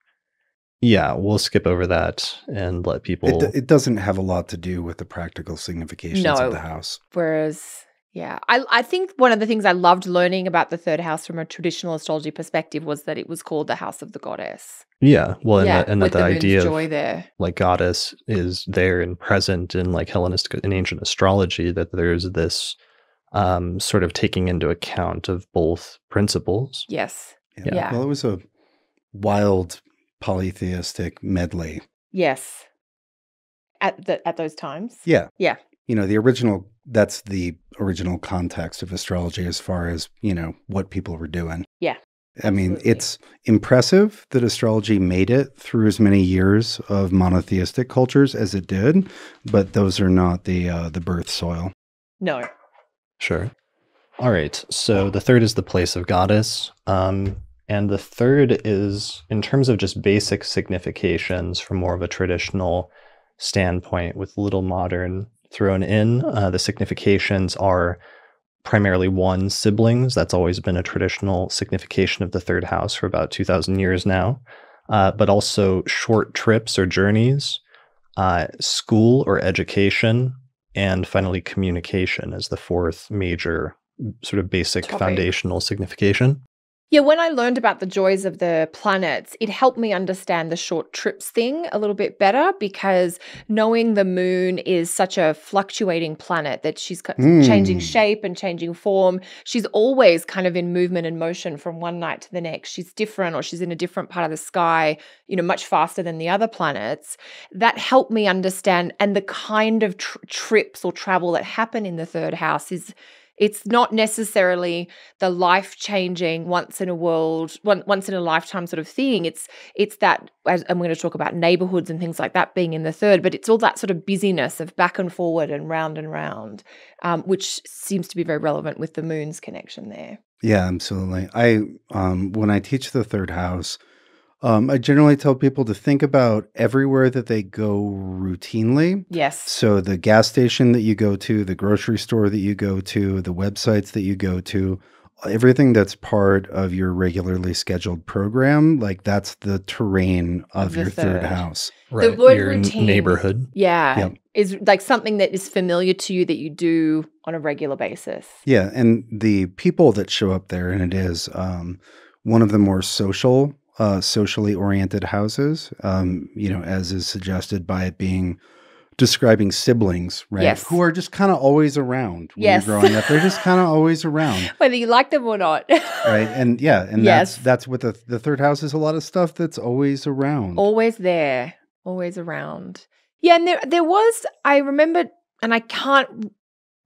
Yeah, we'll skip over that and let people... It doesn't have a lot to do with the practical significations of the house. Whereas Yeah. I think one of the things I loved learning about the third house from a traditional astrology perspective was that it was called the house of the goddess. Yeah. Well, Yeah, and with that the the moon's idea joy of there. like goddess is there and present in like Hellenistic and ancient astrology, that there's this sort of taking into account of both principles. Yes. Yeah. Yeah. Well, it was a wild polytheistic medley. Yes. At those times. Yeah. Yeah. That's the original context of astrology as far as, what people were doing. Yeah. I mean, Absolutely. it's impressive that astrology made it through as many years of monotheistic cultures as it did, but those are not the birth soil. No. Sure. All right. So the third is the place of goddess. And the third is, in terms of just basic significations from more of a traditional standpoint with little modern thrown in, the significations are primarily one, siblings. That's always been a traditional signification of the third house for about 2,000 years now. But also short trips or journeys, school or education, and finally communication as the fourth major sort of basic foundational signification. Yeah, when I learned about the joys of the planets, it helped me understand the short trips thing a little bit better, because knowing the moon is such a fluctuating planet that she's changing shape and changing form. She's always kind of in movement and motion from one night to the next. She's different, or she's in a different part of the sky, much faster than the other planets. That helped me understand, and the kind of trips or travel that happen in the third house it's not necessarily the life-changing, once in a lifetime sort of thing. It's that, as I'm going to talk about neighborhoods and things like that being in the third, but it's all that sort of busyness of back and forward and round, which seems to be very relevant with the moon's connection there. Yeah, absolutely. When I teach the third house, I generally tell people to think about everywhere that they go routinely. Yes. So the gas station that you go to, the grocery store that you go to, the websites that you go to, everything that's part of your regularly scheduled program, like that's the terrain of your third house. Right. The word your routine, neighborhood. Yeah. Yep. Is like something that is familiar to you that you do on a regular basis. Yeah. And the people that show up there, and it is one of the more socially oriented houses, as is suggested by it being describing siblings, right? Yes. Who are just kind of always around when you're growing up. They're just kind of always around. Whether you like them or not. Right. And yes. that's what the third house is, a lot of stuff that's always around. Always there. Always around. Yeah, and there was, I remember, and I can't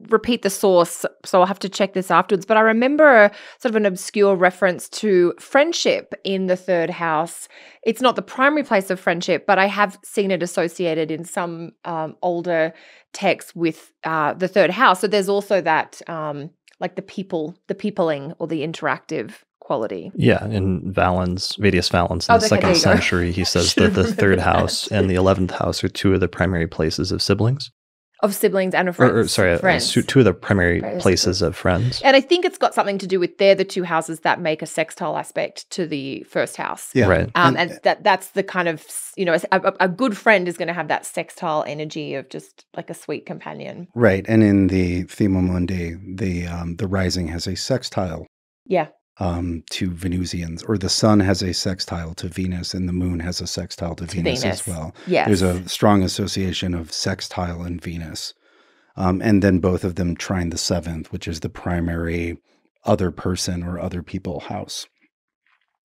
repeat the source, so I'll have to check this afterwards, but I remember sort of an obscure reference to friendship in the third house. It's not the primary place of friendship, but I have seen it associated in some older texts with the third house. So there's also that like the peopling or the interactive quality. Yeah, in Vedius Valens in the 2nd century, he says that the third house and the 11th house are two of the primary places of siblings. Of siblings and of friends. Friends. Two of the primary places of friends. And I think it's got something to do with they're the two houses that make a sextile aspect to the first house. Yeah. Right. And that's the kind of, a good friend is going to have that sextile energy of just like a sweet companion. Right. And in the Thema Mundi, the rising has a sextile. Yeah. To Venusians, or the sun has a sextile to Venus and the moon has a sextile to Venus as well. Yes. There's a strong association of sextile and Venus. And then both of them trine the 7th, which is the primary other person or other people house.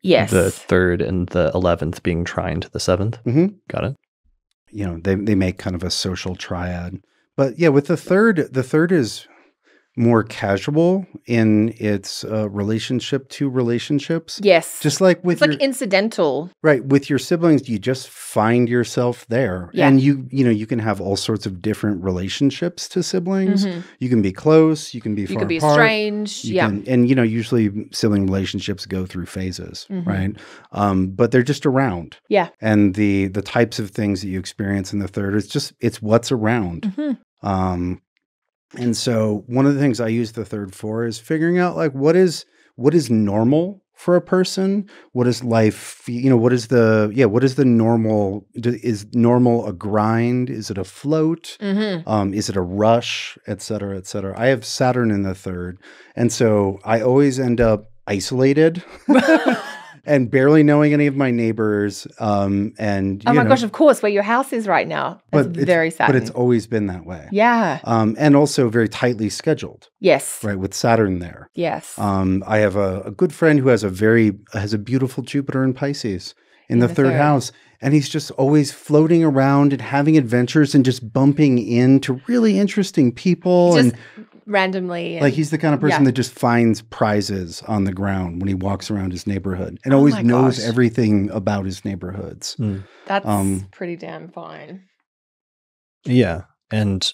Yes. The 3rd and the 11th being trine to the 7th. Mm-hmm. Got it. They make kind of a social triad. But yeah, with the third is more casual in its relationship to relationships. Yes. Just like with like incidental. Right. With your siblings, you just find yourself there. Yeah. And you can have all sorts of different relationships to siblings. Mm-hmm. You can be close, you can be far apart. You can be strange. Usually sibling relationships go through phases, right? But they're just around. Yeah. And the types of things that you experience in the third, it's what's around. Mm-hmm. And so one of the things I use the third for is figuring out like what is normal for a person? What is life, what is the normal, is normal a grind? Is it a float? Is it a rush, et cetera, et cetera? I have Saturn in the third. And so I always end up isolated and barely knowing any of my neighbors. And oh my gosh, of course, where your house is right now. That's very Saturn. But it's always been that way. Yeah. And also very tightly scheduled. Yes. Right, with Saturn there. Yes. I have a good friend who has a beautiful Jupiter in Pisces in the third house. And he's just always floating around and having adventures and just bumping into really interesting people. Just randomly. Like he's the kind of person that just finds prizes on the ground when he walks around his neighborhood and always knows everything about his neighborhoods. That's pretty damn fine. Yeah. And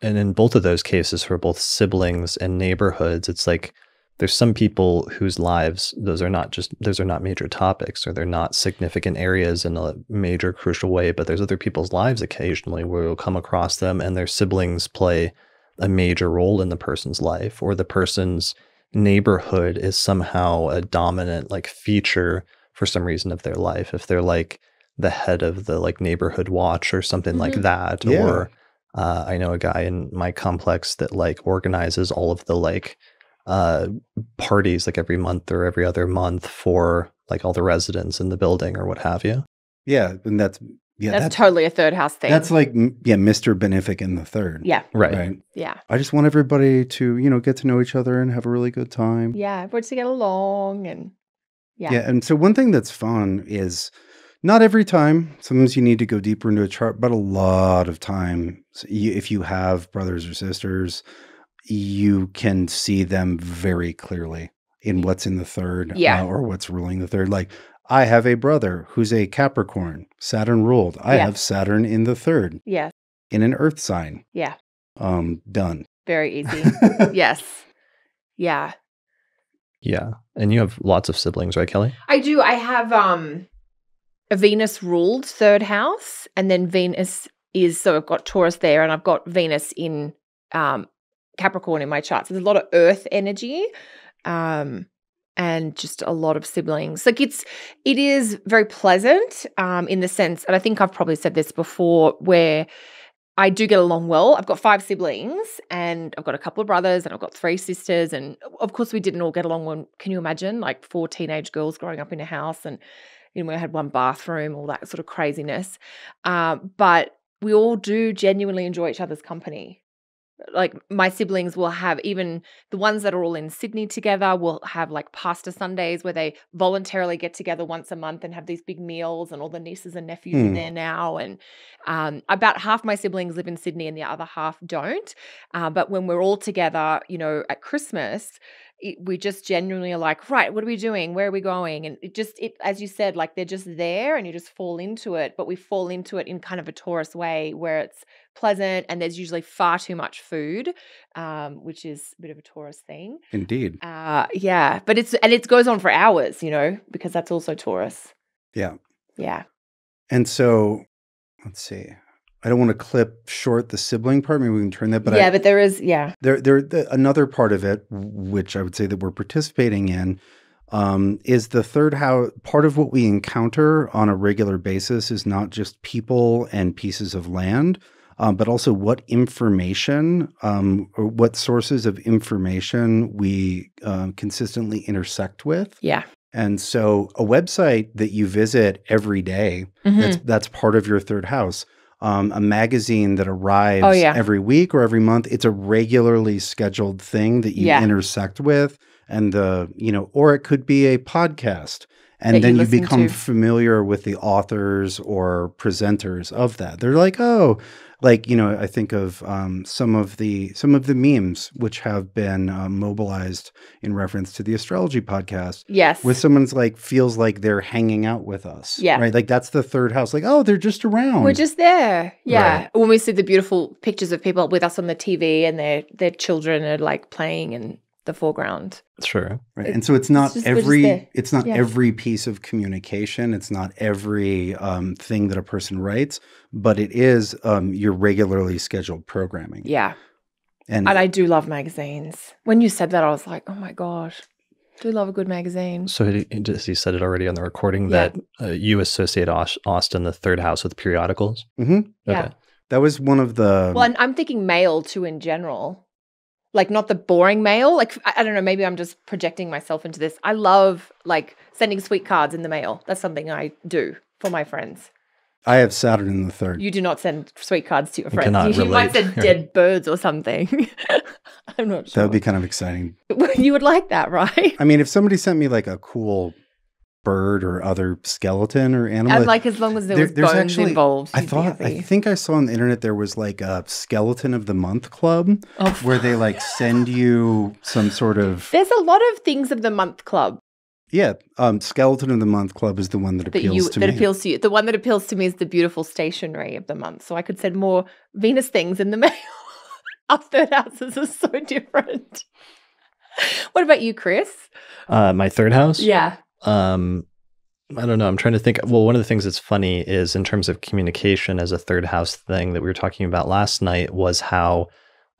in both of those cases, for both siblings and neighborhoods, it's like there's some people whose lives, those are not major topics, or they're not significant areas in a major crucial way, but there's other people's lives occasionally where you'll come across them and their siblings play a major role in the person's life, or the person's neighborhood is somehow a dominant like feature for some reason of their life. If they're like the head of the like neighborhood watch or something like that, or I know a guy in my complex that like organizes all of the like parties like every month or every other month for like all the residents in the building or what have you. Yeah, and that's totally a third house thing. That's like Mr. Benefic in the third. Yeah. Right. Yeah. I just want everybody to, get to know each other and have a really good time. Yeah, everybody to get along and Yeah, and so one thing that's fun is not every time. Sometimes you need to go deeper into a chart, but a lot of time, if you have brothers or sisters, you can see them very clearly in what's in the third or what's ruling the third. Like, I have a brother who's a Capricorn, Saturn ruled. I have Saturn in the third. Yeah. In an earth sign. Yeah. Done. Very easy. Yes. Yeah. Yeah. And you have lots of siblings, right, Kelly? I do. I have a Venus ruled third house, and then Venus so I've got Taurus there, and I've got Venus in Capricorn in my chart. So there's a lot of earth energy. And just a lot of siblings. Like it is very pleasant in the sense, and I think I've probably said this before, where I do get along well. I've got 5 siblings and I've got a couple of brothers and I've got 3 sisters. And of course we didn't all get along when, can you imagine, like 4 teenage girls growing up in a house and, we had 1 bathroom, all that sort of craziness. But we all do genuinely enjoy each other's company. Like my siblings will have, even the ones that are all in Sydney together, will have like pasta Sundays where they voluntarily get together once a month and have these big meals, and all the nieces and nephews are there now. And about half my siblings live in Sydney and the other half don't. But when we're all together, at Christmas, we just genuinely are like, right, what are we doing? Where are we going? And it, as you said, like they're just there and you just fall into it, but we fall into it in kind of a Taurus way where it's pleasant and there's usually far too much food, which is a bit of a Taurus thing. Indeed. Yeah, but it goes on for hours, because that's also Taurus. Yeah. Yeah. And so, let's see. I don't want to clip short the sibling part. Maybe we can turn that. But but there is, another part of it, which I would say that we're participating in, is the third house. Part of what we encounter on a regular basis is not just people and pieces of land, but also what information or what sources of information we consistently intersect with. Yeah. And so a website that you visit every day, that's part of your third house. A magazine that arrives every week or every month, it's a regularly scheduled thing that you intersect with. And or it could be a podcast. And then you become familiar with the authors or presenters of that. They're like, I think of some of the memes which have been mobilized in reference to the Astrology podcast. Yes. With someone's like, feels like they're hanging out with us. Yeah. Right? Like that's the third house. Like, oh, they're just around. We're just there. Yeah. Right. When we see the beautiful pictures of people with us on the TV and their children are like playing in the foreground. Sure. Right. And so it's not every piece of communication. It's not every thing that a person writes, but it is your regularly scheduled programming. Yeah. And I do love magazines. When you said that, I was like, oh my gosh. Do love a good magazine. So he said it already on the recording that you associate Austin, the third house, with periodicals? Mm-hmm. Yeah. Okay. That was one of the... Well, and I'm thinking mail too in general. Like not the boring mail. Like, I don't know, maybe I'm just projecting myself into this. I love like sending sweet cards in the mail. That's something I do for my friends. I have Saturn in the third. You do not send sweet cards to your friends. You relate. might send dead birds or something. I'm not sure. That would be kind of exciting. You would like that, right? I mean, if somebody sent me like a cool bird or other skeleton or animal. And like as long as there was bones actually, involved. I think I saw on the internet there was like a skeleton of the month club where they like send you some sort of... There's a lot of things of the month club. Yeah. Skeleton of the month club is the one that appeals to me. That appeals to you. The one that appeals to me is the beautiful stationery of the month. So I could send more Venus things in the mail. Our third houses are so different. What about you, Chris? My third house? Yeah. I don't know. I'm trying to think. Well, one of the things that's funny is in terms of communication as a third house thing that we were talking about last night was how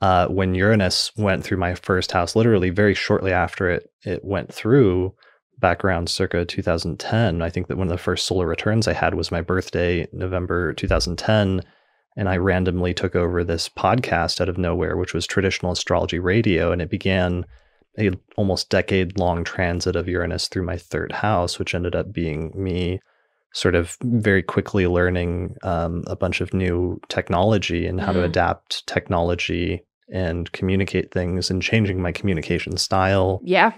when Uranus went through my first house, literally very shortly after it went through, back around circa 2010, I think that one of the first solar returns I had was my birthday, November 2010. And I randomly took over this podcast out of nowhere, which was Traditional Astrology Radio. And it began a almost decade-long transit of Uranus through my third house, which ended up being me sort of very quickly learning a bunch of new technology and how to adapt technology and communicate things and changing my communication style. Yeah.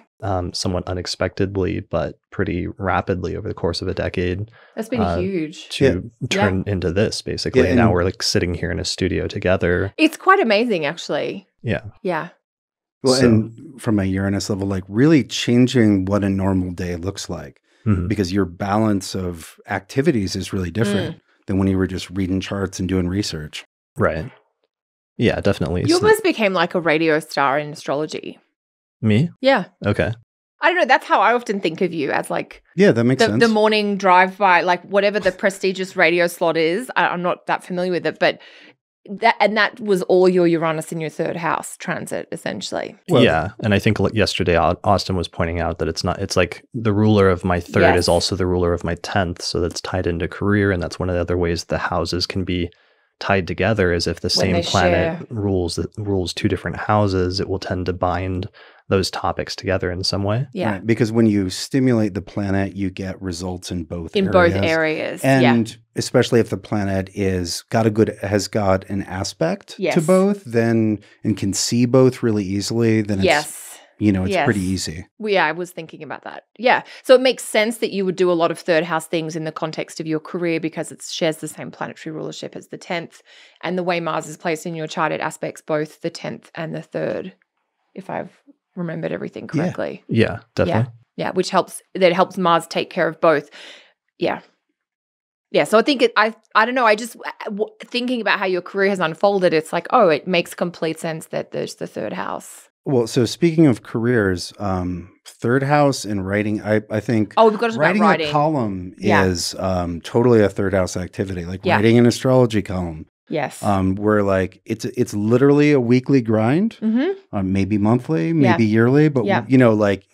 Somewhat unexpectedly, but pretty rapidly over the course of a decade. That's been huge. To turn into this, basically. And now we're like sitting here in a studio together. It's quite amazing, actually. Yeah. Yeah. Well, and from a Uranus level, like really changing what a normal day looks like. Because your balance of activities is really different than when you were just reading charts and doing research. Right. Yeah, definitely. You almost became like a radio star in astrology. Me? Yeah. Okay. I don't know. That's how I often think of you, as like... Yeah, that makes sense. The morning drive-by, like whatever the prestigious radio slot is. I'm not that familiar with it, but... that was all your Uranus in your third house transit, essentially. Well, yeah. And I think yesterday Austin was pointing out that it's like the ruler of my third is also the ruler of my 10th. So that's tied into career. And that's one of the other ways the houses can be tied together, is if the same planet rules two different houses, it will tend to bind those topics together in some way. Yeah. Right. Because when you stimulate the planet, you get results in both areas. Both areas. And especially if the planet has got an aspect to both, then and can see both really easily, then it's pretty easy. Well, yeah, I was thinking about that. Yeah. So it makes sense that you would do a lot of third house things in the context of your career because it shares the same planetary rulership as the 10th. And the way Mars is placed in your chart, it aspects both the 10th and the 3rd, if I've remembered everything correctly. Yeah, definitely. Yeah, which helps Mars take care of both. Yeah. Yeah, so I think I don't know, I just thinking about how your career has unfolded, it's like, oh, it makes complete sense that there's the third house. Well, so speaking of careers, third house and writing, I think we've got to talk about writing. A column is totally a third house activity, like writing an astrology column. Yes. Where like it's literally a weekly grind, maybe monthly, maybe yearly, but like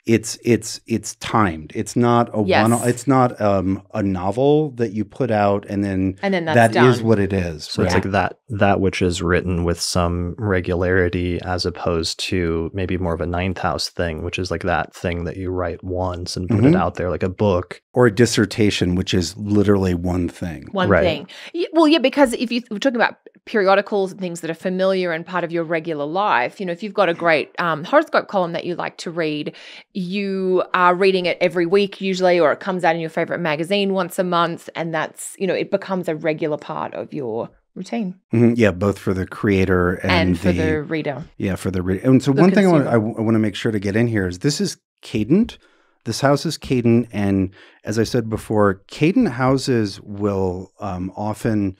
it's timed. It's not it's not a novel that you put out and then that's done. Is what it is. So it's like that which is written with some regularity, as opposed to maybe more of a 9th house thing, which is like that thing that you write once and put it out there, like a book. Or a dissertation, which is literally one thing. One thing. Well, yeah, because if we're talking about periodicals and things that are familiar and part of your regular life, if you've got a great horoscope column that you like to read, you are reading it every week usually, or it comes out in your favorite magazine once a month, and that's, it becomes a regular part of your routine. Yeah, both for the creator and for the reader. Yeah, for the reader. And so one thing I want to make sure to get in here is this is cadent. This house is cadent, and as I said before, cadent houses will often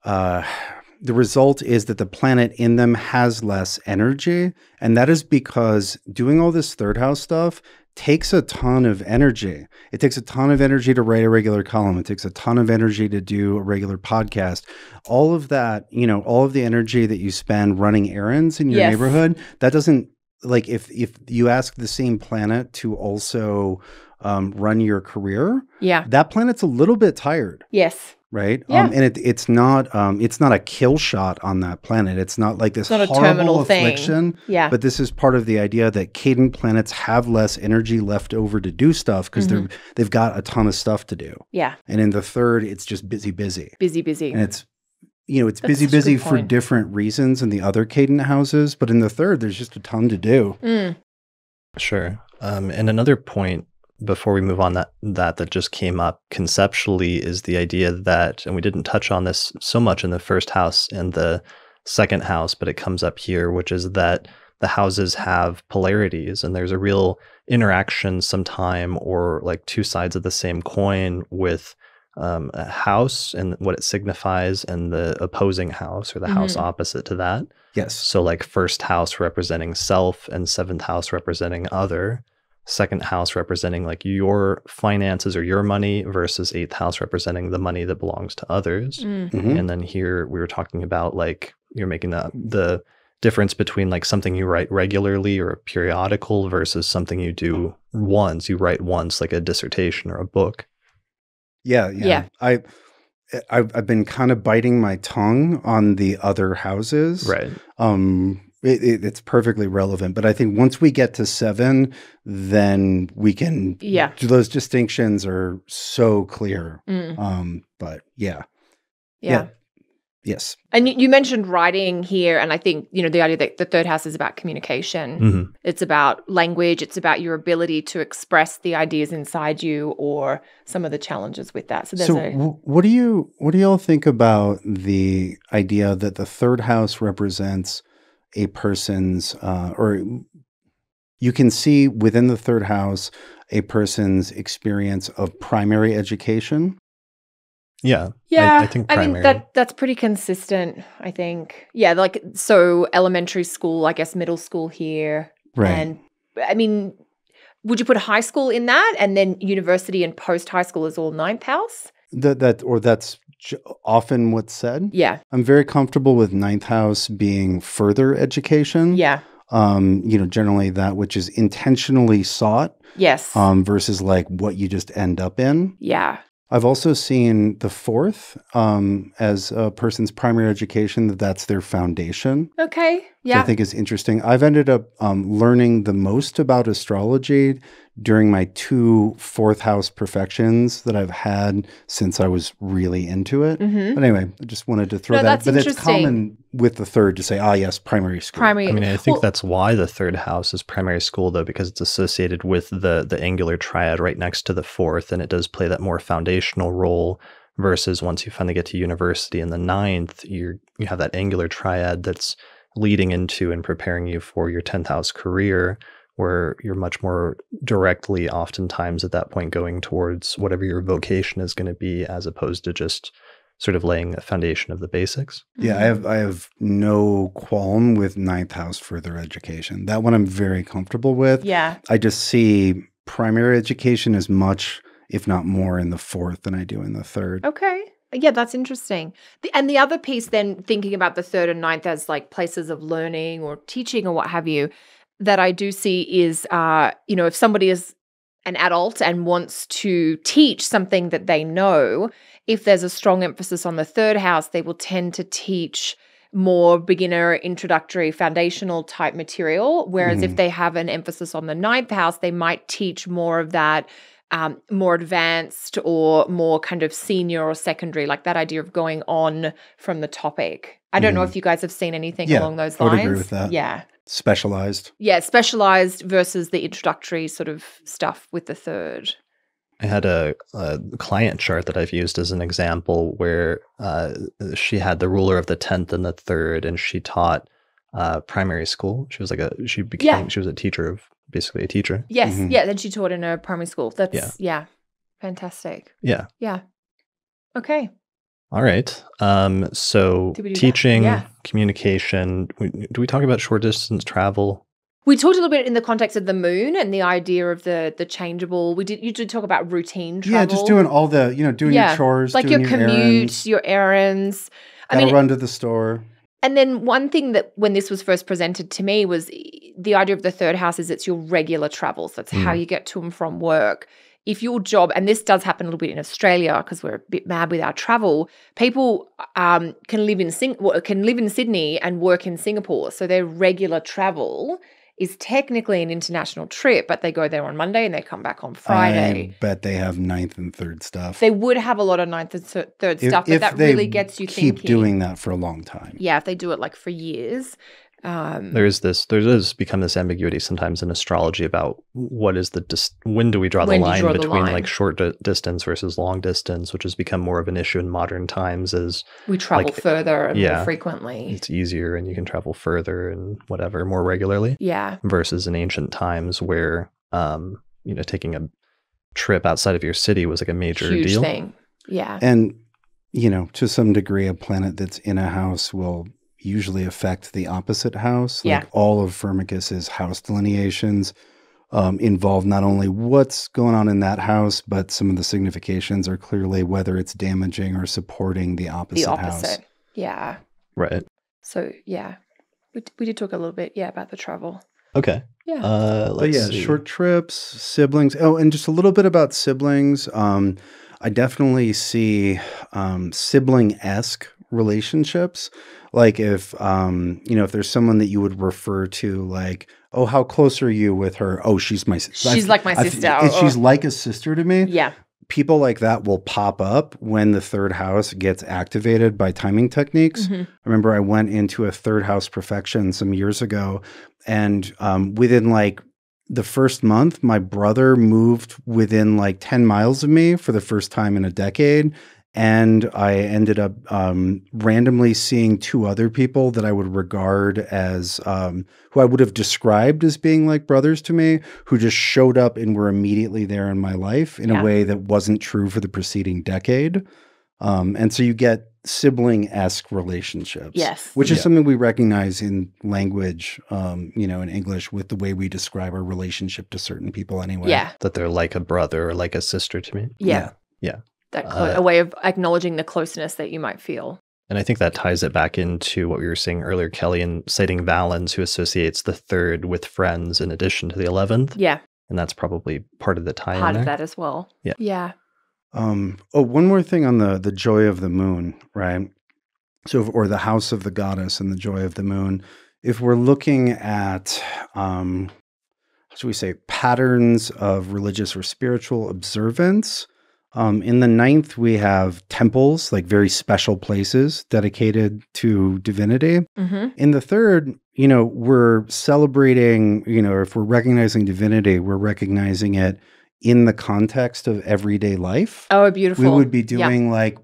the result is that the planet in them has less energy, and that is because doing all this third house stuff takes a ton of energy. It takes a ton of energy to write a regular column. It takes a ton of energy to do a regular podcast. All of that, all of the energy that you spend running errands in your neighborhood, that doesn't like if you ask the same planet to also run your career, that planet's a little bit tired. Yes. Right. Yeah. And it's not a kill shot on that planet. It's not like this not horrible affliction. Thing. Yeah. But this is part of the idea that cadent planets have less energy left over to do stuff because they've got a ton of stuff to do. Yeah. And in the third, it's just busy. Busy. And it's busy for different reasons in the other cadent houses, but in the third, there's just a ton to do. Sure. And another point before we move on that just came up conceptually is the idea that, and we didn't touch on this so much in the first house and the second house, but it comes up here, which is that the houses have polarities and there's a real interaction sometime, or like two sides of the same coin, with a house and what it signifies and the opposing house or the house opposite to that. Yes. So like first house representing self and seventh house representing other. Second house representing like your finances or your money versus eighth house representing the money that belongs to others. And then here we were talking about like you're making the difference between like something you write regularly or a periodical versus something you do once. You write once, like a dissertation or a book. Yeah. I've been kind of biting my tongue on the other houses. Right. It's perfectly relevant, but I think once we get to 7, then we can. Yeah. Those distinctions are so clear. But yeah. Yes. And you mentioned writing here, and I think, the idea that the third house is about communication. It's about language. It's about your ability to express the ideas inside you or some of the challenges with that. What do you all think about the idea that the third house represents a person's, or you can see within the third house a person's experience of primary education? Yeah. I think primary. I mean, that's pretty consistent, I think. Yeah, like, so elementary school, I guess middle school here. Right. And, I mean, would you put high school in that? And then university and post-high school is all ninth house? That's often what's said. Yeah. I'm very comfortable with ninth house being further education. Yeah. Generally that which is intentionally sought. Yes. Versus like what you just end up in. Yeah. I've also seen the fourth as a person's primary education, that's their foundation. Okay. Yeah. Which I think is interesting. I've ended up learning the most about astrology during my 2 fourth house perfections that I've had since I was really into it. But anyway, I just wanted to throw that. But it's common with the third to say, yes, primary school. I think that's why the third house is primary school, though, because it's associated with the angular triad right next to the fourth, and it does play that more foundational role. Versus once you finally get to university in the ninth, you have that angular triad that's leading into and preparing you for your 10th house career, where you're much more directly oftentimes at that point going towards whatever your vocation is going to be, as opposed to just sort of laying a foundation of the basics. Yeah, I have no qualm with ninth house further education. That one I'm very comfortable with. Yeah. I just see primary education as much, if not more, in the fourth than I do in the third. Okay. Yeah, that's interesting. And the other piece then, thinking about the third and ninth as like places of learning or teaching or what have you, that I do see is, if somebody is an adult and wants to teach something that they know, if there's a strong emphasis on the third house, they will tend to teach more beginner, introductory, foundational type material. Whereas if they have an emphasis on the ninth house, they might teach more of that more advanced or more kind of senior or secondary, like that idea of going on from the topic. I don't know if you guys have seen anything along those lines. I would agree with that. Yeah. Specialized. Yeah, specialized versus the introductory sort of stuff with the third. I had a client chart that I've used as an example where she had the ruler of the 10th and the 3rd, and she taught primary school. She was she was a teacher, basically a teacher. Yes. Yeah. Then she taught in a primary school. That's, fantastic. Yeah. Yeah. Okay. All right. So teaching, communication. Do we talk about short distance travel? We talked a little bit in the context of the moon and the idea of the changeable. You did talk about routine travel. Yeah, just doing all the, doing your chores, like doing your commute, errands. your errands. Gotta run to the store. And then one thing that when this was first presented to me was the idea of the third house is it's your regular travels. That's how you get to and from work. If your job, and this does happen a little bit in Australia because we're a bit mad with our travel, people can live in Sydney and work in Singapore. So their regular travel is technically an international trip, but they go there on Monday and they come back on Friday. I bet they have ninth and third stuff. They would have a lot of ninth and third stuff, but that really gets you thinking. Keep doing that for a long time. Yeah, if they do it like for years. There does become this ambiguity sometimes in astrology about what is when do we draw the line between like short distance versus long distance, which has become more of an issue in modern times as we travel further and more frequently. It's easier and you can travel further and whatever more regularly. Yeah. Versus in ancient times where taking a trip outside of your city was like a major Huge deal. Thing. Yeah. And to some degree, a planet that's in a house will usually affect the opposite house. Like all of Firmicus's house delineations involve not only what's going on in that house, but some of the significations are clearly whether it's damaging or supporting the opposite house. Yeah. Right. So, yeah. We did talk a little bit, about the travel. Okay. Yeah. Let's see. Short trips, siblings. Oh, and just a little bit about siblings. I definitely see sibling-esque relationships. Like if there's someone that you would refer to like, oh, how close are you with her? Oh, she's my sister. She's like my sister. She's like a sister to me. Yeah. People like that will pop up when the third house gets activated by timing techniques. I remember I went into a third house perfection some years ago, and within like the first month, my brother moved within like 10 miles of me for the first time in a decade. And I ended up randomly seeing two other people that I would regard as who I would have described as being like brothers to me, who just showed up and were immediately there in my life in a way that wasn't true for the preceding decade. And so you get sibling-esque relationships, which is something we recognize in language, in English with the way we describe our relationship to certain people anyway. Yeah. That they're like a brother or like a sister to me. Yeah. A way of acknowledging the closeness that you might feel. And I think that ties it back into what we were saying earlier, Kelly, in citing Valens, who associates the third with friends in addition to the 11th. Yeah. And that's probably part of the tie-in Part there. of that as well. Yeah. Yeah. One more thing on the joy of the moon, right? Or the house of the goddess and the joy of the moon. If we're looking at, how should we say, patterns of religious or spiritual observance, in the 9th, we have temples, like very special places dedicated to divinity. In the 3rd, we're celebrating, if we're recognizing divinity, we're recognizing it in the context of everyday life. Oh, beautiful. We would be doing like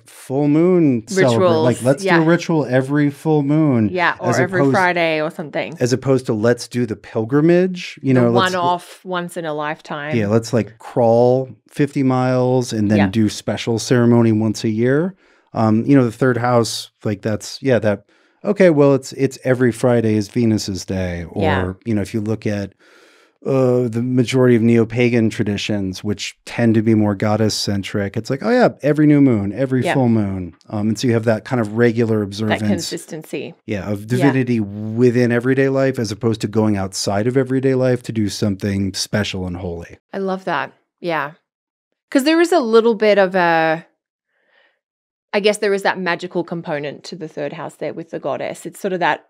full moon rituals. Like let's do a ritual every full moon. Yeah, or every Friday or something. As opposed to let's do the pilgrimage, one-off, once in a lifetime. Yeah, let's like crawl 50 miles and then do special ceremony once a year. The third house, like okay, well it's every Friday is Venus's day. Or, if you look at the majority of neo-pagan traditions, which tend to be more goddess-centric, it's like, oh yeah, every new moon, every full moon. And so you have that kind of regular observance. That consistency. Yeah, of divinity within everyday life as opposed to going outside of everyday life to do something special and holy. I love that. Yeah. Because there is a little bit of I guess there is that magical component to the third house there with the goddess. It's sort of that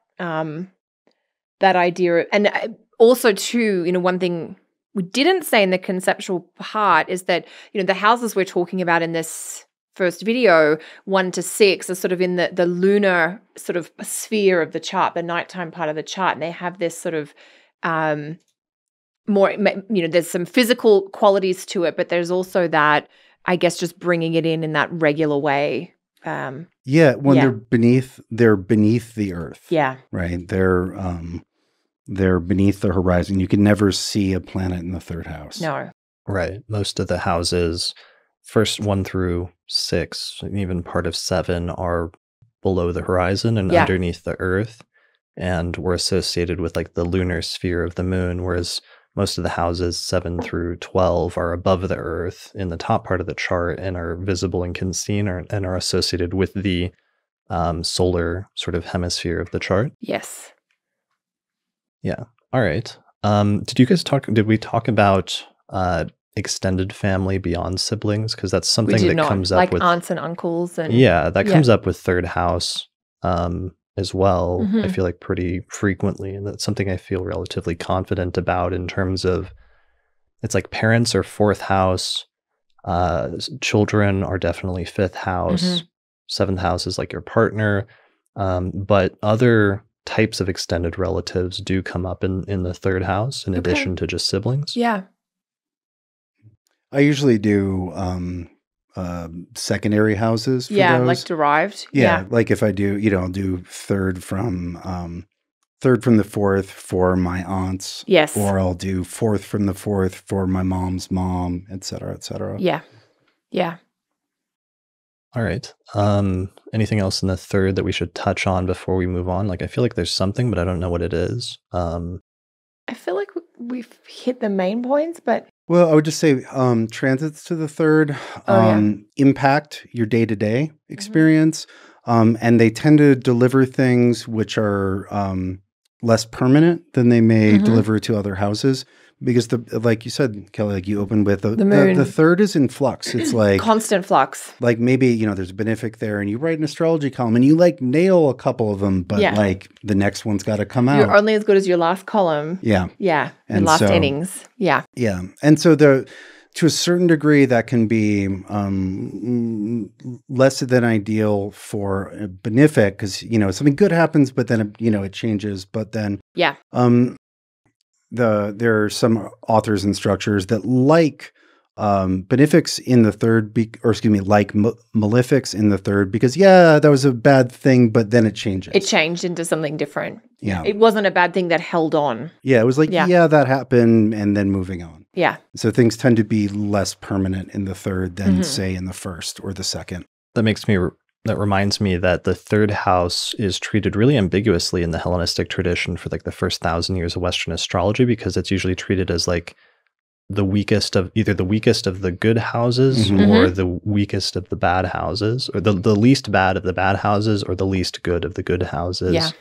idea. And also too, one thing we didn't say in the conceptual part is that, the houses we're talking about in this first video, 1 to 6, are sort of in the lunar sort of sphere of the chart, the nighttime part of the chart. And they have this sort of more, there's some physical qualities to it, but there's also that, I guess, just bringing it in that regular way. They're beneath the earth. Yeah. Right. They're beneath the horizon. You can never see a planet in the third house. No. Right. Most of the houses, first 1 through 6, and even part of 7 are below the horizon and underneath the earth. And we're associated with like the lunar sphere of the moon, whereas most of the houses 7 through 12 are above the earth in the top part of the chart and are visible and can seen and are associated with the solar sort of hemisphere of the chart. Yes. Yeah. All right. Did we talk about extended family beyond siblings? Because that's something that comes up with aunts and uncles and that comes up with third house as well. I feel like pretty frequently, and that's something I feel relatively confident about in terms of it's like parents are fourth house, children are definitely fifth house, seventh house is like your partner, but other types of extended relatives do come up in the third house in addition to just siblings. Yeah. I usually do secondary houses for those. Like derived. Yeah, like if I do, I'll do third from the fourth for my aunts. Yes. Or I'll do fourth from the fourth for my mom's mom, et cetera, et cetera. Yeah. Yeah. All right. Anything else in the third that we should touch on before we move on? Like, I feel like there's something, but I don't know what it is. I feel like we've hit the main points, but... Well, I would just say transits to the third impact your day-to-day experience, and they tend to deliver things which are less permanent than they may deliver to other houses. Because like you said, Kelly, like you opened with the moon. The third is in flux. It's like constant flux. Like maybe, there's a benefic there and you write an astrology column and you like nail a couple of them, but like the next one's got to come out. You're only as good as your last column. Yeah. Yeah. And last innings. Yeah. Yeah. And so to a certain degree, that can be less than ideal for a benefic because, something good happens, but then, it changes. But then there are some authors and structures that like benefics in the third, like malefics in the third, because that was a bad thing, but then it changes. It changed into something different. Yeah. It wasn't a bad thing that held on. Yeah, it was like, that happened, and then moving on. Yeah. So things tend to be less permanent in the third than, say, in the first or the second. That reminds me that the third house is treated really ambiguously in the Hellenistic tradition for like the first 1,000 years of Western astrology, because it's usually treated as like either the weakest of the good houses or the weakest of the bad houses, or the least bad of the bad houses or the least good of the good houses,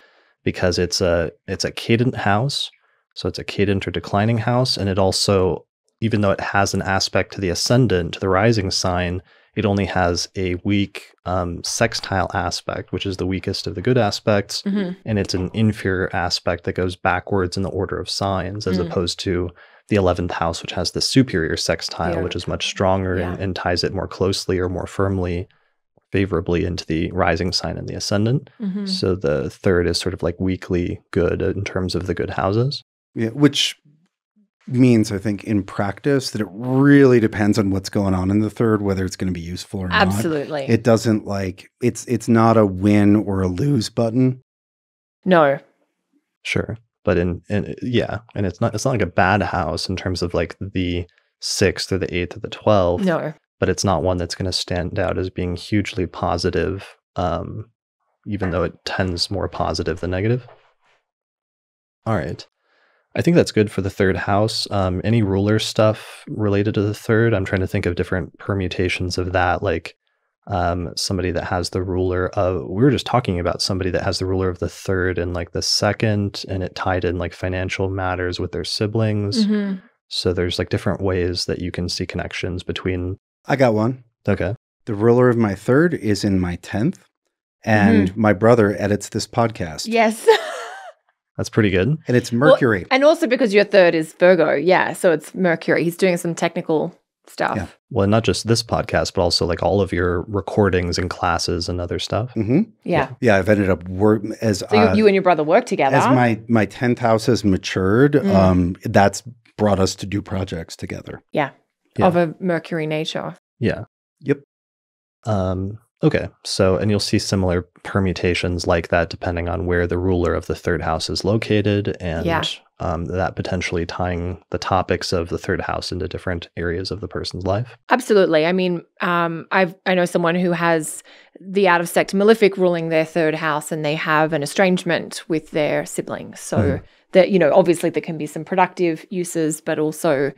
because it's a cadent house. So it's a cadent or declining house. And it also, even though it has an aspect to the ascendant, to the rising sign, it only has a weak sextile aspect, which is the weakest of the good aspects. And it's an inferior aspect that goes backwards in the order of signs, as opposed to the 11th house, which has the superior sextile, which is much stronger and ties it more closely or more firmly, favorably into the rising sign and the ascendant. So the third is sort of like weakly good in terms of the good houses. Yeah, which means, I think, in practice that it really depends on what's going on in the third, whether it's going to be useful or not. Absolutely. It doesn't it's not a win or a lose button. No. Sure. But and it's not like a bad house in terms of like the 6th or the 8th or the 12th. No. But it's not one that's going to stand out as being hugely positive, even though it tends more positive than negative. All right. I think that's good for the third house. Any ruler stuff related to the third? I'm trying to think of different permutations of that, like somebody that has the ruler of, we were just talking about somebody that has the ruler of the third and like the second, and it tied in like financial matters with their siblings. So there's like different ways that you can see connections between. I got one. Okay. The ruler of my third is in my 10th, and my brother edits this podcast. Yes. That's pretty good. And it's Mercury. Well, and also because your third is Virgo. Yeah. So it's Mercury. He's doing some technical stuff. Yeah. Well, not just this podcast, but also like all of your recordings and classes and other stuff. Yeah. Yeah. I've ended up So you and your brother work together. As my 10th house has matured, that's brought us to do projects together. Yeah. Of a Mercury nature. Yeah. Yep. Okay. So, and you'll see similar permutations like that depending on where the ruler of the third house is located, and that potentially tying the topics of the third house into different areas of the person's life. Absolutely. I mean, I know someone who has the out of sect malefic ruling their third house, and they have an estrangement with their siblings. So that, obviously there can be some productive uses, but also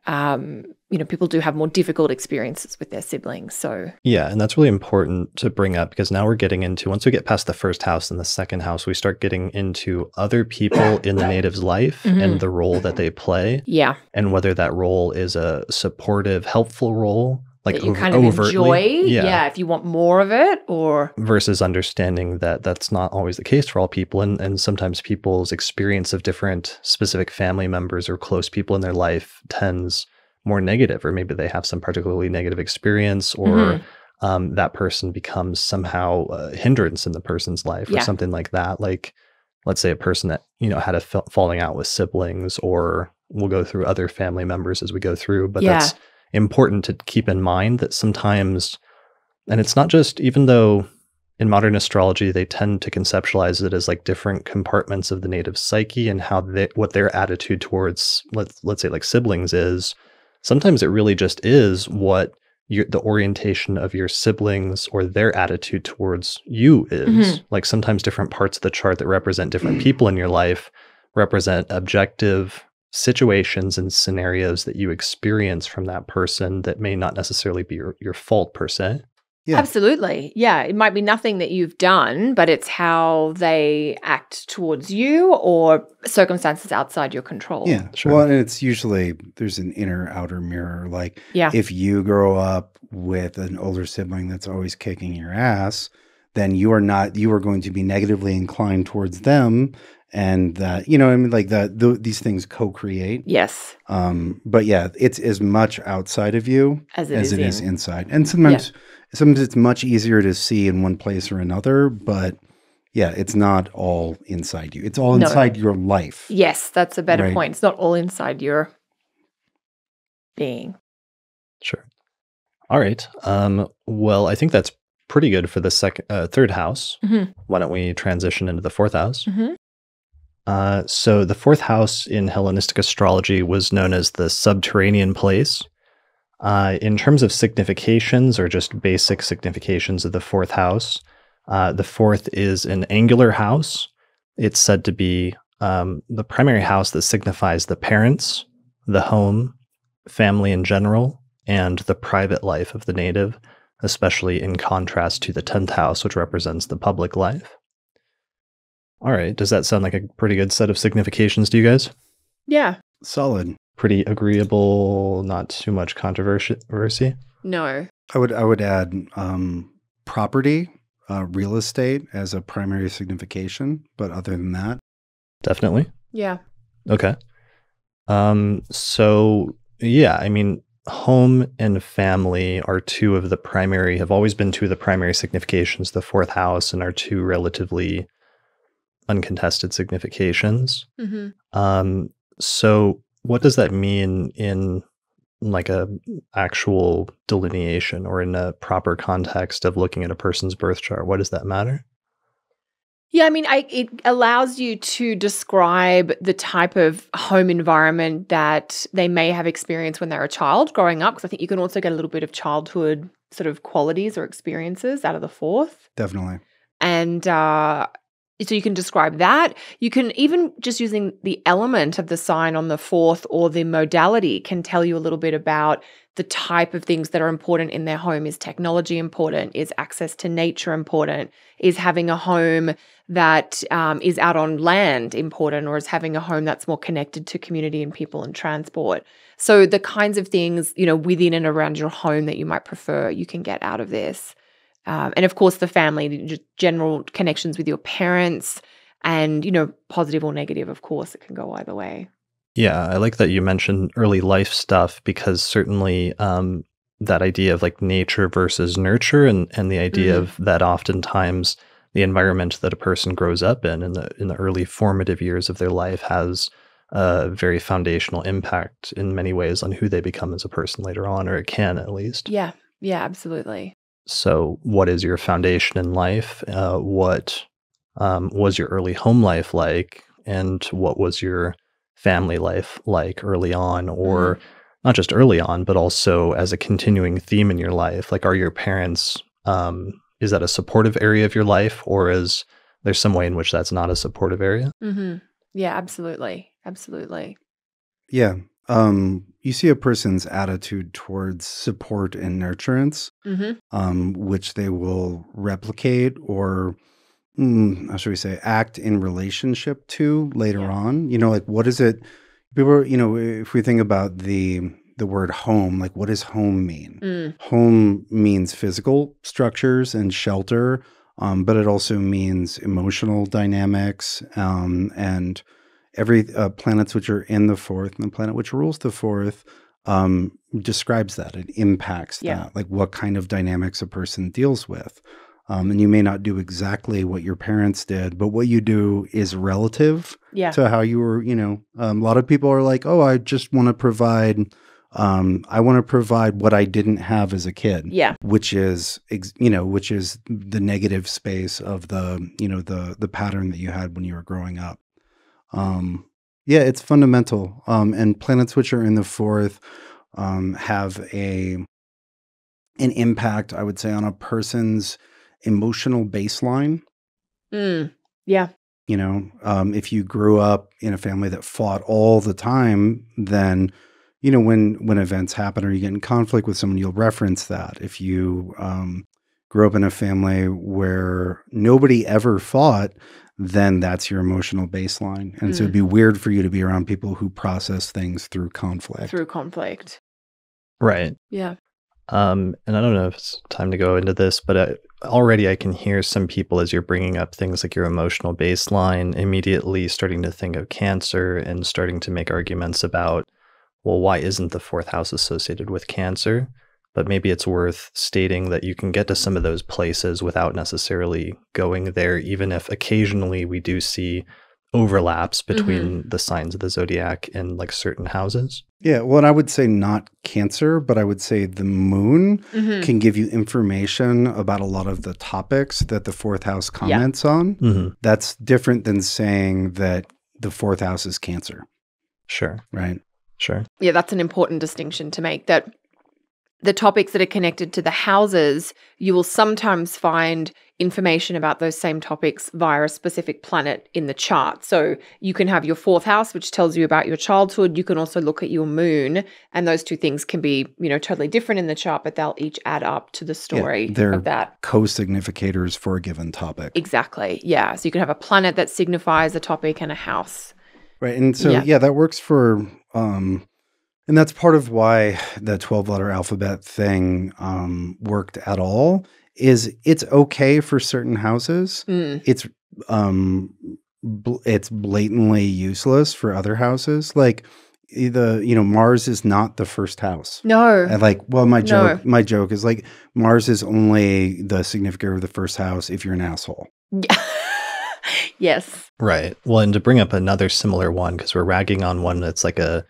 people do have more difficult experiences with their siblings. So yeah, and that's really important to bring up because now we're getting into, once we get past the first house and the second house, we start getting into other people in the native's life and the role that they play. Yeah. And whether that role is a supportive, helpful role, like that you kind overtly, of enjoy. Yeah, if you want more of it, or versus understanding that that's not always the case for all people. And sometimes people's experience of different specific family members or close people in their life tends more negative, or maybe they have some particularly negative experience, or that person becomes somehow a hindrance in the person's life or something like that. Like, let's say a person that, had a falling out with siblings, or we'll go through other family members as we go through, but that's important to keep in mind that sometimes, and it's not just, even though in modern astrology, they tend to conceptualize it as like different compartments of the native psyche and how what their attitude towards, let's say like siblings is, sometimes it really just is what the orientation of your siblings or their attitude towards you is. Like sometimes different parts of the chart that represent different people in your life represent objective situations and scenarios that you experience from that person that may not necessarily be your fault per se. Yeah. Absolutely. Yeah. It might be nothing that you've done, but it's how they act towards you or circumstances outside your control. Yeah. Sure. Well, and it's usually there's an inner outer mirror. Like if you grow up with an older sibling that's always kicking your ass, then you are going to be negatively inclined towards them. And that, these things co-create. Yes. But yeah, it's as much outside of you as it is inside. And sometimes it's much easier to see in one place or another, but yeah, it's not all inside you. It's all inside your life. Yes, that's a better point. It's not all inside your being. Sure. All right. Well, I think that's pretty good for the third house. Why don't we transition into the fourth house? So the fourth house in Hellenistic astrology was known as the subterranean place. In terms of significations, or just basic significations of the fourth house, the fourth is an angular house. It's said to be the primary house that signifies the parents, the home, family in general, and the private life of the native, especially in contrast to the 10th house, which represents the public life. All right. Does that sound like a pretty good set of significations to you guys? Yeah. Solid. Pretty agreeable, not too much controversy? No. I would add property, real estate as a primary signification, but other than that. Definitely. Yeah. Okay. So yeah, I mean, home and family are have always been two of the primary significations, the fourth house, and are two relatively uncontested significations. So what does that mean in like a actual delineation or in a proper context of looking at a person's birth chart? What does that matter? Yeah, I mean, it allows you to describe the type of home environment that they may have experienced when they're a child growing up, because I think you can also get a little bit of childhood sort of qualities or experiences out of the fourth. Definitely. And so you can describe that. You can even, just using the element of the sign on the fourth or the modality, can tell you a little bit about the type of things that are important in their home. Is technology important? Is access to nature important? Is having a home that is out on land important? Or is having a home that's more connected to community and people and transport? So the kinds of things, within and around your home that you might prefer, you can get out of this. And of course, the family, just general connections with your parents and, positive or negative, of course, it can go either way. Yeah, I like that you mentioned early life stuff, because certainly that idea of like nature versus nurture and the idea of that oftentimes the environment that a person grows up in the early formative years of their life has a very foundational impact in many ways on who they become as a person later on, or it can at least. Yeah, absolutely. So what is your foundation in life? What was your early home life like? And what was your family life like early on? Or not just early on, but also as a continuing theme in your life? Like, are your parents, is that a supportive area of your life? Or is there some way in which that's not a supportive area? Yeah, absolutely. Absolutely. Yeah. You see a person's attitude towards support and nurturance, which they will replicate or, how should we say, act in relationship to later on. Like what is it? People, if we think about the word home, like what does home mean? Home means physical structures and shelter, but it also means emotional dynamics, and every planets which are in the fourth and the planet which rules the fourth describes that. It impacts that, like what kind of dynamics a person deals with. And you may not do exactly what your parents did, but what you do is relative to how you were, a lot of people are like, oh, I just want to provide, I want to provide what I didn't have as a kid, which is the negative space of the pattern that you had when you were growing up. It's fundamental. And planets which are in the fourth have an impact, I would say, on a person's emotional baseline. If you grew up in a family that fought all the time, then when events happen or you get in conflict with someone, you'll reference that. If you grew up in a family where nobody ever fought, then that's your emotional baseline. And so it'd be weird for you to be around people who process things through conflict. Right. Yeah. And I don't know if it's time to go into this, but already I can hear some people, as you're bringing up things like your emotional baseline, immediately starting to think of Cancer and starting to make arguments about, well, why isn't the fourth house associated with Cancer? But maybe it's worth stating that you can get to some of those places without necessarily going there, even if occasionally we do see overlaps between the signs of the zodiac and like certain houses. Yeah, well, and I would say not Cancer, but I would say the moon can give you information about a lot of the topics that the fourth house comments on. That's different than saying that the fourth house is Cancer. Sure. Right. Sure. Yeah, that's an important distinction to make, that the topics that are connected to the houses, you will sometimes find information about those same topics via a specific planet in the chart. So you can have your fourth house, which tells you about your childhood. You can also look at your moon, and those two things can be, totally different in the chart, but they'll each add up to the story of that. They're co-significators for a given topic. Exactly. Yeah. So you can have a planet that signifies a topic and a house. Right. And so, that works for, and that's part of why the 12-letter alphabet thing worked at all, is it's okay for certain houses. It's blatantly useless for other houses. Like Mars is not the first house. No. And my joke is like, Mars is only the significator of the first house if you're an asshole. Yeah. Yes. Right. Well, and to bring up another similar one, because we're ragging on one that's like a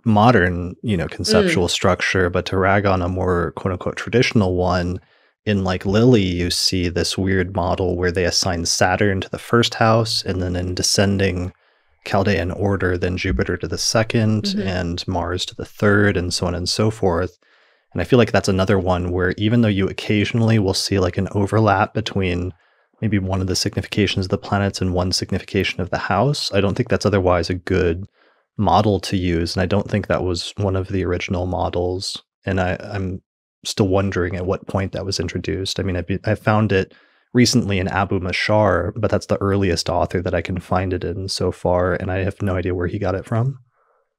modern, conceptual structure, but to rag on a more quote unquote traditional one, in like Lily, you see this weird model where they assign Saturn to the first house, and then in descending Chaldean order, then Jupiter to the second, and Mars to the third, and so on and so forth. And I feel like that's another one where even though you occasionally will see like an overlap between maybe one of the significations of the planets and one signification of the house, I don't think that's otherwise a good model to use. And I don't think that was one of the original models. And I'm still wondering at what point that was introduced. I mean, I found it recently in Abu Mashar, but that's the earliest author that I can find it in so far. And I have no idea where he got it from,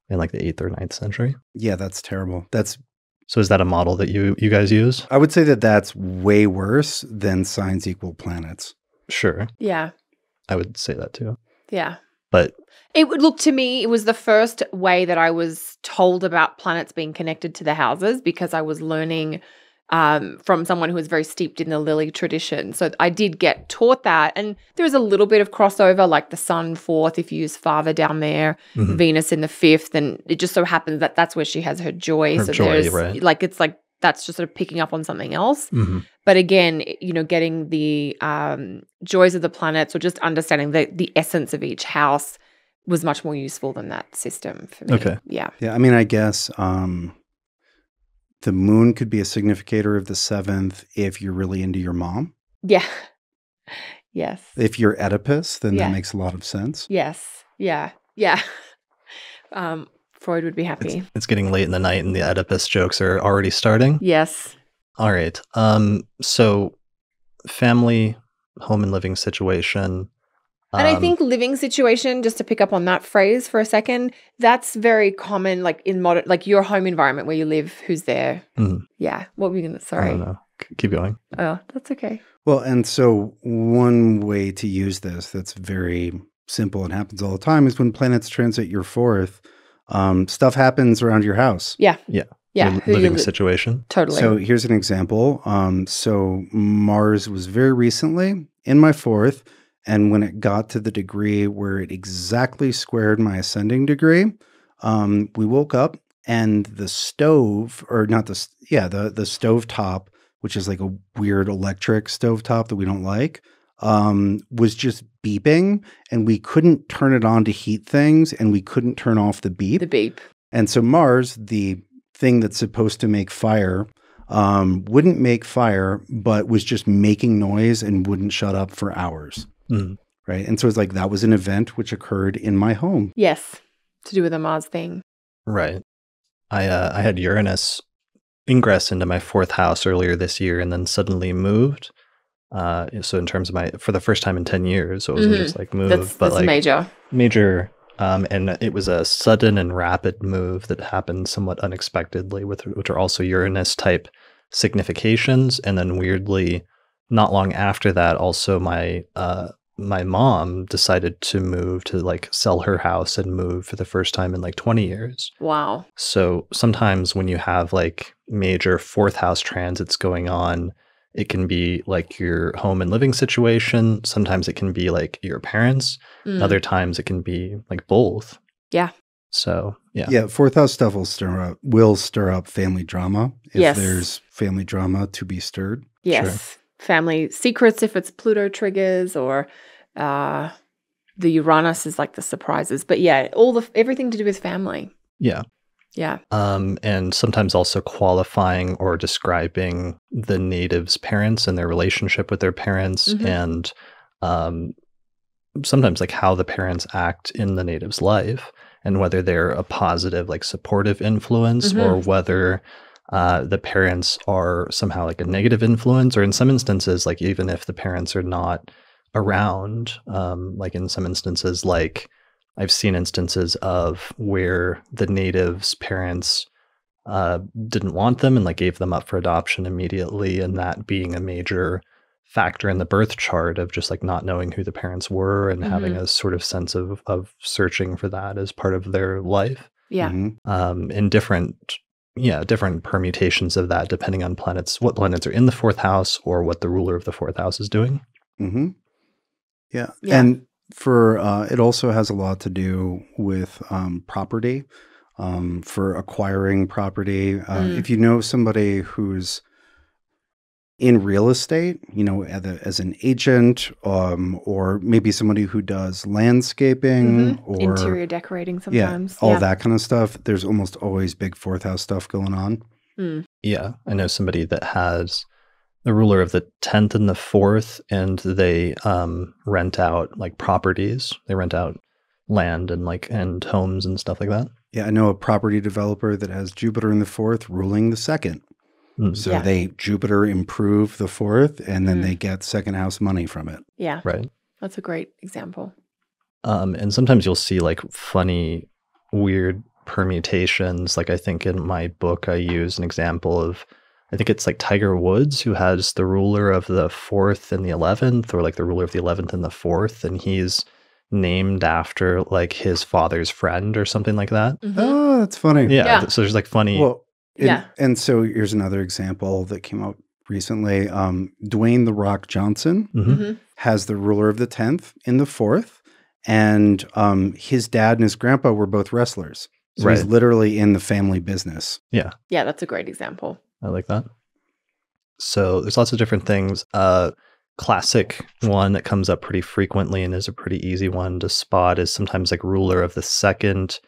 in like the 8th or 9th century. Yeah, that's terrible. So is that a model that you guys use? I would say that that's way worse than signs equal planets. Sure. Yeah. I would say that too. Yeah. But it would look to me, it was the first way that I was told about planets being connected to the houses, because I was learning from someone who was very steeped in the Lily tradition. So I did get taught that. And there is a little bit of crossover, like the sun 4th, if you use father down there, Venus in the 5th. And it just so happens that that's where she has her joy. Right. Like, it's like, that's just sort of picking up on something else. But again, getting the joys of the planets, or just understanding the essence of each house, was much more useful than that system for me. Okay. Yeah. Yeah. I mean, I guess the moon could be a significator of the 7th if you're really into your mom. Yeah. Yes. If you're Oedipus, then that makes a lot of sense. Yes. Yeah. Yeah. Freud would be happy. It's getting late in the night and the Oedipus jokes are already starting. Yes. All right. So family, home and living situation. And I think living situation, just to pick up on that phrase for a second, that's very common, like in modern, like your home environment where you live, who's there. Yeah. What were you going to, sorry. I don't know. Keep going. Oh, that's okay. Well, and so one way to use this that's very simple and happens all the time is when planets transit your fourth, stuff happens around your house. Yeah. Yeah. Yeah. Your living situation. Totally. So here's an example. So Mars was very recently in my fourth. And when it got to the degree where it exactly squared my ascending degree, we woke up and the stove, or not the stove top, which is like a weird electric stove top that we don't like, was just beeping, and we couldn't turn it on to heat things, and we couldn't turn off the beep. The beep. And so Mars, the thing that's supposed to make fire, wouldn't make fire, but was just making noise and wouldn't shut up for hours. Right. And so it's like that was an event which occurred in my home. Yes. To do with the Mars thing. Right. I had Uranus ingress into my fourth house earlier this year and then suddenly moved. So in terms of for the first time in 10 years, so it wasn't just like move, but like major. And it was a sudden and rapid move that happened somewhat unexpectedly, which are also Uranus type significations. And then weirdly, not long after that, also my mom decided to move, to like sell her house and move for the first time in like 20 years. Wow. So sometimes when you have like major fourth house transits going on, it can be like your home and living situation. Sometimes it can be like your parents. Other times it can be like both. Yeah. So, yeah. Yeah, fourth house stuff will stir up family drama if there's family drama to be stirred. Yes. Sure. Family secrets if it's Pluto triggers, or the Uranus is like the surprises. But yeah, everything to do with family. Yeah. Yeah. And sometimes also qualifying or describing the native's parents and their relationship with their parents, and sometimes like how the parents act in the native's life, and whether they're a positive, like supportive influence, or whether the parents are somehow like a negative influence, or in some instances, like even if the parents are not around, like in some instances, like I've seen instances of where the native's parents didn't want them and like gave them up for adoption immediately, and that being a major factor in the birth chart of just like not knowing who the parents were and having a sort of sense of searching for that as part of their life. Yeah. In different permutations of that, depending on what planets are in the fourth house or what the ruler of the fourth house is doing. Yeah. And for it also has a lot to do with property, for acquiring property. If you know somebody who's in real estate, you know, as an agent, or maybe somebody who does landscaping or interior decorating sometimes. All that kind of stuff. There's almost always big fourth house stuff going on. Yeah. I know somebody that has the ruler of the 10th and the 4th, and they rent out like properties. They rent out land and homes and stuff like that. Yeah. I know a property developer that has Jupiter in the 4th ruling the 2nd. So they Jupiter improve the 4th, and then they get second house money from it. Yeah. Right. That's a great example. And sometimes you'll see like funny, weird permutations. Like I think in my book, I use an example of, I think it's like Tiger Woods, who has the ruler of the 4th and the 11th, or like the ruler of the 11th and the 4th. And he's named after like his father's friend or something like that. Oh, that's funny. Yeah. So there's like funny. Well, and so here's another example that came out recently. Dwayne "The Rock" Johnson has the ruler of the 10th in the 4th, and his dad and his grandpa were both wrestlers. So he's literally in the family business. Yeah. Yeah, that's a great example. I like that. So there's lots of different things. Classic one that comes up pretty frequently and is a pretty easy one to spot is sometimes like ruler of the 2nd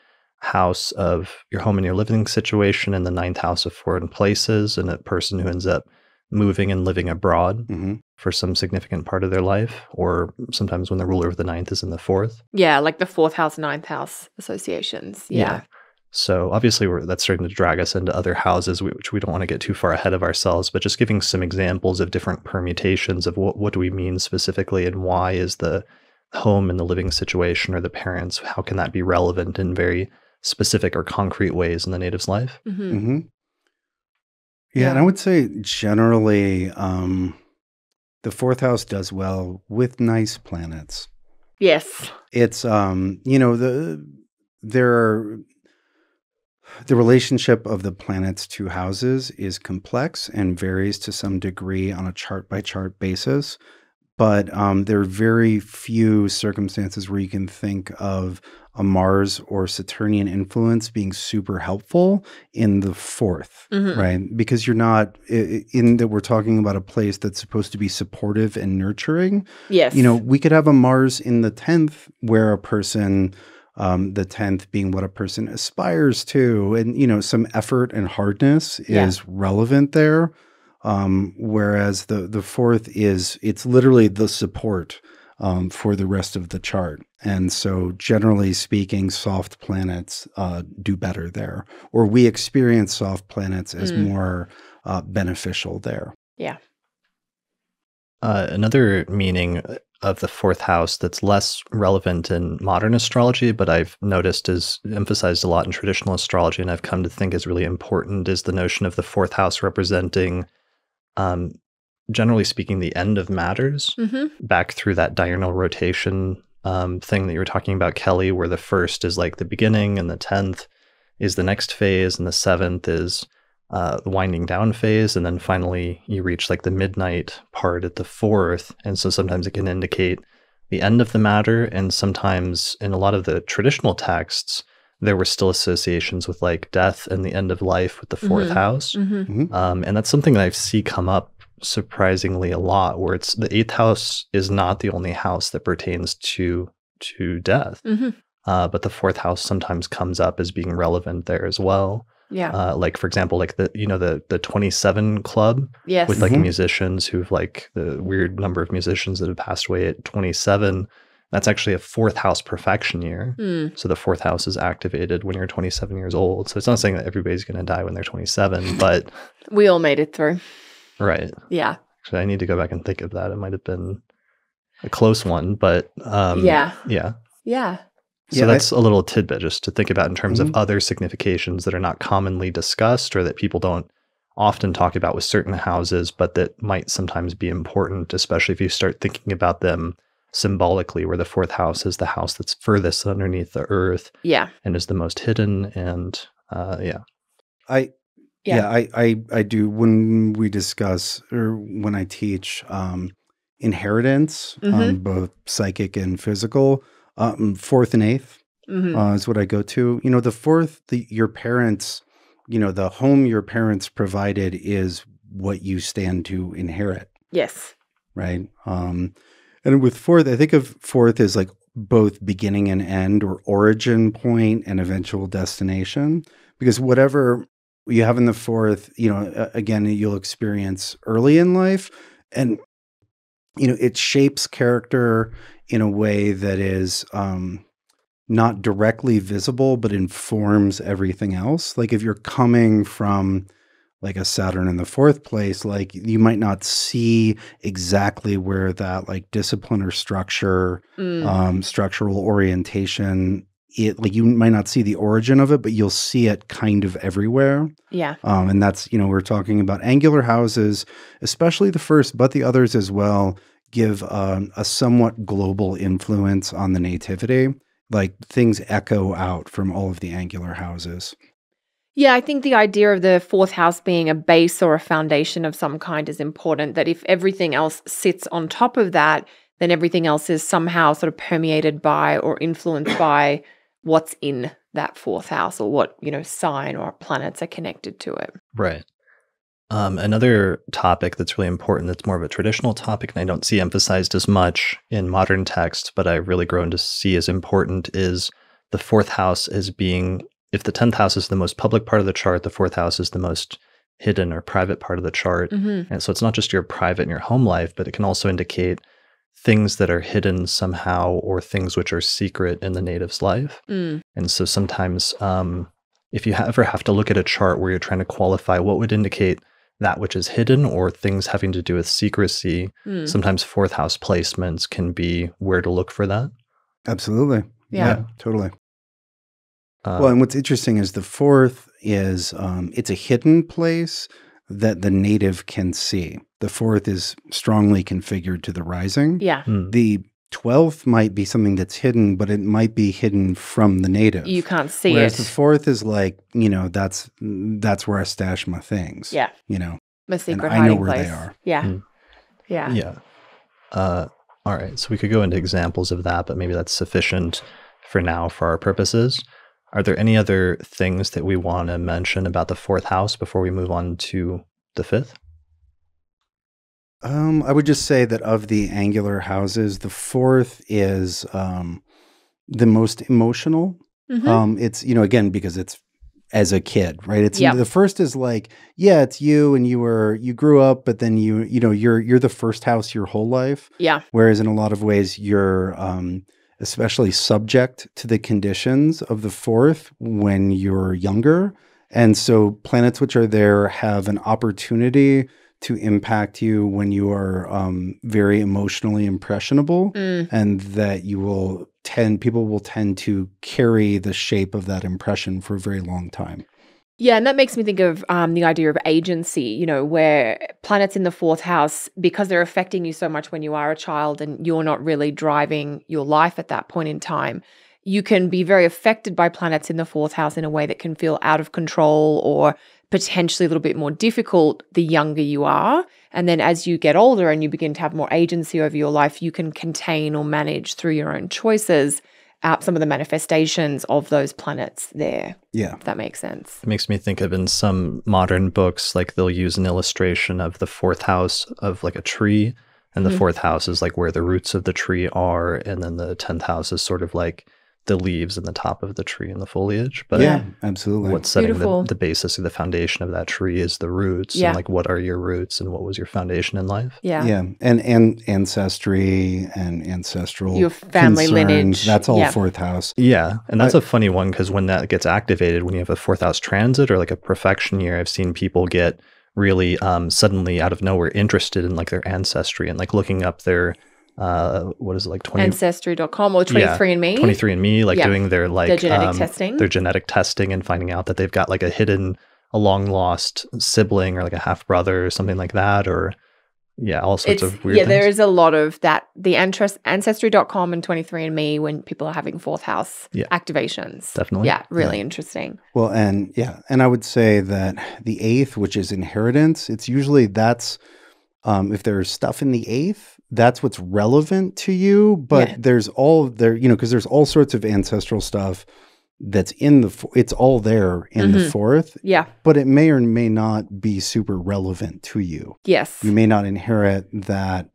house of your home and your living situation, and the 9th house of foreign places, and a person who ends up moving and living abroad for some significant part of their life, or sometimes when the ruler of the 9th is in the 4th. Yeah, like the 4th house, 9th house associations. Yeah. So obviously that's starting to drag us into other houses, which we don't want to get too far ahead of ourselves, but just giving some examples of different permutations of what do we mean specifically, and why is the home and the living situation or the parents, how can that be relevant in very specific or concrete ways in the native's life? Mm-hmm. Mm-hmm. Yeah, and I would say generally the fourth house does well with nice planets. Yes. It's the relationship of the planets to houses is complex and varies to some degree on a chart-by-chart basis. But there are very few circumstances where you can think of a Mars or Saturnian influence being super helpful in the fourth, right? Because you're not in that we're talking about a place that's supposed to be supportive and nurturing. Yes. We could have a Mars in the 10th where a person... the 10th being what a person aspires to, and some effort and hardness is relevant there. Whereas the fourth it's literally the support for the rest of the chart. And so generally speaking, soft planets do better there, or we experience soft planets as more beneficial there. Yeah. Another meaning of the fourth house that's less relevant in modern astrology, but I've noticed is emphasized a lot in traditional astrology, and I've come to think is really important, is the notion of the fourth house representing, generally speaking, the end of matters, back through that diurnal rotation thing that you were talking about, Kelly, where the first is like the beginning, and the 10th is the next phase, and the 7th is the winding down phase, and then finally you reach like the midnight part at the 4th. And so sometimes it can indicate the end of the matter, and sometimes in a lot of the traditional texts there were still associations with like death and the end of life with the 4th house. And that's something that I see come up surprisingly a lot, where it's the 8th house is not the only house that pertains to death, but the 4th house sometimes comes up as being relevant there as well. Yeah. Like, for example, like the 27 club with like musicians who've like the weird number of musicians that have passed away at 27. That's actually a 4th house perfection year. So the 4th house is activated when you're 27 years old. So it's not saying that everybody's going to die when they're 27, but we all made it through. Right. Yeah. Actually, I need to go back and think of that. It might have been a close one, but yeah. So that's a little tidbit just to think about in terms of other significations that are not commonly discussed, or that people don't often talk about with certain houses, but that might sometimes be important, especially if you start thinking about them symbolically, where the 4th house is the house that's furthest underneath the earth and is the most hidden. And I do, when we discuss, or when I teach inheritance, both psychic and physical, 4th and 8th is what I go to. The 4th, your parents, the home your parents provided is what you stand to inherit. Yes. Right. And with 4th, I think of 4th as like both beginning and end, or origin point and eventual destination, because whatever you have in the 4th, again, you'll experience early in life, and it shapes character in a way that is not directly visible, but informs everything else. Like if you're coming from like a Saturn in the 4th place, like you might not see exactly where that like discipline or structure, structural orientation, like you might not see the origin of it, but you'll see it kind of everywhere. Yeah. And that's, we're talking about angular houses, especially the first, but the others as well, give a somewhat global influence on the nativity. Like things echo out from all of the angular houses. Yeah, I think the idea of the 4th house being a base or a foundation of some kind is important, that if everything else sits on top of that, then everything else is somehow sort of permeated by or influenced by what's in that 4th house, or what, sign or planets are connected to it. Right. Another topic that's really important, that's more of a traditional topic, and I don't see emphasized as much in modern texts, but I've really grown to see as important, is the 4th house as being, if the 10th house is the most public part of the chart, the 4th house is the most hidden or private part of the chart. And so it's not just your private and your home life, but it can also indicate things that are hidden somehow, or things which are secret in the native's life. And so sometimes if you ever have to look at a chart where you're trying to qualify what would indicate that which is hidden or things having to do with secrecy, sometimes fourth house placements can be where to look for that. Absolutely. Yeah. Totally. Well, and what's interesting is the fourth is it's a hidden place that the native can see. The fourth is strongly configured to the rising. Yeah. The 12th might be something that's hidden, but it might be hidden from the native. You can't see Whereas it. the fourth is like, that's where I stash my things. Yeah. My secret and I hiding know where place. they are. Yeah. Yeah. Yeah. All right. So we could go into examples of that, but maybe that's sufficient for now for our purposes. Are there any other things that we want to mention about the fourth house before we move on to the fifth? I would just say that of the angular houses, the fourth is the most emotional. It's, again, because it's as a kid, right? It's the first is like, it's you and you grew up, but then you're the first house your whole life. Yeah. Whereas in a lot of ways you're especially subject to the conditions of the fourth when you're younger. And so planets which are there have an opportunity to impact you when you are very emotionally impressionable, and that people will tend to carry the shape of that impression for a very long time. Yeah, and that makes me think of the idea of agency, where planets in the fourth house, because they're affecting you so much when you are a child and you're not really driving your life at that point in time, you can be very affected by planets in the fourth house in a way that can feel out of control or potentially a little bit more difficult the younger you are. And then as you get older and you begin to have more agency over your life, you can contain or manage through your own choices some of the manifestations of those planets there. Yeah. If that makes sense. It makes me think of in some modern books, like they'll use an illustration of the fourth house of like a tree. And the fourth house is like where the roots of the tree are. And then the 10th house is sort of like the leaves and the top of the tree and the foliage. But absolutely. What's setting the basis of the foundation of that tree is the roots. And like, what are your roots and what was your foundation in life? Yeah. Yeah. And ancestry and ancestral your family concerns, lineage. That's all fourth house. Yeah. And that's a funny one because when that gets activated, when you have a fourth house transit or like a perfection year, I've seen people get really suddenly out of nowhere interested in like their ancestry and like looking up their what is it, like 20 Ancestry.com or 23andMe. 23andMe, like doing their like their genetic testing. Their genetic testing and finding out that they've got like a long lost sibling or like a half brother or something like that, or all sorts of weird things. There is a lot of that. The Ancestry.com and 23andMe when people are having fourth house activations. Definitely. Yeah, really interesting. Well, and I would say that the eighth, which is inheritance, it's usually that's if there's stuff in the eighth, that's what's relevant to you. But there's all there, because there's all sorts of ancestral stuff that's in it's all there in the fourth. Yeah. But it may or may not be super relevant to you. Yes. You may not inherit that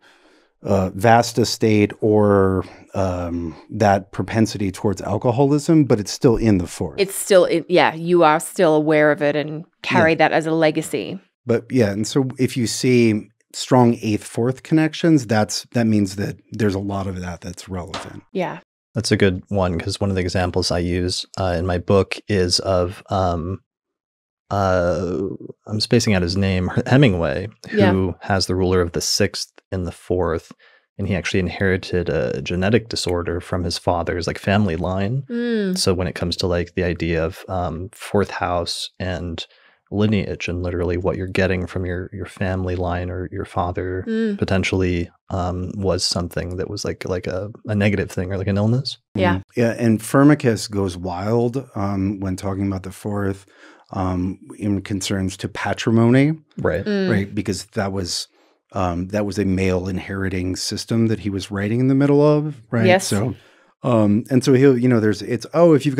vast estate or that propensity towards alcoholism, but it's still in the fourth. It's still, you are still aware of it and carry that as a legacy. But and so if you see strong eighth, fourth connections, that means that there's a lot of that's relevant. Yeah. That's a good one because one of the examples I use in my book is of I'm spacing out his name, Hemingway, who has the ruler of the sixth and the fourth, and he actually inherited a genetic disorder from his father's like family line. So when it comes to like the idea of fourth house and lineage and literally what you're getting from your family line or your father potentially was something that was like a negative thing or like an illness. Yeah. Yeah. And Firmicus goes wild when talking about the fourth in concerns to patrimony. Right. Right. Because that was a male inheriting system that he was writing in the middle of. Right. Yes. So and so he'll, if you've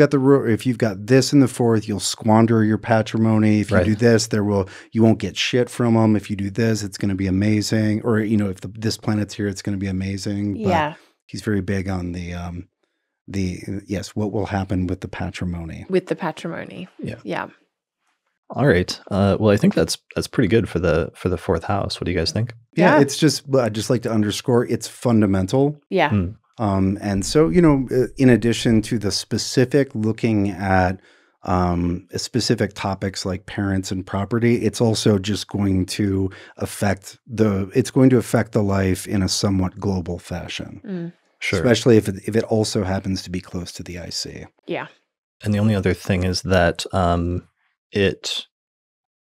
got this in the fourth, you'll squander your patrimony. If you do this, you won't get shit from them. If you do this, it's going to be amazing. Or, if this planet's here, it's going to be amazing. But he's very big on what will happen with the patrimony. With the patrimony. Yeah. Yeah. All right. Well, I think that's pretty good for the fourth house. What do you guys think? Yeah. It's just, I'd just like to underscore it's fundamental. Yeah. And so, in addition to the specific looking at specific topics like parents and property, it's also just going to affect the life in a somewhat global fashion. Sure. Especially if it also happens to be close to the IC. Yeah. And the only other thing is that it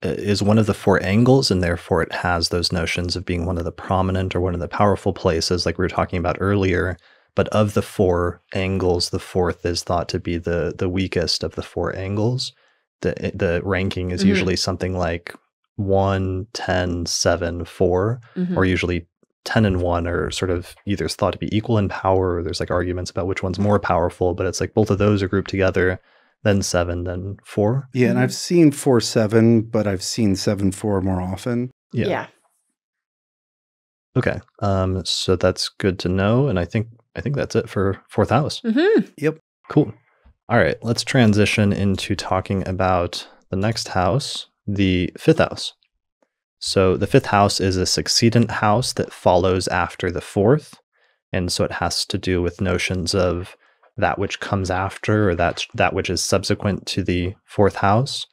is one of the 4 angles, and therefore it has those notions of being one of the prominent or one of the powerful places, like we were talking about earlier. But of the 4 angles, the 4th is thought to be the weakest of the 4 angles. The ranking is usually something like 1, 10, 7, 4, or usually 10 and 1 are sort of either thought to be equal in power, or there's like arguments about which one's more powerful, but it's like both of those are grouped together, then 7, then 4. Yeah, and I've seen 4-7, but I've seen 7-4 more often. Yeah. Okay. So that's good to know, and I think that's it for 4th house. Yep. Cool. All right, let's transition into talking about the next house, the 5th house. So the 5th house is a succedent house that follows after the 4th. And so it has to do with notions of that which comes after, or that which is subsequent to the 4th house.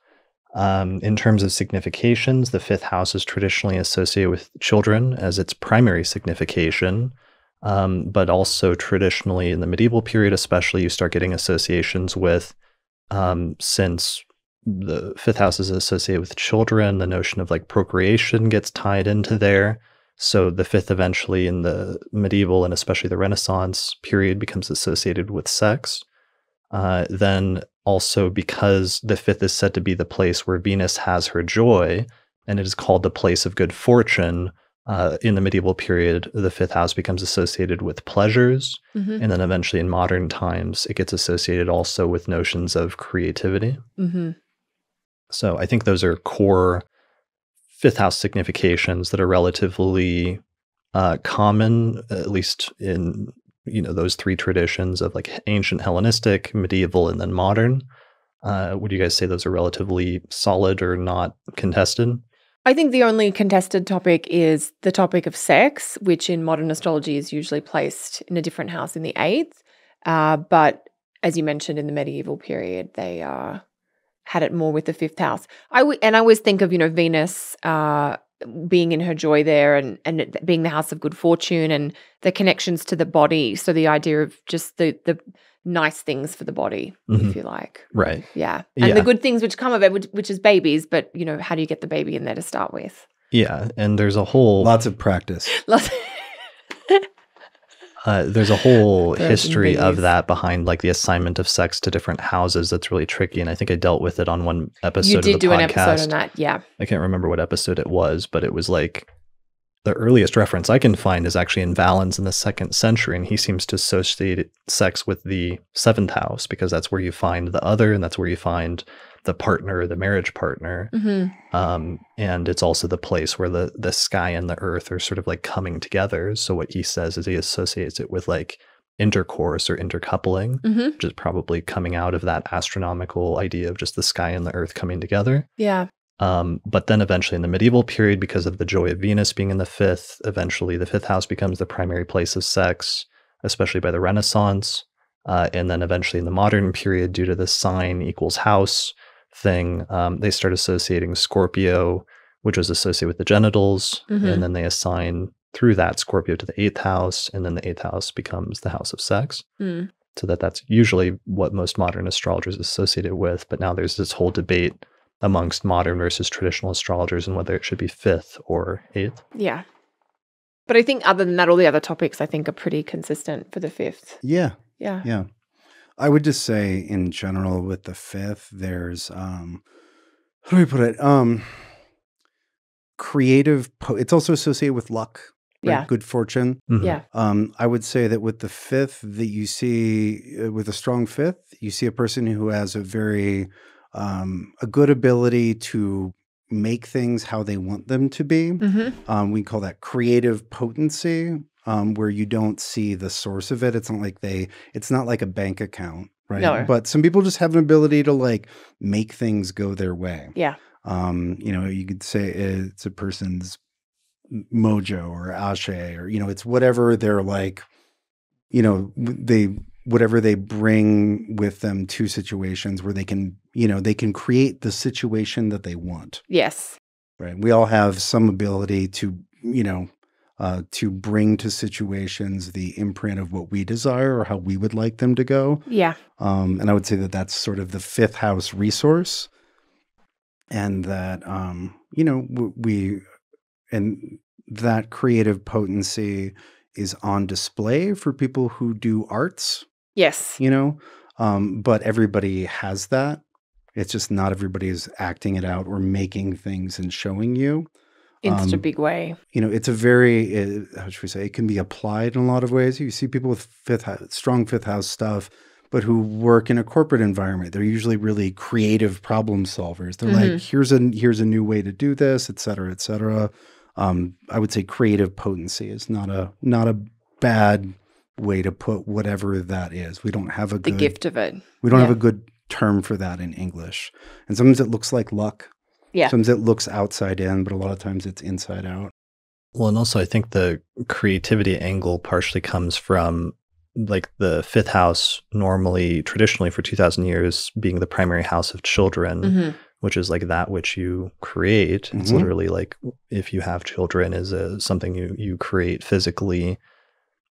In terms of significations, the 5th house is traditionally associated with children as its primary signification. But also traditionally in the medieval period, especially, you start getting associations with, since the 5th house is associated with children, the notion of like procreation gets tied into there. So the 5th eventually in the medieval and especially the Renaissance period becomes associated with sex. Then also because the 5th is said to be the place where Venus has her joy, and it is called the place of good fortune, in the medieval period, the 5th house becomes associated with pleasures. And then eventually in modern times, it gets associated also with notions of creativity. So I think those are core 5th house significations that are relatively common, at least in those 3 traditions of like ancient Hellenistic, medieval, and then modern. Would you guys say those are relatively solid or not contested? I think the only contested topic is the topic of sex, which in modern astrology is usually placed in a different house in the 8th. But as you mentioned, in the medieval period, they had it more with the 5th house. I always think of, Venus being in her joy there and it being the house of good fortune and the connections to the body. So the idea of just the nice things for the body, if you like. Right. Yeah. And the good things which come of it, which is babies, but, how do you get the baby in there to start with? Yeah. And there's a whole... Lots of practice. There's a whole history of that behind like the assignment of sex to different houses that's really tricky. And I think I dealt with it on one episode of the podcast. You did do an episode on that, yeah. I can't remember what episode it was, but it was like the earliest reference I can find is actually in Valens in the 2nd century. And he seems to associate sex with the 7th house because that's where you find the other and that's where you find the partner, the marriage partner. And it's also the place where the sky and the earth are sort of like coming together. So what he says is he associates it with like intercourse or intercoupling, which is probably coming out of that astronomical idea of just the sky and the earth coming together. Yeah. But then eventually in the medieval period, because of the joy of Venus being in the 5th, eventually the 5th house becomes the primary place of sex, especially by the Renaissance. And then eventually in the modern period, due to the sign equals house thing, they start associating Scorpio, which was associated with the genitals, and then they assign through that Scorpio to the 8th house, and then the 8th house becomes the house of sex. So that's usually what most modern astrologers associate it with, but now there's this whole debate amongst modern versus traditional astrologers and whether it should be 5th or 8th. Yeah. But I think other than that, all the other topics I think are pretty consistent for the 5th. Yeah. Yeah. Yeah. I would just say in general with the 5th, there's, how do we put it? It's also associated with luck, right? Yeah. Good fortune. Yeah. I would say that with the 5th that you see, with a strong 5th, you see a person who has a very, a good ability to make things how they want them to be. We call that creative potency. Where you don't see the source of it. It's not like a bank account, right? No. But some people just have an ability to like make things go their way. Yeah. You could say it's a person's mojo or ashe or, it's whatever they're like, they whatever they bring with them to situations where they can, they can create the situation that they want. Yes. Right. We all have some ability to, to bring to situations the imprint of what we desire or how we would like them to go. Yeah. And I would say that that's sort of the fifth house resource. And that, and that creative potency is on display for people who do arts. Yes. But everybody has that. It's just not everybody is acting it out or making things and showing you. In such a big way. It's a very, how should we say, it can be applied in a lot of ways. You see people with strong fifth house stuff, but who work in a corporate environment. They're usually really creative problem solvers. They're like, here's a new way to do this, et cetera, et cetera. I would say creative potency is not a bad way to put whatever that is. We don't have the gift of it. We don't have a good term for that in English. And sometimes it looks like luck. Yeah. Sometimes it looks outside in, but a lot of times it's inside out. Well, and also I think the creativity angle partially comes from like the fifth house normally, traditionally for 2,000 years being the primary house of children, which is like that which you create. It's literally like if you have children is something you create physically,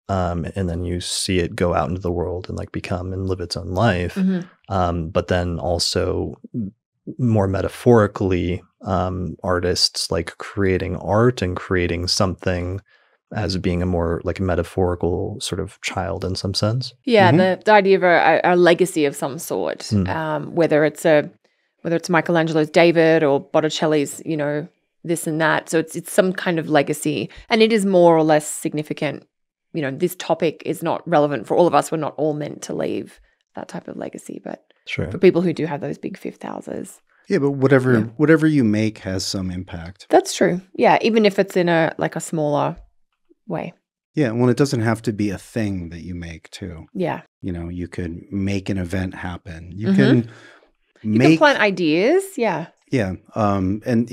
and then you see it go out into the world and like become and live its own life. But then also more metaphorically, artists like creating art and creating something as being a more like metaphorical sort of child in some sense. Yeah, the idea of a legacy of some sort, whether it's Michelangelo's David or Botticelli's, this and that. So it's some kind of legacy, and it is more or less significant. This topic is not relevant for all of us. We're not all meant to leave that type of legacy, but for people who do have those big fifth houses. Yeah, but whatever you make has some impact. That's true. Yeah, even if it's in a smaller way. Yeah, well, it doesn't have to be a thing that you make too. Yeah. You could make an event happen. You can plant ideas. Yeah. Yeah. And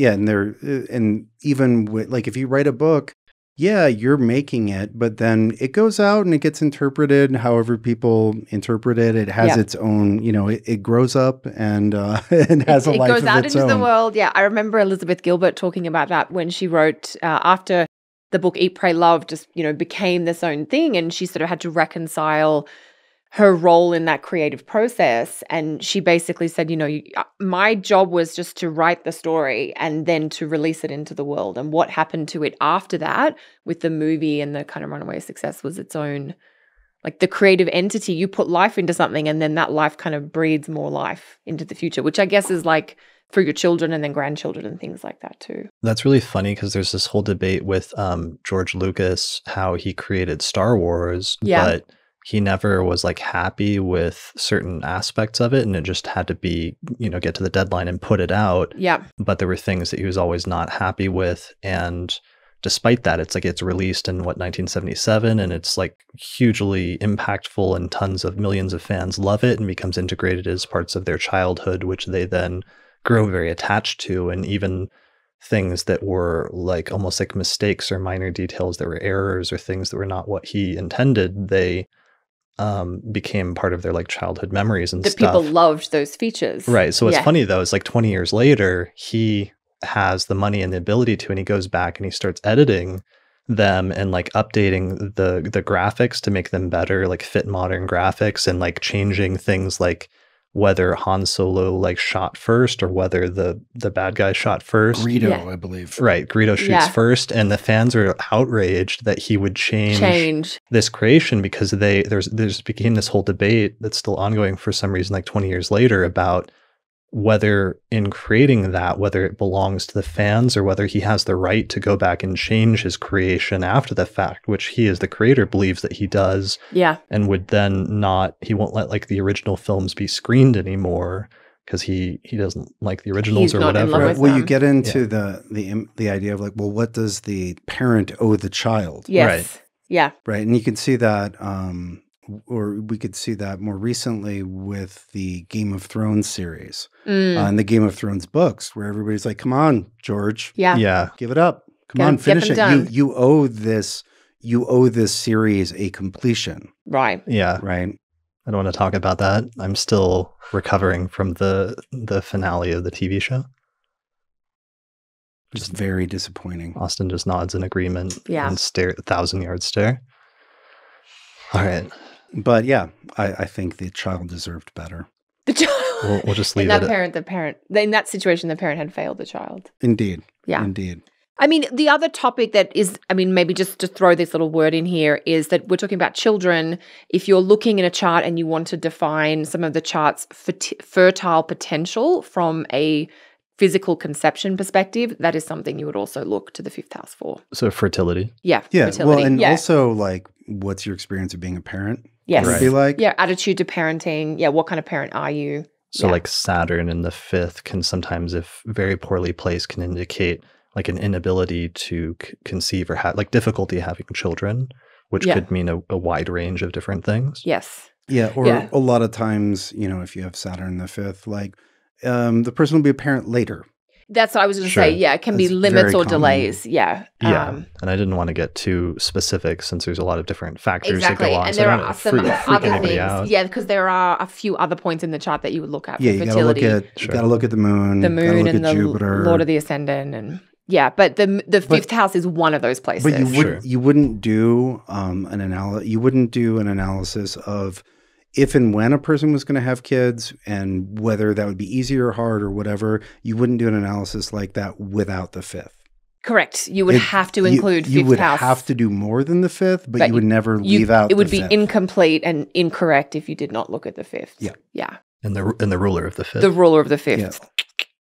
even with, like, if you write a book, yeah, you're making it, but then it goes out and it gets interpreted however people interpret it. It has its own, it grows up and it has a life of its own. It goes out into the world. Yeah. I remember Elizabeth Gilbert talking about that when she wrote after the book Eat, Pray, Love just, became this own thing, and she sort of had to reconcile her role in that creative process. And she basically said, my job was just to write the story and then to release it into the world. And what happened to it after that with the movie and the kind of runaway success was its own, like the creative entity. You put life into something and then that life kind of breeds more life into the future, which I guess is like for your children and then grandchildren and things like that too. That's really funny because there's this whole debate with George Lucas, how he created Star Wars, but he never was like happy with certain aspects of it, and it just had to be, get to the deadline and put it out. Yeah. But there were things that he was always not happy with, and despite that, it's like it's released in 1977, and it's like hugely impactful, and tons of millions of fans love it and becomes integrated as parts of their childhood, which they then grow very attached to. And even things that were like almost like mistakes or minor details that were errors or things that were not what he intended, they became part of their like childhood memories and stuff. People loved those features. Right. So what's funny though is like 20 years later, he has the money and the ability to, and he goes back and he starts editing them and like updating the graphics to make them better, like fit modern graphics, and like changing things like whether Han Solo like shot first or whether the bad guy shot first. Greedo, I believe. Right. Greedo shoots first, and the fans are outraged that he would change this creation because there's became this whole debate that's still ongoing for some reason, like 20 years later, about whether in creating that, whether it belongs to the fans or whether he has the right to go back and change his creation after the fact, which he as the creator believes that he does. Yeah. And would then he won't let like the original films be screened anymore because he doesn't like the originals or whatever. Well, you get into the idea of like, well, what does the parent owe the child? Yes. Right. Yeah. Right. And you can see that, or we could see that more recently with the Game of Thrones series and the Game of Thrones books, where everybody's like, come on, George. Yeah. Give it up. Come on, finish it. You owe this series a completion. Right. Yeah. Right. I don't want to talk about that. I'm still recovering from the finale of the TV show. Just very disappointing. Austin just nods in agreement Yeah. and 1,000-yard stare. All right. But yeah, I think the child deserved better. The child. We'll just leave in it. In that situation, the parent had failed the child. Indeed. Yeah. Indeed. I mean, the other topic that is, maybe just to throw this little word in here is that we're talking about children. If you're looking in a chart and you want to define some of the chart's fertile potential from a physical conception perspective, that is something you would also look to the 5th house for. So fertility. Yeah. Yeah. Fertility. Well, and also like, what's your experience of being a parent? Yes. Right. Be like? Yeah. Attitude to parenting. Yeah. What kind of parent are you? So like Saturn in the 5th can sometimes, if very poorly placed, can indicate like an inability to conceive or have like difficulty having children, which could mean a wide range of different things. Yes. Yeah. Or a lot of times, if you have Saturn in the 5th, like the person will be a parent later. That's what I was going to say. Yeah, it can be limits or delays. Yeah. Yeah. And I didn't want to get too specific since there's a lot of different factors that go on. And so there are some other things. Out. Yeah, because there are a few other points in the chart that you would look at for fertility. You gotta look at the moon. The moon and the Jupiter. Lord of the Ascendant. And but the 5th house is one of those places. But you wouldn't do an analysis of if and when a person was going to have kids and whether that would be easy or hard or whatever. You wouldn't do an analysis like that without the 5th. Correct. You would have to include 5th house. You would have to do more than the 5th, but you would never leave out the 5th. It would be incomplete and incorrect if you did not look at the 5th. Yeah. Yeah. And the ruler of the 5th. The ruler of the 5th. Yeah.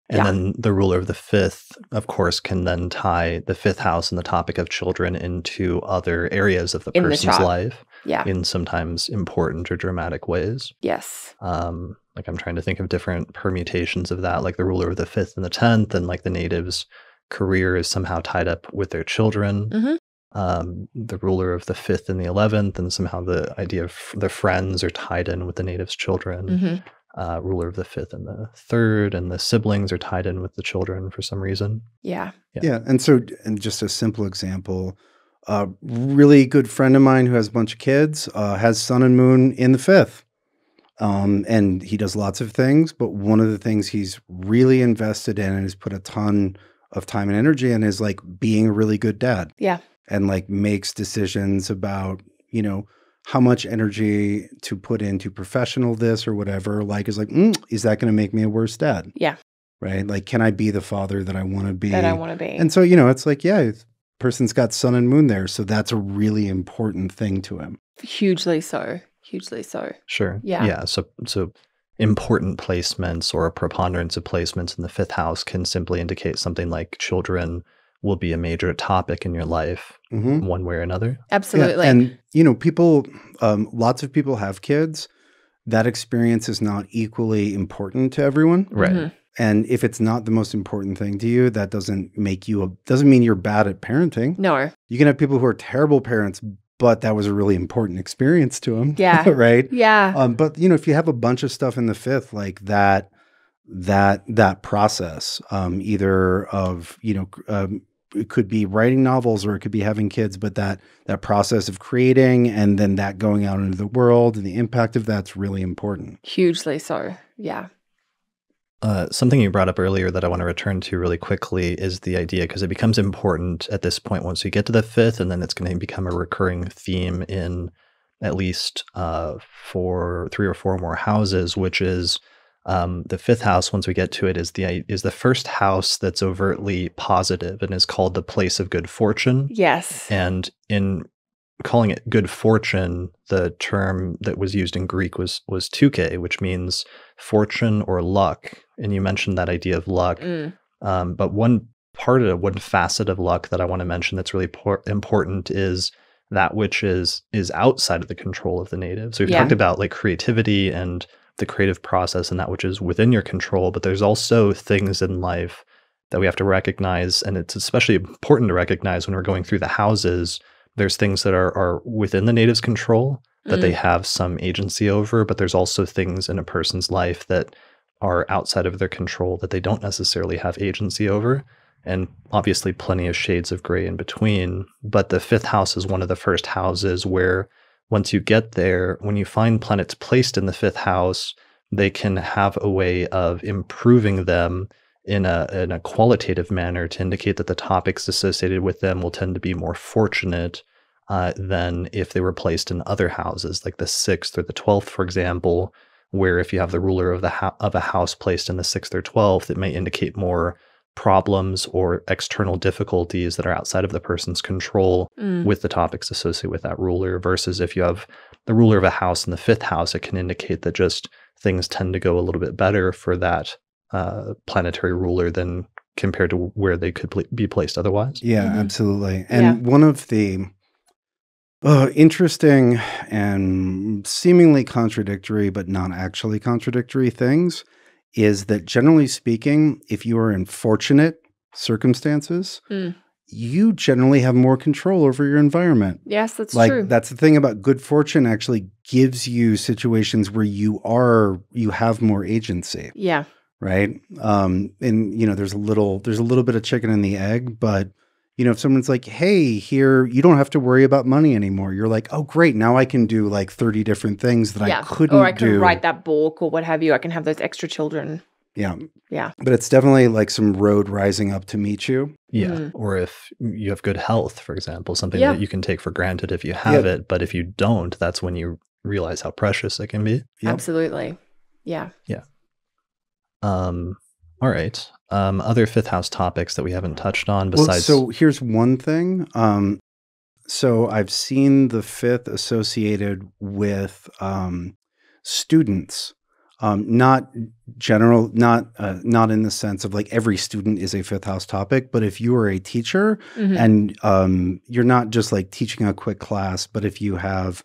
And then the ruler of the 5th, of course, can then tie the 5th house and the topic of children into other areas of the person's life in sometimes important or dramatic ways. Yes. Like I'm trying to think of different permutations of that, like the ruler of the 5th and the 10th, and like the native's career is somehow tied up with their children. Mm-hmm. The ruler of the 5th and the 11th, and somehow the idea of the friends are tied in with the native's children. Mm-hmm. Ruler of the 5th and the 3rd, and the siblings are tied in with the children for some reason. Yeah. And so, and just a simple example, a really good friend of mine who has a bunch of kids has sun and moon in the 5th. And he does lots of things, but one of the things he's really invested in and has put a ton of time and energy in is like being a really good dad. Yeah. And like makes decisions about, how much energy to put into professional this or whatever, like is like, is that going to make me a worse dad? Yeah. Right? Like, can I be the father that I want to be? And so, it's like, person's got sun and moon there. So that's a really important thing to him. Hugely so. Sure. Yeah. Yeah. So important placements or a preponderance of placements in the 5th house can simply indicate something like children will be a major topic in your life one way or another. Absolutely. Yeah. And, people, lots of people have kids. That experience is not equally important to everyone. Right. Mm-hmm. And if it's not the most important thing to you, that doesn't mean you're bad at parenting. No. You can have people who are terrible parents, but that was a really important experience to them. Yeah. Right. Yeah. But if you have a bunch of stuff in the 5th, like that process, either of, it could be writing novels or it could be having kids, but that process of creating and then that going out into the world and the impact of that's really important. Hugely so. Yeah. Something you brought up earlier that I want to return to really quickly is the idea, because it becomes important at this point once you get to the 5th, and then it's going to become a recurring theme in at least for 3 or 4 more houses, which is the 5th house, once we get to it, is the first house that's overtly positive and is called the place of good fortune. Yes. And in calling it good fortune, the term that was used in Greek was touke, which means fortune or luck. And you mentioned that idea of luck. But one facet of luck that I want to mention that's really important is that which is outside of the control of the native. So we've talked about like creativity and the creative process and that which is within your control, but there's also things in life that we have to recognize, and it's especially important to recognize when we're going through the houses. There's things that are within the native's control that they have some agency over, but there's also things in a person's life that are outside of their control that they don't necessarily have agency over, and obviously plenty of shades of gray in between. But the 5th house is one of the first houses where once you get there, when you find planets placed in the fifth house, they can have a way of improving them in a qualitative manner to indicate that the topics associated with them will tend to be more fortunate than if they were placed in other houses, like the 6th or the 12th, for example, where if you have the ruler of a house placed in the 6th or 12th, it may indicate more problems or external difficulties that are outside of the person's control with the topics associated with that ruler, versus if you have the ruler of a house in the 5th house, it can indicate that just things tend to go a little bit better for that planetary ruler than compared to where they could be placed otherwise. Yeah, absolutely. And one of the interesting and seemingly contradictory, but not actually contradictory things is that generally speaking, if you are in fortunate circumstances, you generally have more control over your environment. Yes, that's true. That's the thing about good fortune actually gives you situations where you have more agency. Yeah. Right. And there's a little bit of chicken and the egg, but if someone's like, hey, here, you don't have to worry about money anymore. You're like, oh, great. Now I can do like 30 different things that I couldn't do. Or I can write that book or what have you. I can have those extra children. Yeah. Yeah. But it's definitely like some road rising up to meet you. Yeah. Or if you have good health, for example, something that you can take for granted if you have it. But if you don't, that's when you realize how precious it can be. Yep. Absolutely. Yeah. Yeah. All right. Other fifth house topics that we haven't touched on besides. So here's one thing. So I've seen the fifth associated with students, not general, not in the sense of like every student is a fifth house topic, but if you are a teacher and you're not just like teaching a quick class, but if you have,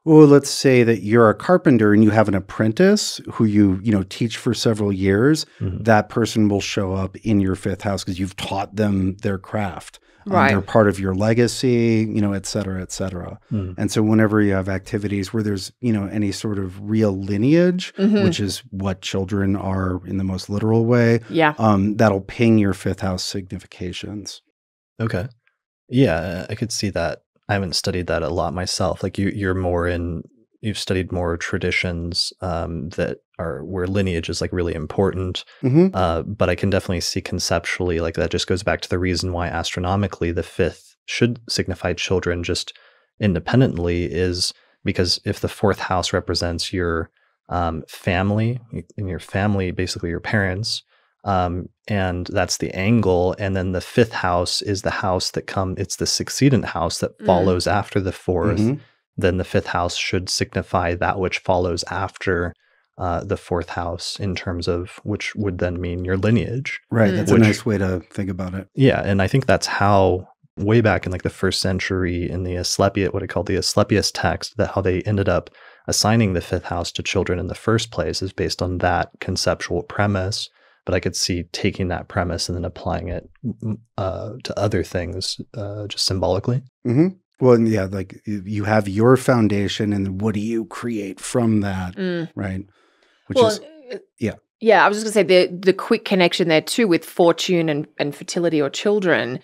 well, let's say that you're a carpenter and you have an apprentice who you teach for several years, that person will show up in your fifth house because you've taught them their craft. Right. They're part of your legacy, et cetera, et cetera. And so whenever you have activities where there's, any sort of real lineage, which is what children are in the most literal way, that'll ping your fifth house significations. Okay. Yeah, I could see that. I haven't studied that a lot myself. Like you've studied more traditions that are where lineage is like really important. But I can definitely see conceptually, like that just goes back to the reason why astronomically the fifth should signify children just independently, is because if the 4th house represents your family, in your family, basically your parents, and that's the angle, and then the 5th house is the house it's the succedent house that follows after the 4th, then the 5th house should signify that which follows after the 4th house in terms of which would then mean your lineage. Right. That's a nice way to think about it. Yeah. And I think that's how way back in like the 1st century in the Asclepius, what I call the Asclepius text, that how they ended up assigning the 5th house to children in the first place is based on that conceptual premise. But I could see taking that premise and then applying it to other things just symbolically. Well, yeah, like you have your foundation, and what do you create from that, right? Yeah, I was just going to say the quick connection there too with fortune and fertility or children.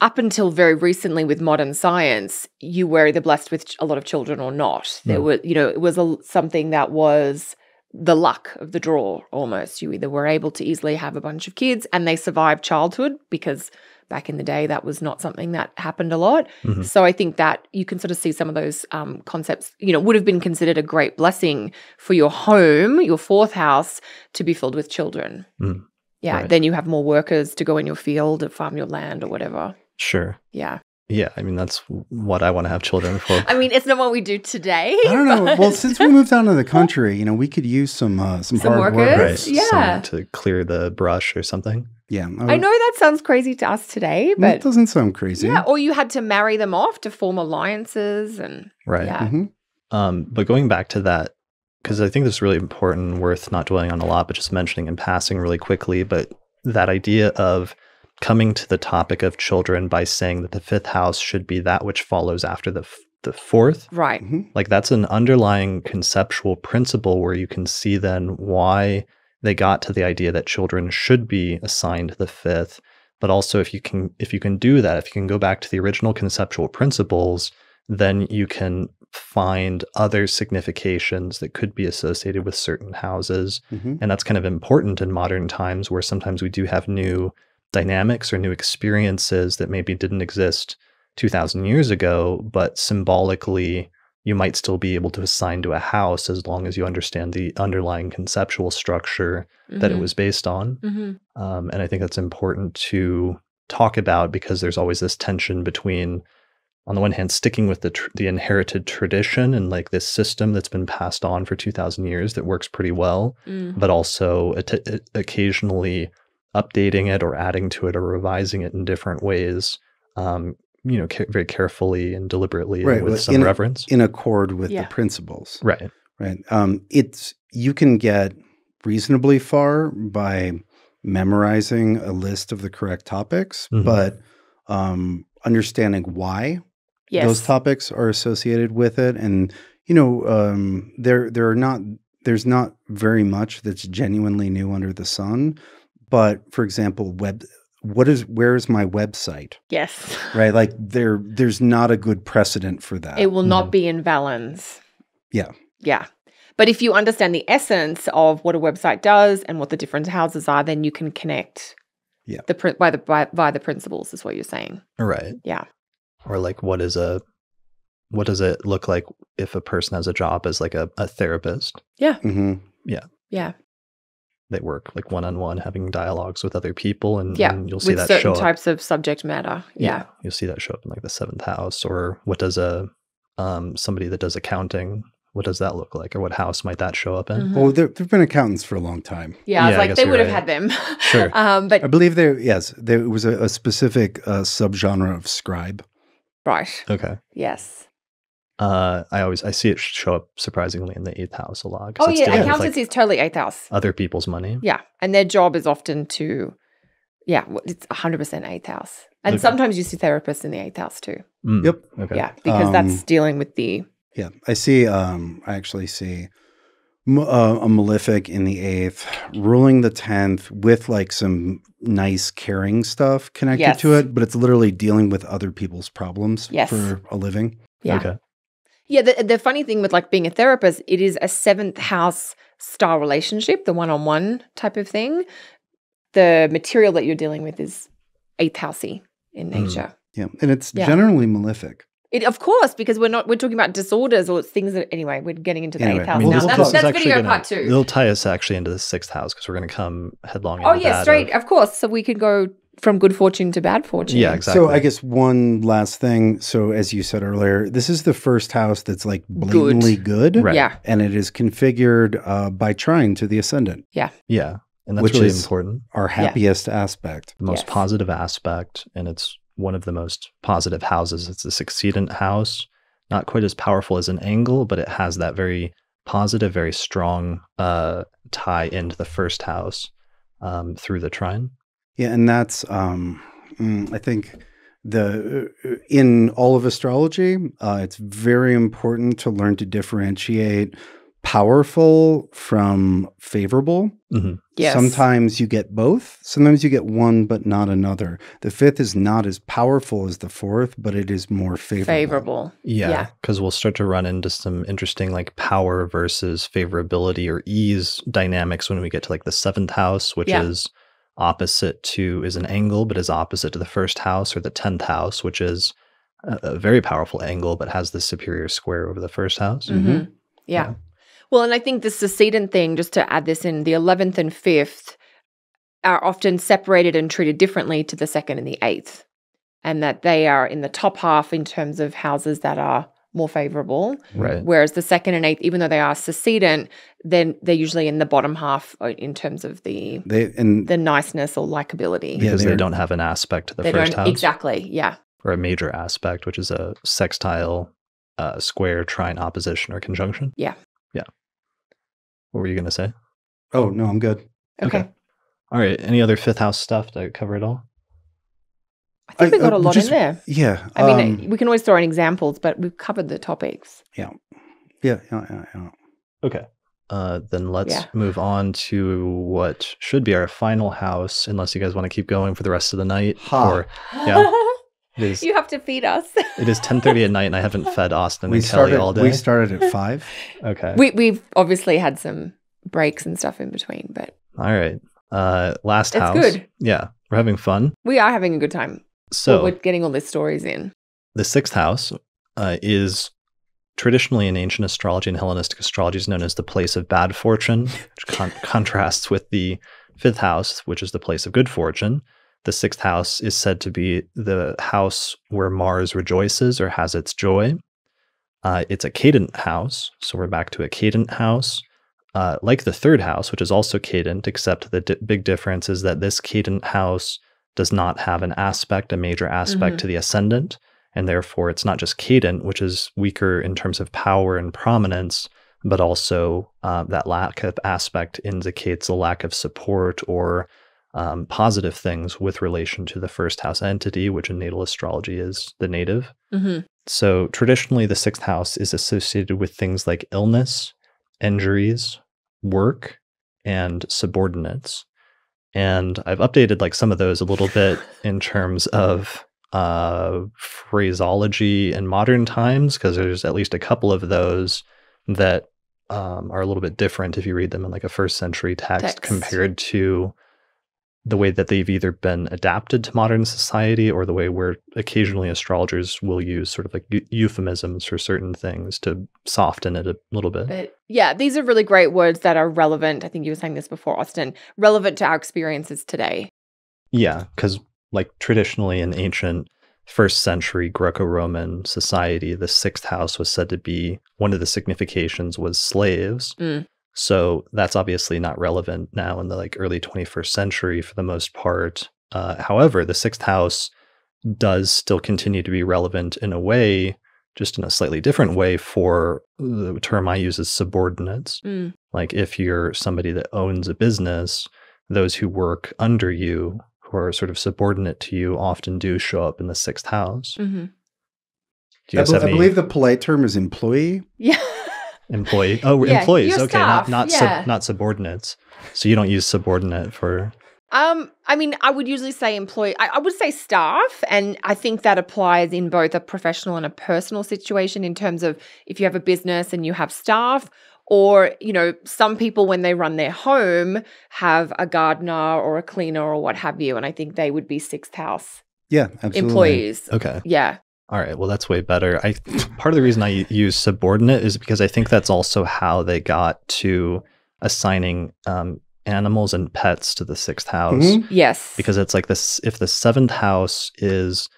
Up until very recently with modern science, you were either blessed with a lot of children or not. There were, it was something that was the luck of the draw almost. You either were able to easily have a bunch of kids and they survived childhood, because back in the day that was not something that happened a lot. So I think that you can sort of see some of those concepts, would have been considered a great blessing for your home, your 4th house, to be filled with children. Yeah, right. Then you have more workers to go in your field or farm your land or whatever. Sure. Yeah. Yeah, I mean, that's what I want to have children for. I mean, it's not what we do today. I don't know. Well, since we moved down to the country, we could use some hard workers. work. Right. Yeah. Someone to clear the brush or something. Yeah. I know that sounds crazy to us today, but it doesn't sound crazy. Yeah, or you had to marry them off to form alliances and right. Yeah. But going back to that, because I think this is really important, worth not dwelling on a lot, but just mentioning in passing really quickly, but that idea of coming to the topic of children by saying that the 5th house should be that which follows after the 4th. Right. Like that's an underlying conceptual principle where you can see then why they got to the idea that children should be assigned the 5th. But also if you can do that, if you can go back to the original conceptual principles, then you can find other significations that could be associated with certain houses. Mm-hmm. And that's kind of important in modern times where sometimes we do have new dynamics or new experiences that maybe didn't exist 2,000 years ago, but symbolically you might still be able to assign to a house as long as you understand the underlying conceptual structure that it was based on. And I think that's important to talk about because there's always this tension between, on the one hand, sticking with the inherited tradition and like this system that's been passed on for 2,000 years that works pretty well, but also occasionally updating it or adding to it or revising it in different ways, very carefully and deliberately and with some reverence. In accord with the principles. Right. Right. You can get reasonably far by memorizing a list of the correct topics, but understanding why those topics are associated with it. And, there's not very much that's genuinely new under the sun. But for example, where's my website? Yes. Right. Like there's not a good precedent for that. It will not be in Valens. Yeah. Yeah. But if you understand the essence of what a website does and what the different houses are, then you can connect by the principles is what you're saying. Right. Yeah. Or like what does it look like if a person has a job as like a therapist? Yeah. Mm-hmm. Yeah. Yeah. They work like one-on-one, having dialogues with other people, and you'll see with that certain show up. types of subject matter. Yeah. You'll see that show up in like the 7th house. Or what does somebody that does accounting, what does that look like? Or what house might that show up in? Well, there've been accountants for a long time. Yeah, I was like, they would have had them. Sure. But I believe there was a specific subgenre of scribe. Right. Okay. Yes. I see it show up surprisingly in the 8th house a lot. Oh yeah, accountancy is totally 8th house. Other people's money. Yeah, and their job is often to, it's 100% 8th house. And sometimes you see therapists in the 8th house too. Yep. Okay. Yeah, because that's dealing with the... Yeah, I actually see a malefic in the 8th, ruling the 10th with like some nice caring stuff connected to it, but it's literally dealing with other people's problems for a living. Yeah. Okay. Yeah, the funny thing with like being a therapist, it is a 7th house style relationship, the one-on-one type of thing. The material that you're dealing with is 8th housey in nature. Yeah, and it's generally malefic. Of course, because we're talking about disorders or things that, anyway, we're getting into the 8th house now. That's video part 2. It'll tie us actually into the 6th house because we're going to come headlong into that. Straight, of course. So we could go from good fortune to bad fortune. Yeah, exactly. So I guess one last thing. So as you said earlier, this is the first house that's like blatantly good. Right. Yeah. And it is configured by trine to the ascendant. Yeah. Yeah. And that's which really is important. Our happiest aspect. The most positive aspect. And it's one of the most positive houses. It's a succedent house. Not quite as powerful as an angle, but it has that very positive, very strong tie into the first house through the trine. Yeah, and that's I think in all of astrology, it's very important to learn to differentiate powerful from favorable. Mm-hmm. Yes. Sometimes you get both. Sometimes you get one, but not another. The 5th is not as powerful as the 4th, but it is more favorable. Yeah, because we'll start to run into some interesting like power versus favorability or ease dynamics when we get to like the 7th house, which is is an angle, but is opposite to the 1st house, or the 10th house, which is a very powerful angle, but has the superior square over the 1st house. Mm-hmm. Yeah. Well, and I think the succedent thing, just to add this in, the 11th and 5th are often separated and treated differently to the 2nd and the 8th, and that they are in the top half in terms of houses that are more favorable. Right. Whereas the 2nd and 8th, even though they are succedent, then they're usually in the bottom half in terms of the niceness or likability. Because they don't have an aspect to the 1st house. Exactly, yeah. Or a major aspect, which is a sextile, square, trine, opposition, or conjunction. Yeah. Yeah. What were you going to say? Oh, no, I'm good. Okay. All right. Any other 5th house stuff to cover it all? I think we got a lot in there. Yeah. I mean, we can always throw in examples, but we've covered the topics. Yeah. Okay. Then let's move on to what should be our final house, unless you guys want to keep going for the rest of the night. You have to feed us. It is 10:30 at night, and I haven't fed Austin and Kelly all day. We started at 5. Okay. We've obviously had some breaks and stuff in between, but all right. Last house. It's good. Yeah, we're having fun. We are having a good time. So we're getting all these stories in. The 6th house is traditionally in ancient astrology and Hellenistic astrology is known as the place of bad fortune, which contrasts with the 5th house, which is the place of good fortune. The 6th house is said to be the house where Mars rejoices or has its joy. It's a cadent house, so we're back to a cadent house. Like the 3rd house, which is also cadent, except the big difference is that this cadent house does not have an aspect, a major aspect to the ascendant, and therefore it's not just cadent, which is weaker in terms of power and prominence, but also that lack of aspect indicates a lack of support or positive things with relation to the 1st house entity, which in natal astrology is the native. So traditionally, the 6th house is associated with things like illness, injuries, work, and subordinates. And I've updated like some of those a little bit in terms of phraseology in modern times, because there's at least a couple of those that are a little bit different if you read them in like a 1st century text compared to the way that they've either been adapted to modern society or the way where occasionally astrologers will use sort of like euphemisms for certain things to soften it a little bit. But yeah, these are really great words that are relevant. I think you were saying this before, Austin, relevant to our experiences today. Yeah, because like traditionally in ancient 1st century Greco-Roman society, the 6th house was said to be one of the significations was slaves. So that's obviously not relevant now in the like early 21st century for the most part. However, the 6th house does still continue to be relevant in a way, just in a slightly different way for the term I use is subordinates. Like if you're somebody that owns a business, those who work under you, who are sort of subordinate to you, often do show up in the 6th house. Do you guys have any... I believe the polite term is employee. Yeah. Employee. Oh, yeah, employees. Okay, staff. not subordinates. So you don't use subordinate for... I mean, I would usually say employee. I would say staff, and I think that applies in both a professional and a personal situation in terms of if you have a business and you have staff, or, you know, some people when they run their home have a gardener or a cleaner or what have you, and I think they would be 6th house employees. Okay. Yeah. All right. Well, that's way better. Part of the reason I use subordinate is because I think that's also how they got to assigning animals and pets to the 6th house. Yes. Because it's like this, if the 7th house is,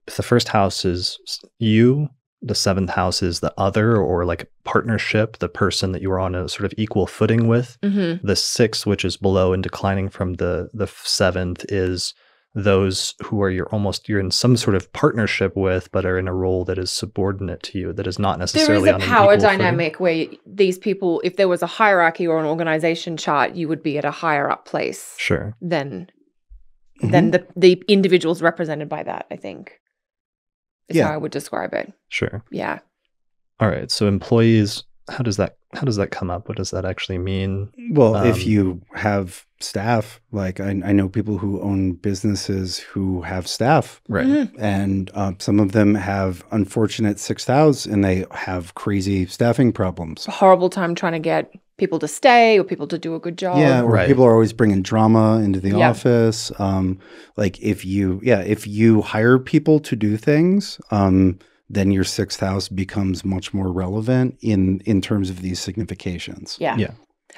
if the 1st house is you, the 7th house is the other or like partnership, the person that you are on a sort of equal footing with. The 6th, which is below and declining from the 7th, is those who are you're in some sort of partnership with, but are in a role that is subordinate to you, that is not necessarily on an equal footing. There is a power dynamic where these people, if there was a hierarchy or an organization chart, you would be at a higher up place. Sure. Than the individuals represented by that, I think. Is how I would describe it. Sure. Yeah. All right. So employees, how does that come up? What does that actually mean? Well, if you have staff, like I know people who own businesses who have staff. Right. And some of them have unfortunate 6th house and they have crazy staffing problems. It's a horrible time trying to get people to stay or people to do a good job. Yeah, or people are always bringing drama into the office. Like if you hire people to do things, then your 6th house becomes much more relevant in terms of these significations. Yeah.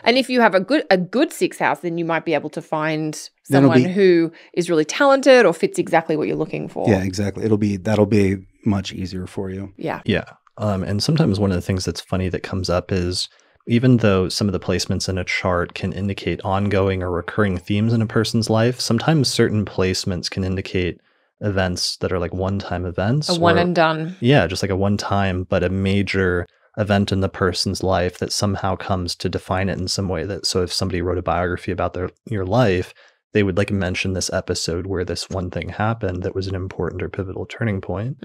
And if you have a good 6th house, then you might be able to find someone who is really talented or fits exactly what you're looking for. Yeah, exactly. That'll be much easier for you. Yeah. Yeah. And sometimes one of the things that's funny that comes up is even though some of the placements in a chart can indicate ongoing or recurring themes in a person's life, sometimes certain placements can indicate events that are like one-time events. A one and done. Yeah, just like a one-time, but a major event in the person's life that somehow comes to define it in some way. That so if somebody wrote a biography about your life, they would like mention this episode where this one thing happened that was an important or pivotal turning point.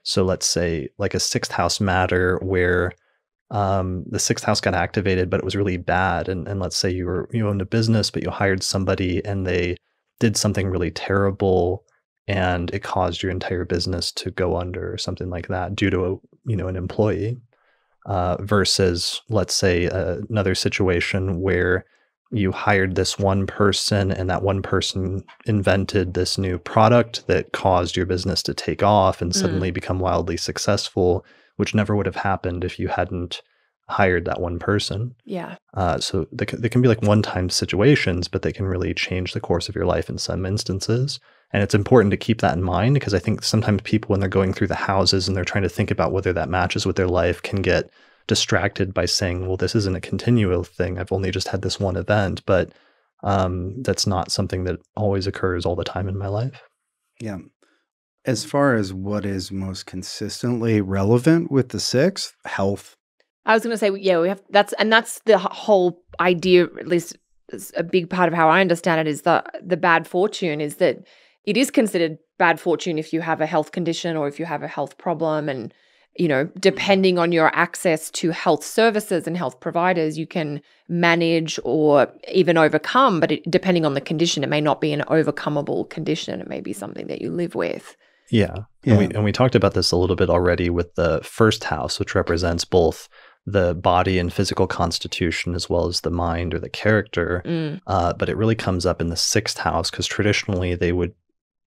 So let's say like a 6th house matter where the 6th house got activated, but it was really bad. And let's say you owned a business, but you hired somebody and they did something really terrible and it caused your entire business to go under or something like that due to an employee, versus, let's say, another situation where you hired this one person and that one person invented this new product that caused your business to take off and suddenly become wildly successful, which never would have happened if you hadn't hired that one person. Yeah. So they can be like one-time situations, but they can really change the course of your life in some instances. And it's important to keep that in mind, because I think sometimes people, when they're going through the houses and they're trying to think about whether that matches with their life, can get distracted by saying, well, this isn't a continual thing. I've only just had this one event, but that's not something that always occurs all the time in my life. Yeah. As far as what is most consistently relevant with the sixth, health. I was going to say, yeah, we have that's the whole idea, at least a big part of how I understand it, is the bad fortune is that it is considered bad fortune if you have a health condition or if you have a health problem. And, depending on your access to health services and health providers, you can manage or even overcome. But depending on the condition, it may not be an overcomable condition. It may be something that you live with. Yeah. And we talked about this a little bit already with the first house, which represents both the body and physical constitution as well as the mind or the character. But it really comes up in the sixth house, because traditionally they would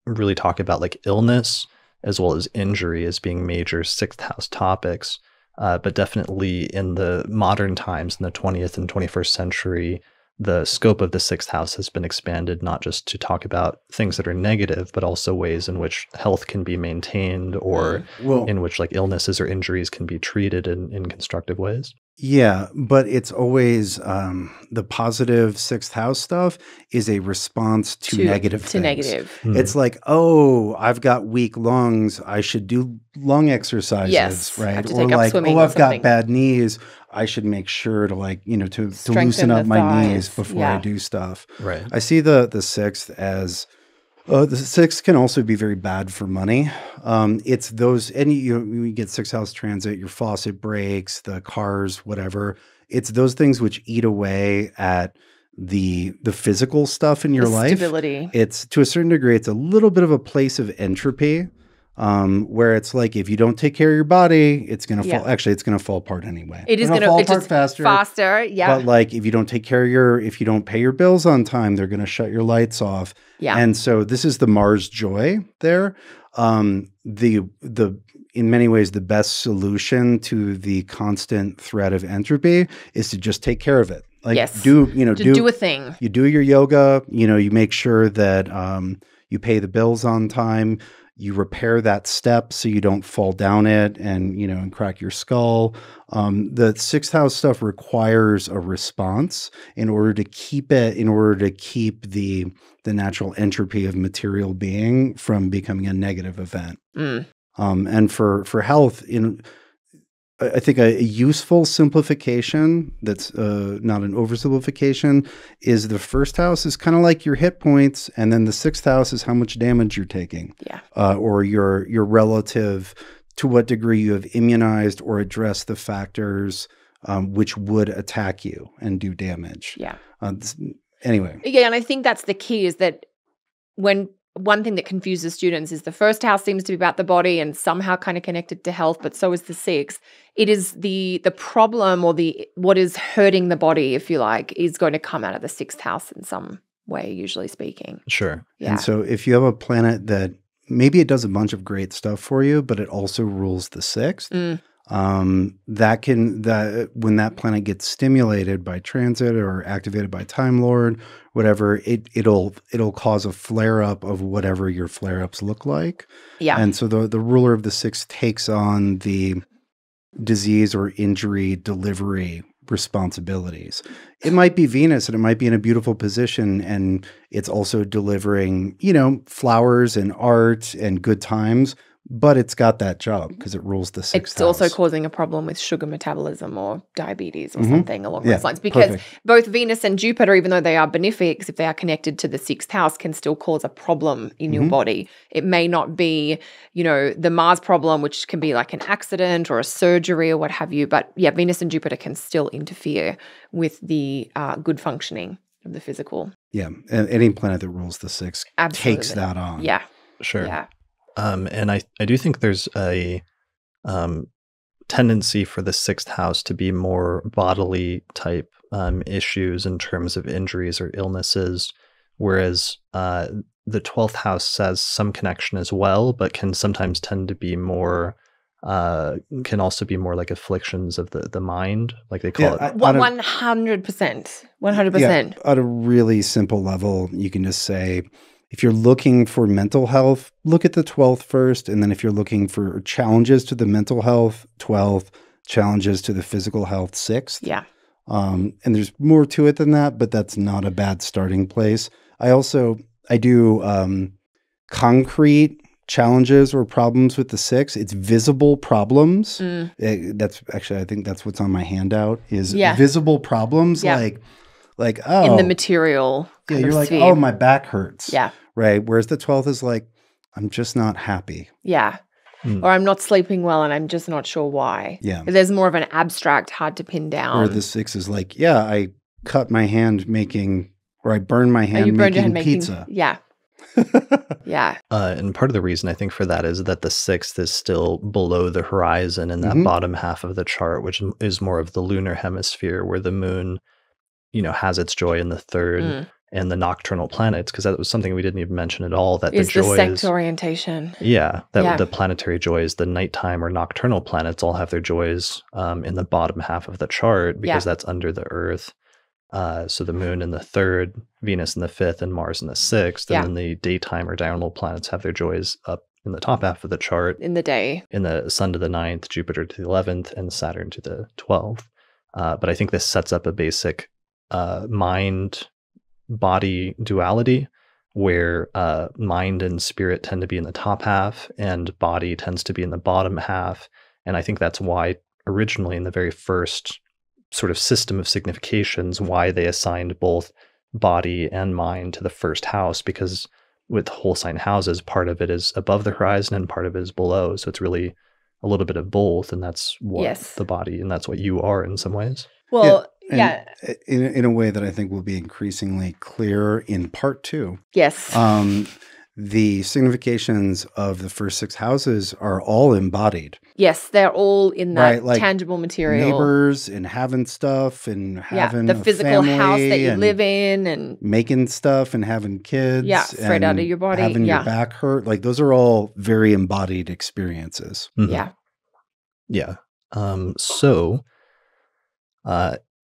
really talk about like illness as well as injury as being major sixth house topics. But definitely in the modern times, in the 20th and 21st century, the scope of the sixth house has been expanded, not just to talk about things that are negative, but also ways in which health can be maintained, or in which like illnesses or injuries can be treated in constructive ways. Yeah, but it's always the positive sixth house stuff is a response to negative things. Negative. It's like, oh, I've got weak lungs, I should do lung exercises, right? Or like, oh, I've got bad knees, I should make sure to to loosen up my knees before I do stuff. Right. I see the sixth as the sixth can also be very bad for money. It's those, you get sixth house transit, your faucet breaks, the cars, whatever. It's those things which eat away at the physical stuff in your life. Stability. It's, to a certain degree, it's a little bit of a place of entropy, where it's like, if you don't take care of your body, it's going to fall. Actually, it's going to fall apart anyway. It is going to fall apart faster. Yeah. But like, if you don't take care of if you don't pay your bills on time, they're going to shut your lights off. Yeah. And so this is the Mars joy there. The in many ways, the best solution to the constant threat of entropy is to just take care of it. Like do a thing. You do your yoga, you make sure that you pay the bills on time. You repair that step so you don't fall down it and crack your skull. The sixth house stuff requires a response in order to keep the natural entropy of material being from becoming a negative event. And for health, I think a useful simplification that's not an oversimplification is the first house is kind of like your hit points, and then the sixth house is how much damage you're taking, or your relative to what degree you have immunized or addressed the factors which would attack you and do damage. Anyway. Yeah, and I think that's the key, is that one thing that confuses students is the first house seems to be about the body and somehow kind of connected to health, but so is the sixth. It is the problem, or what is hurting the body, if you like, is going to come out of the sixth house in some way, usually speaking. Sure. Yeah. And so if you have a planet that maybe it does a bunch of great stuff for you, but it also rules the sixth, when that planet gets stimulated by transit or activated by Time Lord, whatever, it'll cause a flare up of whatever your flare ups look like. Yeah. And so the ruler of the sixth takes on the disease or injury delivery responsibilities. It might be Venus, and it might be in a beautiful position, and it's also delivering, flowers and art and good times. But it's got that job because it rules the sixth house. It's also causing a problem with sugar metabolism or diabetes or something along those lines. Because both Venus and Jupiter, even though they are benefics, if they are connected to the sixth house, can still cause a problem in your body. It may not be, the Mars problem, which can be like an accident or a surgery or what have you. But yeah, Venus and Jupiter can still interfere with the good functioning of the physical. Yeah. And any planet that rules the sixth takes that on. Yeah. Sure. Yeah. And I do think there's a tendency for the 6th house to be more bodily type issues in terms of injuries or illnesses, whereas the 12th house has some connection as well, but can sometimes tend to be more, can also be more like afflictions of the mind, like they call it. 100%. 100%. Yeah, at a really simple level, you can just say, if you're looking for mental health, look at the 12th first. And then if you're looking for challenges to the mental health, 12th, challenges to the physical health, 6th. Yeah. And there's more to it than that, but that's not a bad starting place. I do concrete challenges or problems with the 6. It's visible problems. That's actually, I think that's what's on my handout is visible problems. Yeah. Like, oh. In the material. Yeah, you're like, oh, my back hurts. Yeah. Right. Whereas the 12th is like, I'm just not happy. Yeah. Or I'm not sleeping well and I'm just not sure why. Yeah. There's more of an abstract, hard to pin down. Or the 6 is like, yeah, I cut my hand I burned my hand making pizza. Yeah. Yeah. And part of the reason I think for that is that the 6th is still below the horizon in that bottom half of the chart, which is more of the lunar hemisphere where the moon, has its joy in the 3rd. And the nocturnal planets, because that was something we didn't even mention at all, that is the joy the sect orientation. Yeah, the planetary joys, the nighttime or nocturnal planets all have their joys in the bottom half of the chart because that's under the Earth. So the moon in the 3rd, Venus in the 5th, and Mars in the 6th. And then the daytime or diurnal planets have their joys up in the top half of the chart. In the day. In the Sun to the 9th, Jupiter to the 11th, and Saturn to the 12th. But I think this sets up a basic mind-body duality where mind and spirit tend to be in the top half and body tends to be in the bottom half. And I think that's why originally in the very first sort of system of significations, why they assigned both body and mind to the first house, because with whole sign houses, part of it is above the horizon and part of it is below. So it's really a little bit of both. And that's what the body, and that's what you are in some ways. Well, in a way that I think will be increasingly clear in part 2. Yes. The significations of the first 6 houses are all embodied. Yes, they're all in that tangible material. Neighbors and having stuff and having the physical house that you live in and making stuff and having kids. Yeah, straight out of your body. Having your back hurt. Like those are all very embodied experiences. Yeah. Yeah. So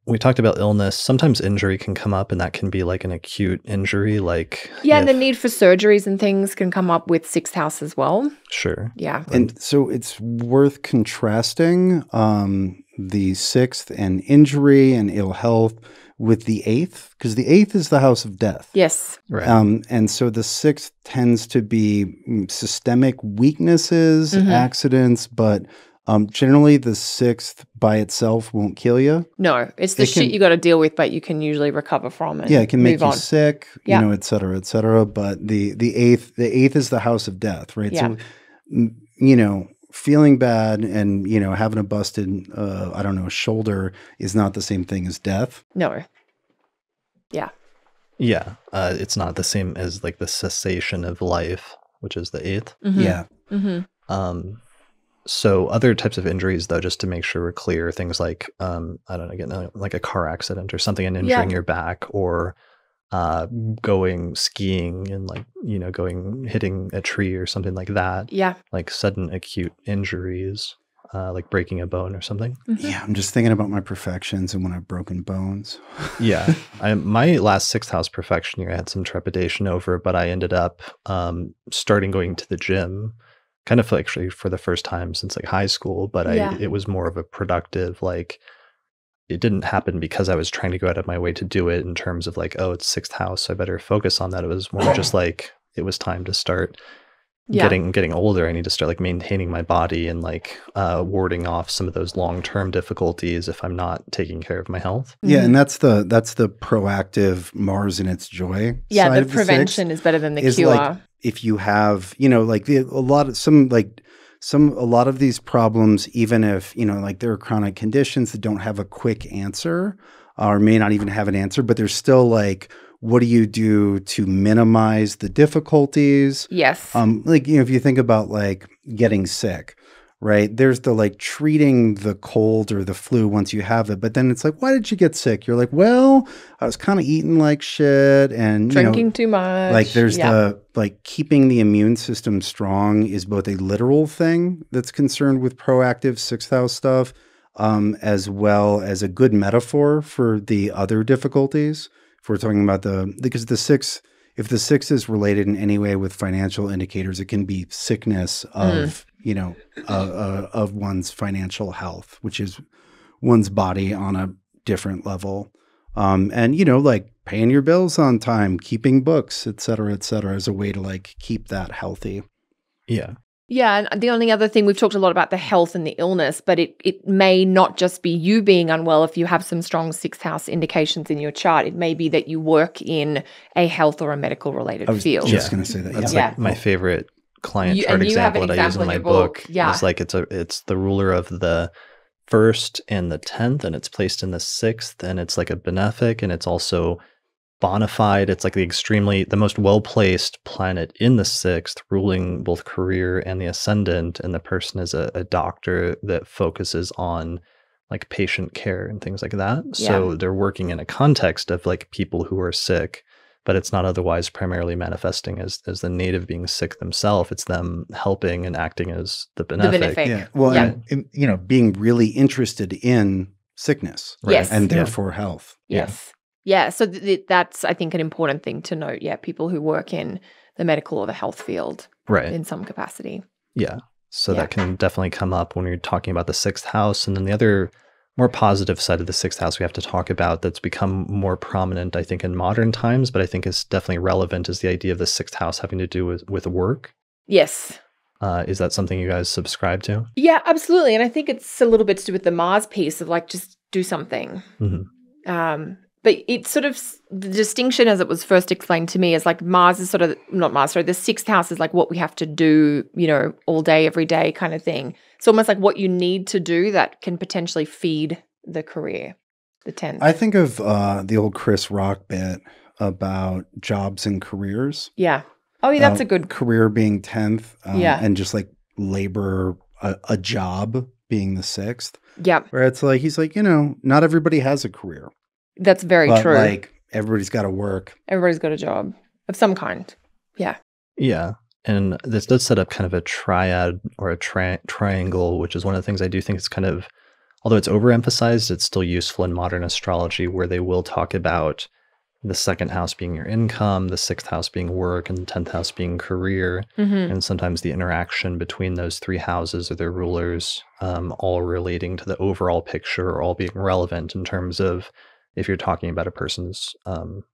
we talked about illness. Sometimes injury can come up, and that can be like an acute injury. And the need for surgeries and things can come up with 6th house as well. Sure. Yeah. And so it's worth contrasting the 6th and injury and ill health with the 8th, because the 8th is the house of death. Yes. Right. And so the 6th tends to be systemic weaknesses, accidents, but generally, the 6th by itself won't kill you. No, it's the shit you got to deal with, but you can usually recover from it. Yeah, it can make you on. sick, et cetera, et cetera. But the 8th is the house of death, right? Yeah. So, feeling bad and, having a busted, shoulder is not the same thing as death. No. Yeah. Yeah. It's not the same as like the cessation of life, which is the 8th. Mm-hmm. Yeah. Mm-hmm. So other types of injuries, though, just to make sure we're clear, things like, like a car accident or something and injuring your back, or going skiing and hitting a tree or something like that. Yeah. Like sudden acute injuries, like breaking a bone or something. Mm-hmm. Yeah, I'm just thinking about my perfections and when I've broken bones. Yeah. My last 6th house perfection year, I had some trepidation over, but I ended up starting going to the gym. Kind of actually for the first time since like high school, but it was more of a productive, it didn't happen because I was trying to go out of my way to do it in terms of like, oh, it's 6th house, so I better focus on that. It was more just like, it was time to start getting older. I need to start like maintaining my body and warding off some of those long-term difficulties if I'm not taking care of my health. Yeah. And that's the proactive Mars in its joy. Yeah. Side The prevention is better than the cure. If you have, a lot of these problems, even if, there are chronic conditions that don't have a quick answer or may not even have an answer, but there's still What do you do to minimize the difficulties? Yes. Like, if you think about like getting sick, right? There's the like treating the cold or the flu once you have it, but then it's like, why did you get sick? You're like, well, I was kind of eating like shit and drinking too much. Like there's the like keeping the immune system strong is both a literal thing that's concerned with proactive 6th house stuff, as well as a good metaphor for the other difficulties. If we're talking about because the 6th, if the 6th is related in any way with financial indicators, it can be sickness of, of one's financial health, which is one's body on a different level. And, like paying your bills on time, keeping books, et cetera, as a way to like keep that healthy. Yeah. Yeah, and the only other thing, we've talked a lot about the health and the illness, but it may not just be you being unwell if you have some strong 6th house indications in your chart. It may be that you work in a health or a medical related field. I was just going to say that. That's like my favorite client chart example that I use in my book. Yeah. It's like it's the ruler of the 1st and the 10th, and it's placed in the 6th, and it's like a benefic, and it's also bona fide. It's like the most well-placed planet in the 6th, ruling both career and the ascendant, and the person is a doctor that focuses on like patient care and things like that. So they're working in a context of like people who are sick, but it's not otherwise primarily manifesting as the native being sick themselves. It's them helping and acting as the benefic. Yeah. Well, and, being really interested in sickness, right? Yes. And therefore health. Yes. Yeah, so that's, I think, an important thing to note. Yeah, people who work in the medical or the health field in some capacity. Yeah, so that can definitely come up when you're talking about the 6th house. And then the other more positive side of the 6th house we have to talk about that's become more prominent, I think, in modern times, but I think is definitely relevant, is the idea of the 6th house having to do with work. Yes. Is that something you guys subscribe to? Yeah, absolutely. And I think it's a little bit to do with the Mars piece of like, just do something. Mm-hmm. But it's sort of the distinction as it was first explained to me is like Mars is sort of, not Mars, sorry, the 6th house is like what we have to do, all day, every day kind of thing. It's almost like what you need to do that can potentially feed the career, the 10th. I think of the old Chris Rock bit about jobs and careers. Yeah. Oh, yeah, that's a good. Career being 10th and just like labor, a job being the 6th. Yeah. Where it's like, he's like, not everybody has a career. That's very true. Like everybody's got to work. Everybody's got a job of some kind. Yeah. Yeah. And this does set up kind of a triad or a triangle, which is one of the things I do think is kind of, although it's overemphasized, it's still useful in modern astrology, where they will talk about the 2nd house being your income, the 6th house being work, and the 10th house being career. Mm-hmm. And sometimes the interaction between those 3 houses or their rulers, all relating to the overall picture, or all being relevant in terms of if you're talking about a person's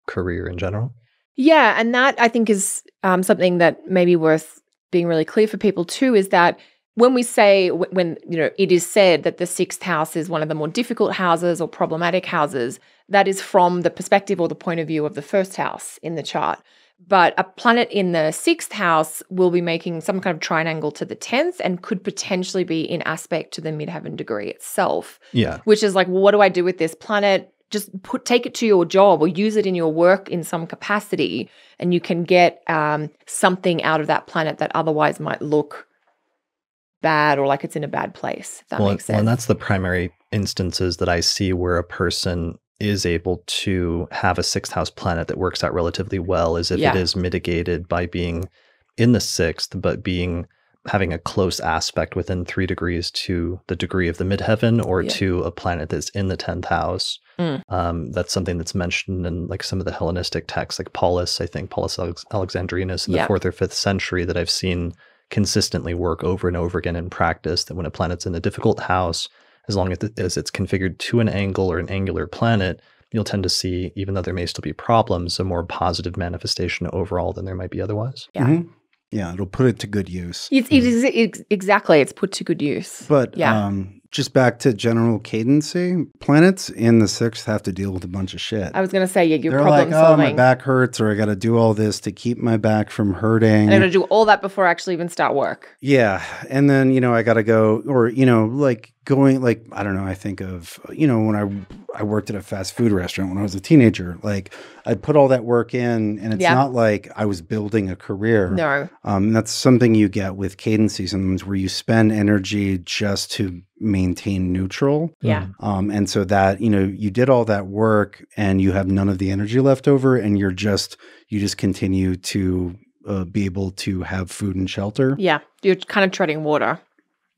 career in general. Yeah, and that I think is something that may be worth being really clear for people too, is that when we say, when it is said that the 6th house is one of the more difficult houses or problematic houses, that is from the perspective or the point of view of the 1st house in the chart. But a planet in the 6th house will be making some kind of triangle to the 10th and could potentially be in aspect to the midheaven degree itself. Yeah. Which is like, well, what do I do with this planet? Just take it to your job or use it in your work in some capacity, and you can get something out of that planet that otherwise might look bad or like it's in a bad place, if that makes sense. Well, and that's the primary instances that I see where a person is able to have a 6th house planet that works out relatively well, is if it is mitigated by being in the 6th, but having a close aspect within 3 degrees to the degree of the midheaven, or to a planet that's in the 10th house. That's something that's mentioned in like some of the Hellenistic texts, like Paulus Alexandrinus in the 4th or 5th century, that I've seen consistently work over and over again in practice, that when a planet's in a difficult house, as long as it's configured to an angle or an angular planet, you'll tend to see, even though there may still be problems, a more positive manifestation overall than there might be otherwise. Yeah. Mm-hmm. Yeah, it'll put it to good use. Exactly. It's put to good use. But just back to general cadency, planets in the 6th have to deal with a bunch of shit. I was going to say, you're They're problem like, solving. my back hurts, or I got to do all this to keep my back from hurting. I got to do all that before I actually even start work. Yeah. And then, I got to go, or, like going, like, I don't know, I think of, when I worked at a fast food restaurant when I was a teenager, like I'd put all that work in, and it's not like I was building a career. No. That's something you get with cadency sometimes, where you spend energy just to maintain neutral. Yeah. And so that, you did all that work and you have none of the energy left over, and you just continue to be able to have food and shelter. Yeah. You're kind of treading water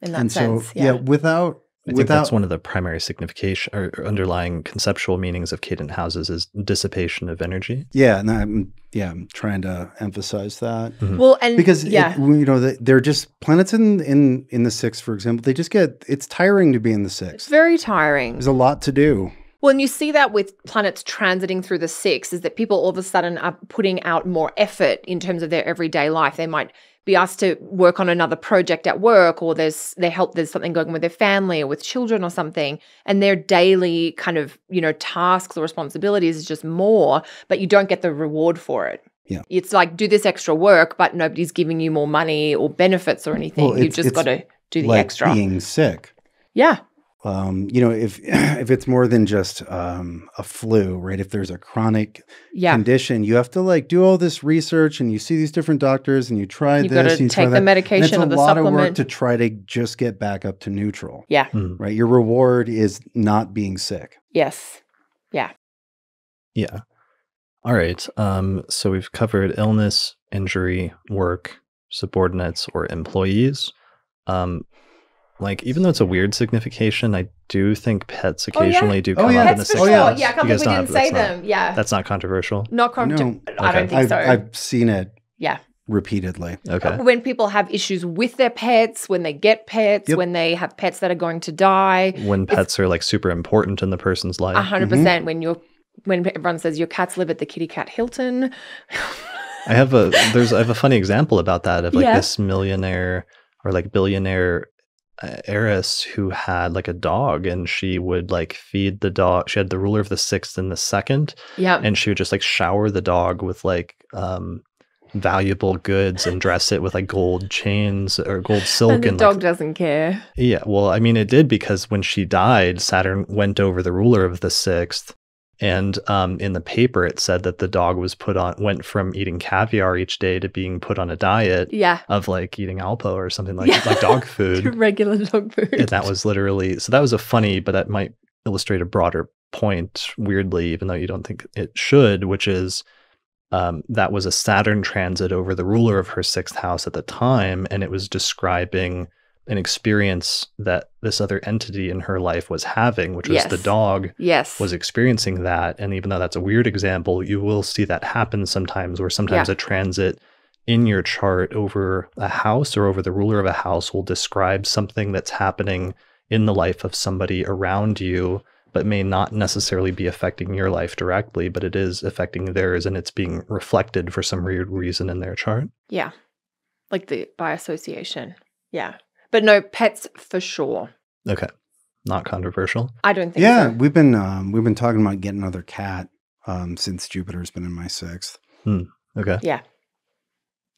in that sense. I think that's one of the primary signification or underlying conceptual meanings of cadent houses is dissipation of energy. Yeah, and I'm trying to emphasize that. Mm-hmm. Well, and because they're just planets in the sixth, for example. It's tiring to be in the sixth. It's very tiring. There's a lot to do. Well, and you see that with planets transiting through the sixth, is that people all of a sudden are putting out more effort in terms of their everyday life. They might be asked to work on another project at work, or there's something going on with their family or with children or something, and their daily kind of, tasks or responsibilities is just more, but you don't get the reward for it. Yeah. It's like, do this extra work, but nobody's giving you more money or benefits or anything. Well, You've just got to do the extra. Being sick. Yeah. If it's more than just a flu, right? If there's a chronic condition, you have to do all this research, and you see these different doctors, and you try You've got to take the medication or the supplement. It's a lot of work to try to just get back up to neutral. Yeah. Right? Your reward is not being sick. Yes. Yeah. Yeah. All right. So we've covered illness, injury, work, subordinates, or employees. Even though it's a weird signification, I do think pets occasionally do come up in the sixth house. Yeah, I can't believe we didn't say them. Yeah. That's not controversial? Not controversial. No, I don't think so. I've seen it repeatedly. Okay. When people have issues with their pets, when they get pets, when they have pets that are going to die. When pets are super important in the person's life. 100%. When everyone says your cats live at the Kitty Cat Hilton. I have a funny example about that of this millionaire or billionaire heiress who had a dog, and she would feed the dog. She had the ruler of the sixth and the second, and she would just shower the dog with valuable goods and dress it with gold chains or gold silk. And the dog doesn't care. Yeah, well, I mean, it did, because when she died, Saturn went over the ruler of the sixth. And in the paper, it said that the dog went from eating caviar each day to being put on a diet of eating Alpo or something like dog food. Regular dog food. And that was literally, so that was a funny, but that might illustrate a broader point, weirdly, even though you don't think it should, which is that was a Saturn transit over the ruler of her sixth house at the time. And it was describing an experience that this other entity in her life was having, which was the dog was experiencing that. And even though that's a weird example, you will see that happen sometimes, where sometimes a transit in your chart over a house or over the ruler of a house will describe something that's happening in the life of somebody around you, but may not necessarily be affecting your life directly, but it is affecting theirs, and it's being reflected for some weird reason in their chart. Yeah. By association. Yeah. But no, pets for sure. Okay. Not controversial. I don't think so. Yeah, we've been talking about getting another cat since Jupiter's been in my sixth. Okay. Yeah.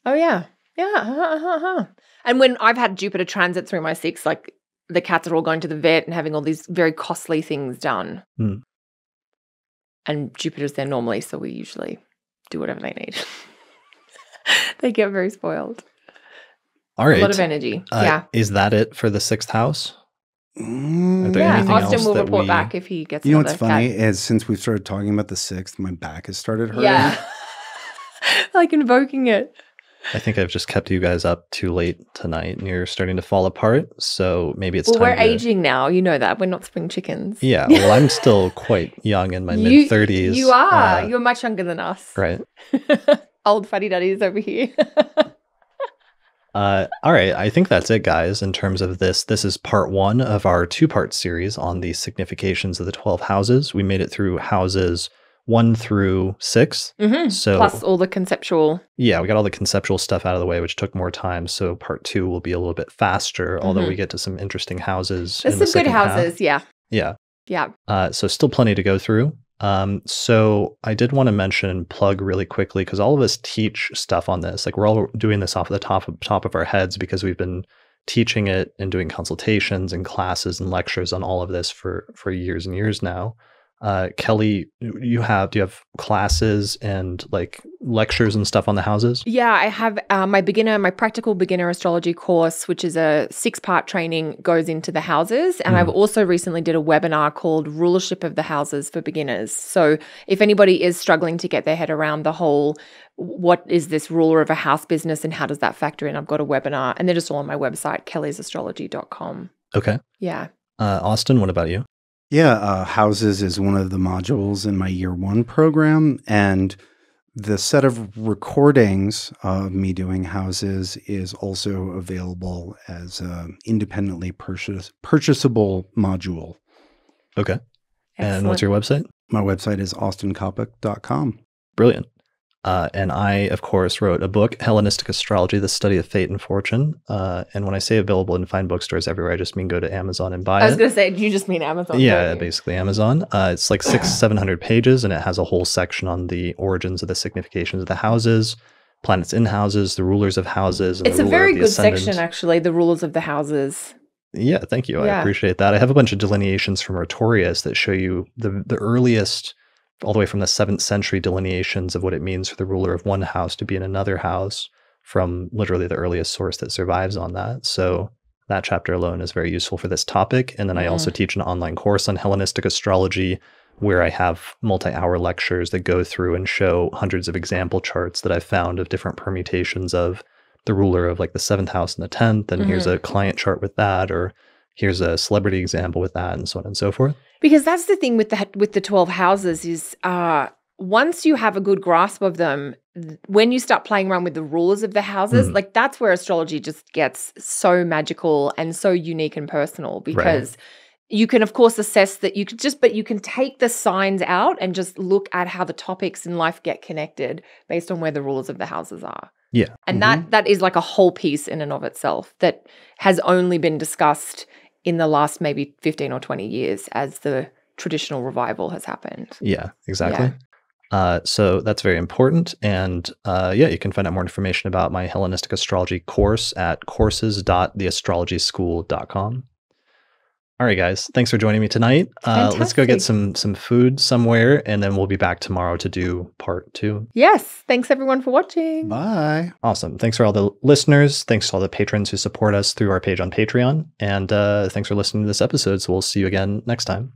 Oh yeah. Yeah. And when I've had Jupiter transit through my sixth, the cats are all going to the vet and having all these very costly things done. And Jupiter's there normally, so we usually do whatever they need. They get very spoiled. All right. A lot of energy. Is that it for the sixth house? Are there anything Austin else will that report back if he gets You know another what's funny cat. is since we've started talking about the sixth, my back has started hurting. Yeah. Invoking it. I think I've just kept you guys up too late tonight, and you're starting to fall apart. So maybe it's time. Well, we're aging now. You know that. We're not spring chickens. Yeah. Well, I'm still quite young in my mid-30s. You are. You're much younger than us. Right. Old fuddy duddies over here. All right. I think that's it, guys, in terms of this. This is part one of our two-part series on the significations of the 12 houses. We made it through houses 1 through 6. So plus all the conceptual. Yeah, we got all the conceptual stuff out of the way, which took more time. So part 2 will be a little bit faster, although we get to some interesting houses. There's some good houses, Yeah. Yeah. So still plenty to go through. So I did want to mention and plug really quickly, because all of us teach stuff on this. We're all doing this off the top of our heads because we've been teaching it and doing consultations and classes and lectures on all of this for years and years now. Kelly, do you have classes and like lectures and stuff on the houses? Yeah, I have my practical beginner astrology course, which is a 6-part training, goes into the houses. And I've also recently did a webinar called Rulership of the Houses for Beginners. So if anybody is struggling to get their head around the whole, what is this ruler of a house business and how does that factor in? I've got a webinar and they're just all on my website, kellysastrology.com. Okay. Yeah. Austin, what about you? Yeah, houses is one of the modules in my year 1 program, and the set of recordings of me doing houses is also available as an independently purchasable module. Okay. Excellent. And what's your website? My website is austincoppock.com. Brilliant. And I, of course, wrote a book, Hellenistic Astrology, The Study of Fate and Fortune. And when I say available in fine bookstores everywhere, I just mean go to Amazon and buy it. I was going to say, you just mean Amazon. Yeah, basically Amazon. It's like 600-700 pages, and it has a whole section on the origins of the significations of the houses, planets in houses, the rulers of houses. And it's a very good section, actually, the rulers of the houses. Yeah, thank you. Yeah. I appreciate that. I have a bunch of delineations from Artorius that show you the earliest, all the way from the 7th century delineations of what it means for the ruler of one house to be in another house from literally the earliest source that survives on that. So that chapter alone is very useful for this topic. And then I also teach an online course on Hellenistic astrology where I have multi-hour lectures that go through and show hundreds of example charts that I've found of different permutations of the ruler of like the 7th house and the 10th. And here's a client chart with that, or here's a celebrity example with that, and so on and so forth. Because that's the thing with the 12 houses is once you have a good grasp of them, when you start playing around with the rulers of the houses, like that's where astrology just gets so magical and so unique and personal, because you can, of course, assess that but you can take the signs out and just look at how the topics in life get connected based on where the rulers of the houses are. Yeah. And that is like a whole piece in and of itself that has only been discussed in the last maybe 15 or 20 years as the traditional revival has happened. Yeah, exactly. Yeah. So that's very important. And you can find out more information about my Hellenistic astrology course at courses.theastrologyschool.com. All right, guys. Thanks for joining me tonight. Let's go get some food somewhere, and then we'll be back tomorrow to do part 2. Yes. Thanks, everyone, for watching. Bye. Awesome. Thanks for all the listeners. Thanks to all the patrons who support us through our page on Patreon. And thanks for listening to this episode. So we'll see you again next time.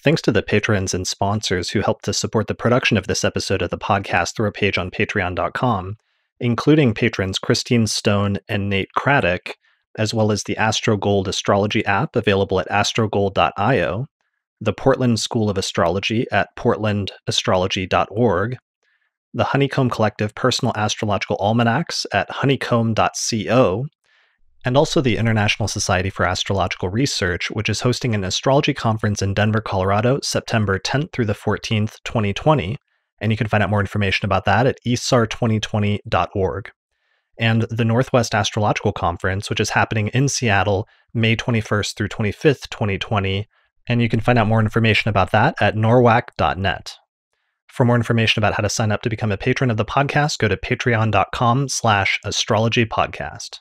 Thanks to the patrons and sponsors who helped to support the production of this episode of the podcast through our page on patreon.com, including patrons Christine Stone and Nate Craddock, as well as the AstroGold astrology app available at astrogold.io, the Portland School of Astrology at portlandastrology.org, the Honeycomb Collective Personal Astrological Almanacs at honeycomb.co, and also the International Society for Astrological Research, which is hosting an astrology conference in Denver, Colorado, September 10th through the 14th, 2020. And you can find out more information about that at esar2020.org. And the Northwest Astrological Conference, which is happening in Seattle, May 21st through 25th, 2020. And you can find out more information about that at norwac.net. For more information about how to sign up to become a patron of the podcast, go to patreon.com/astrologypodcast.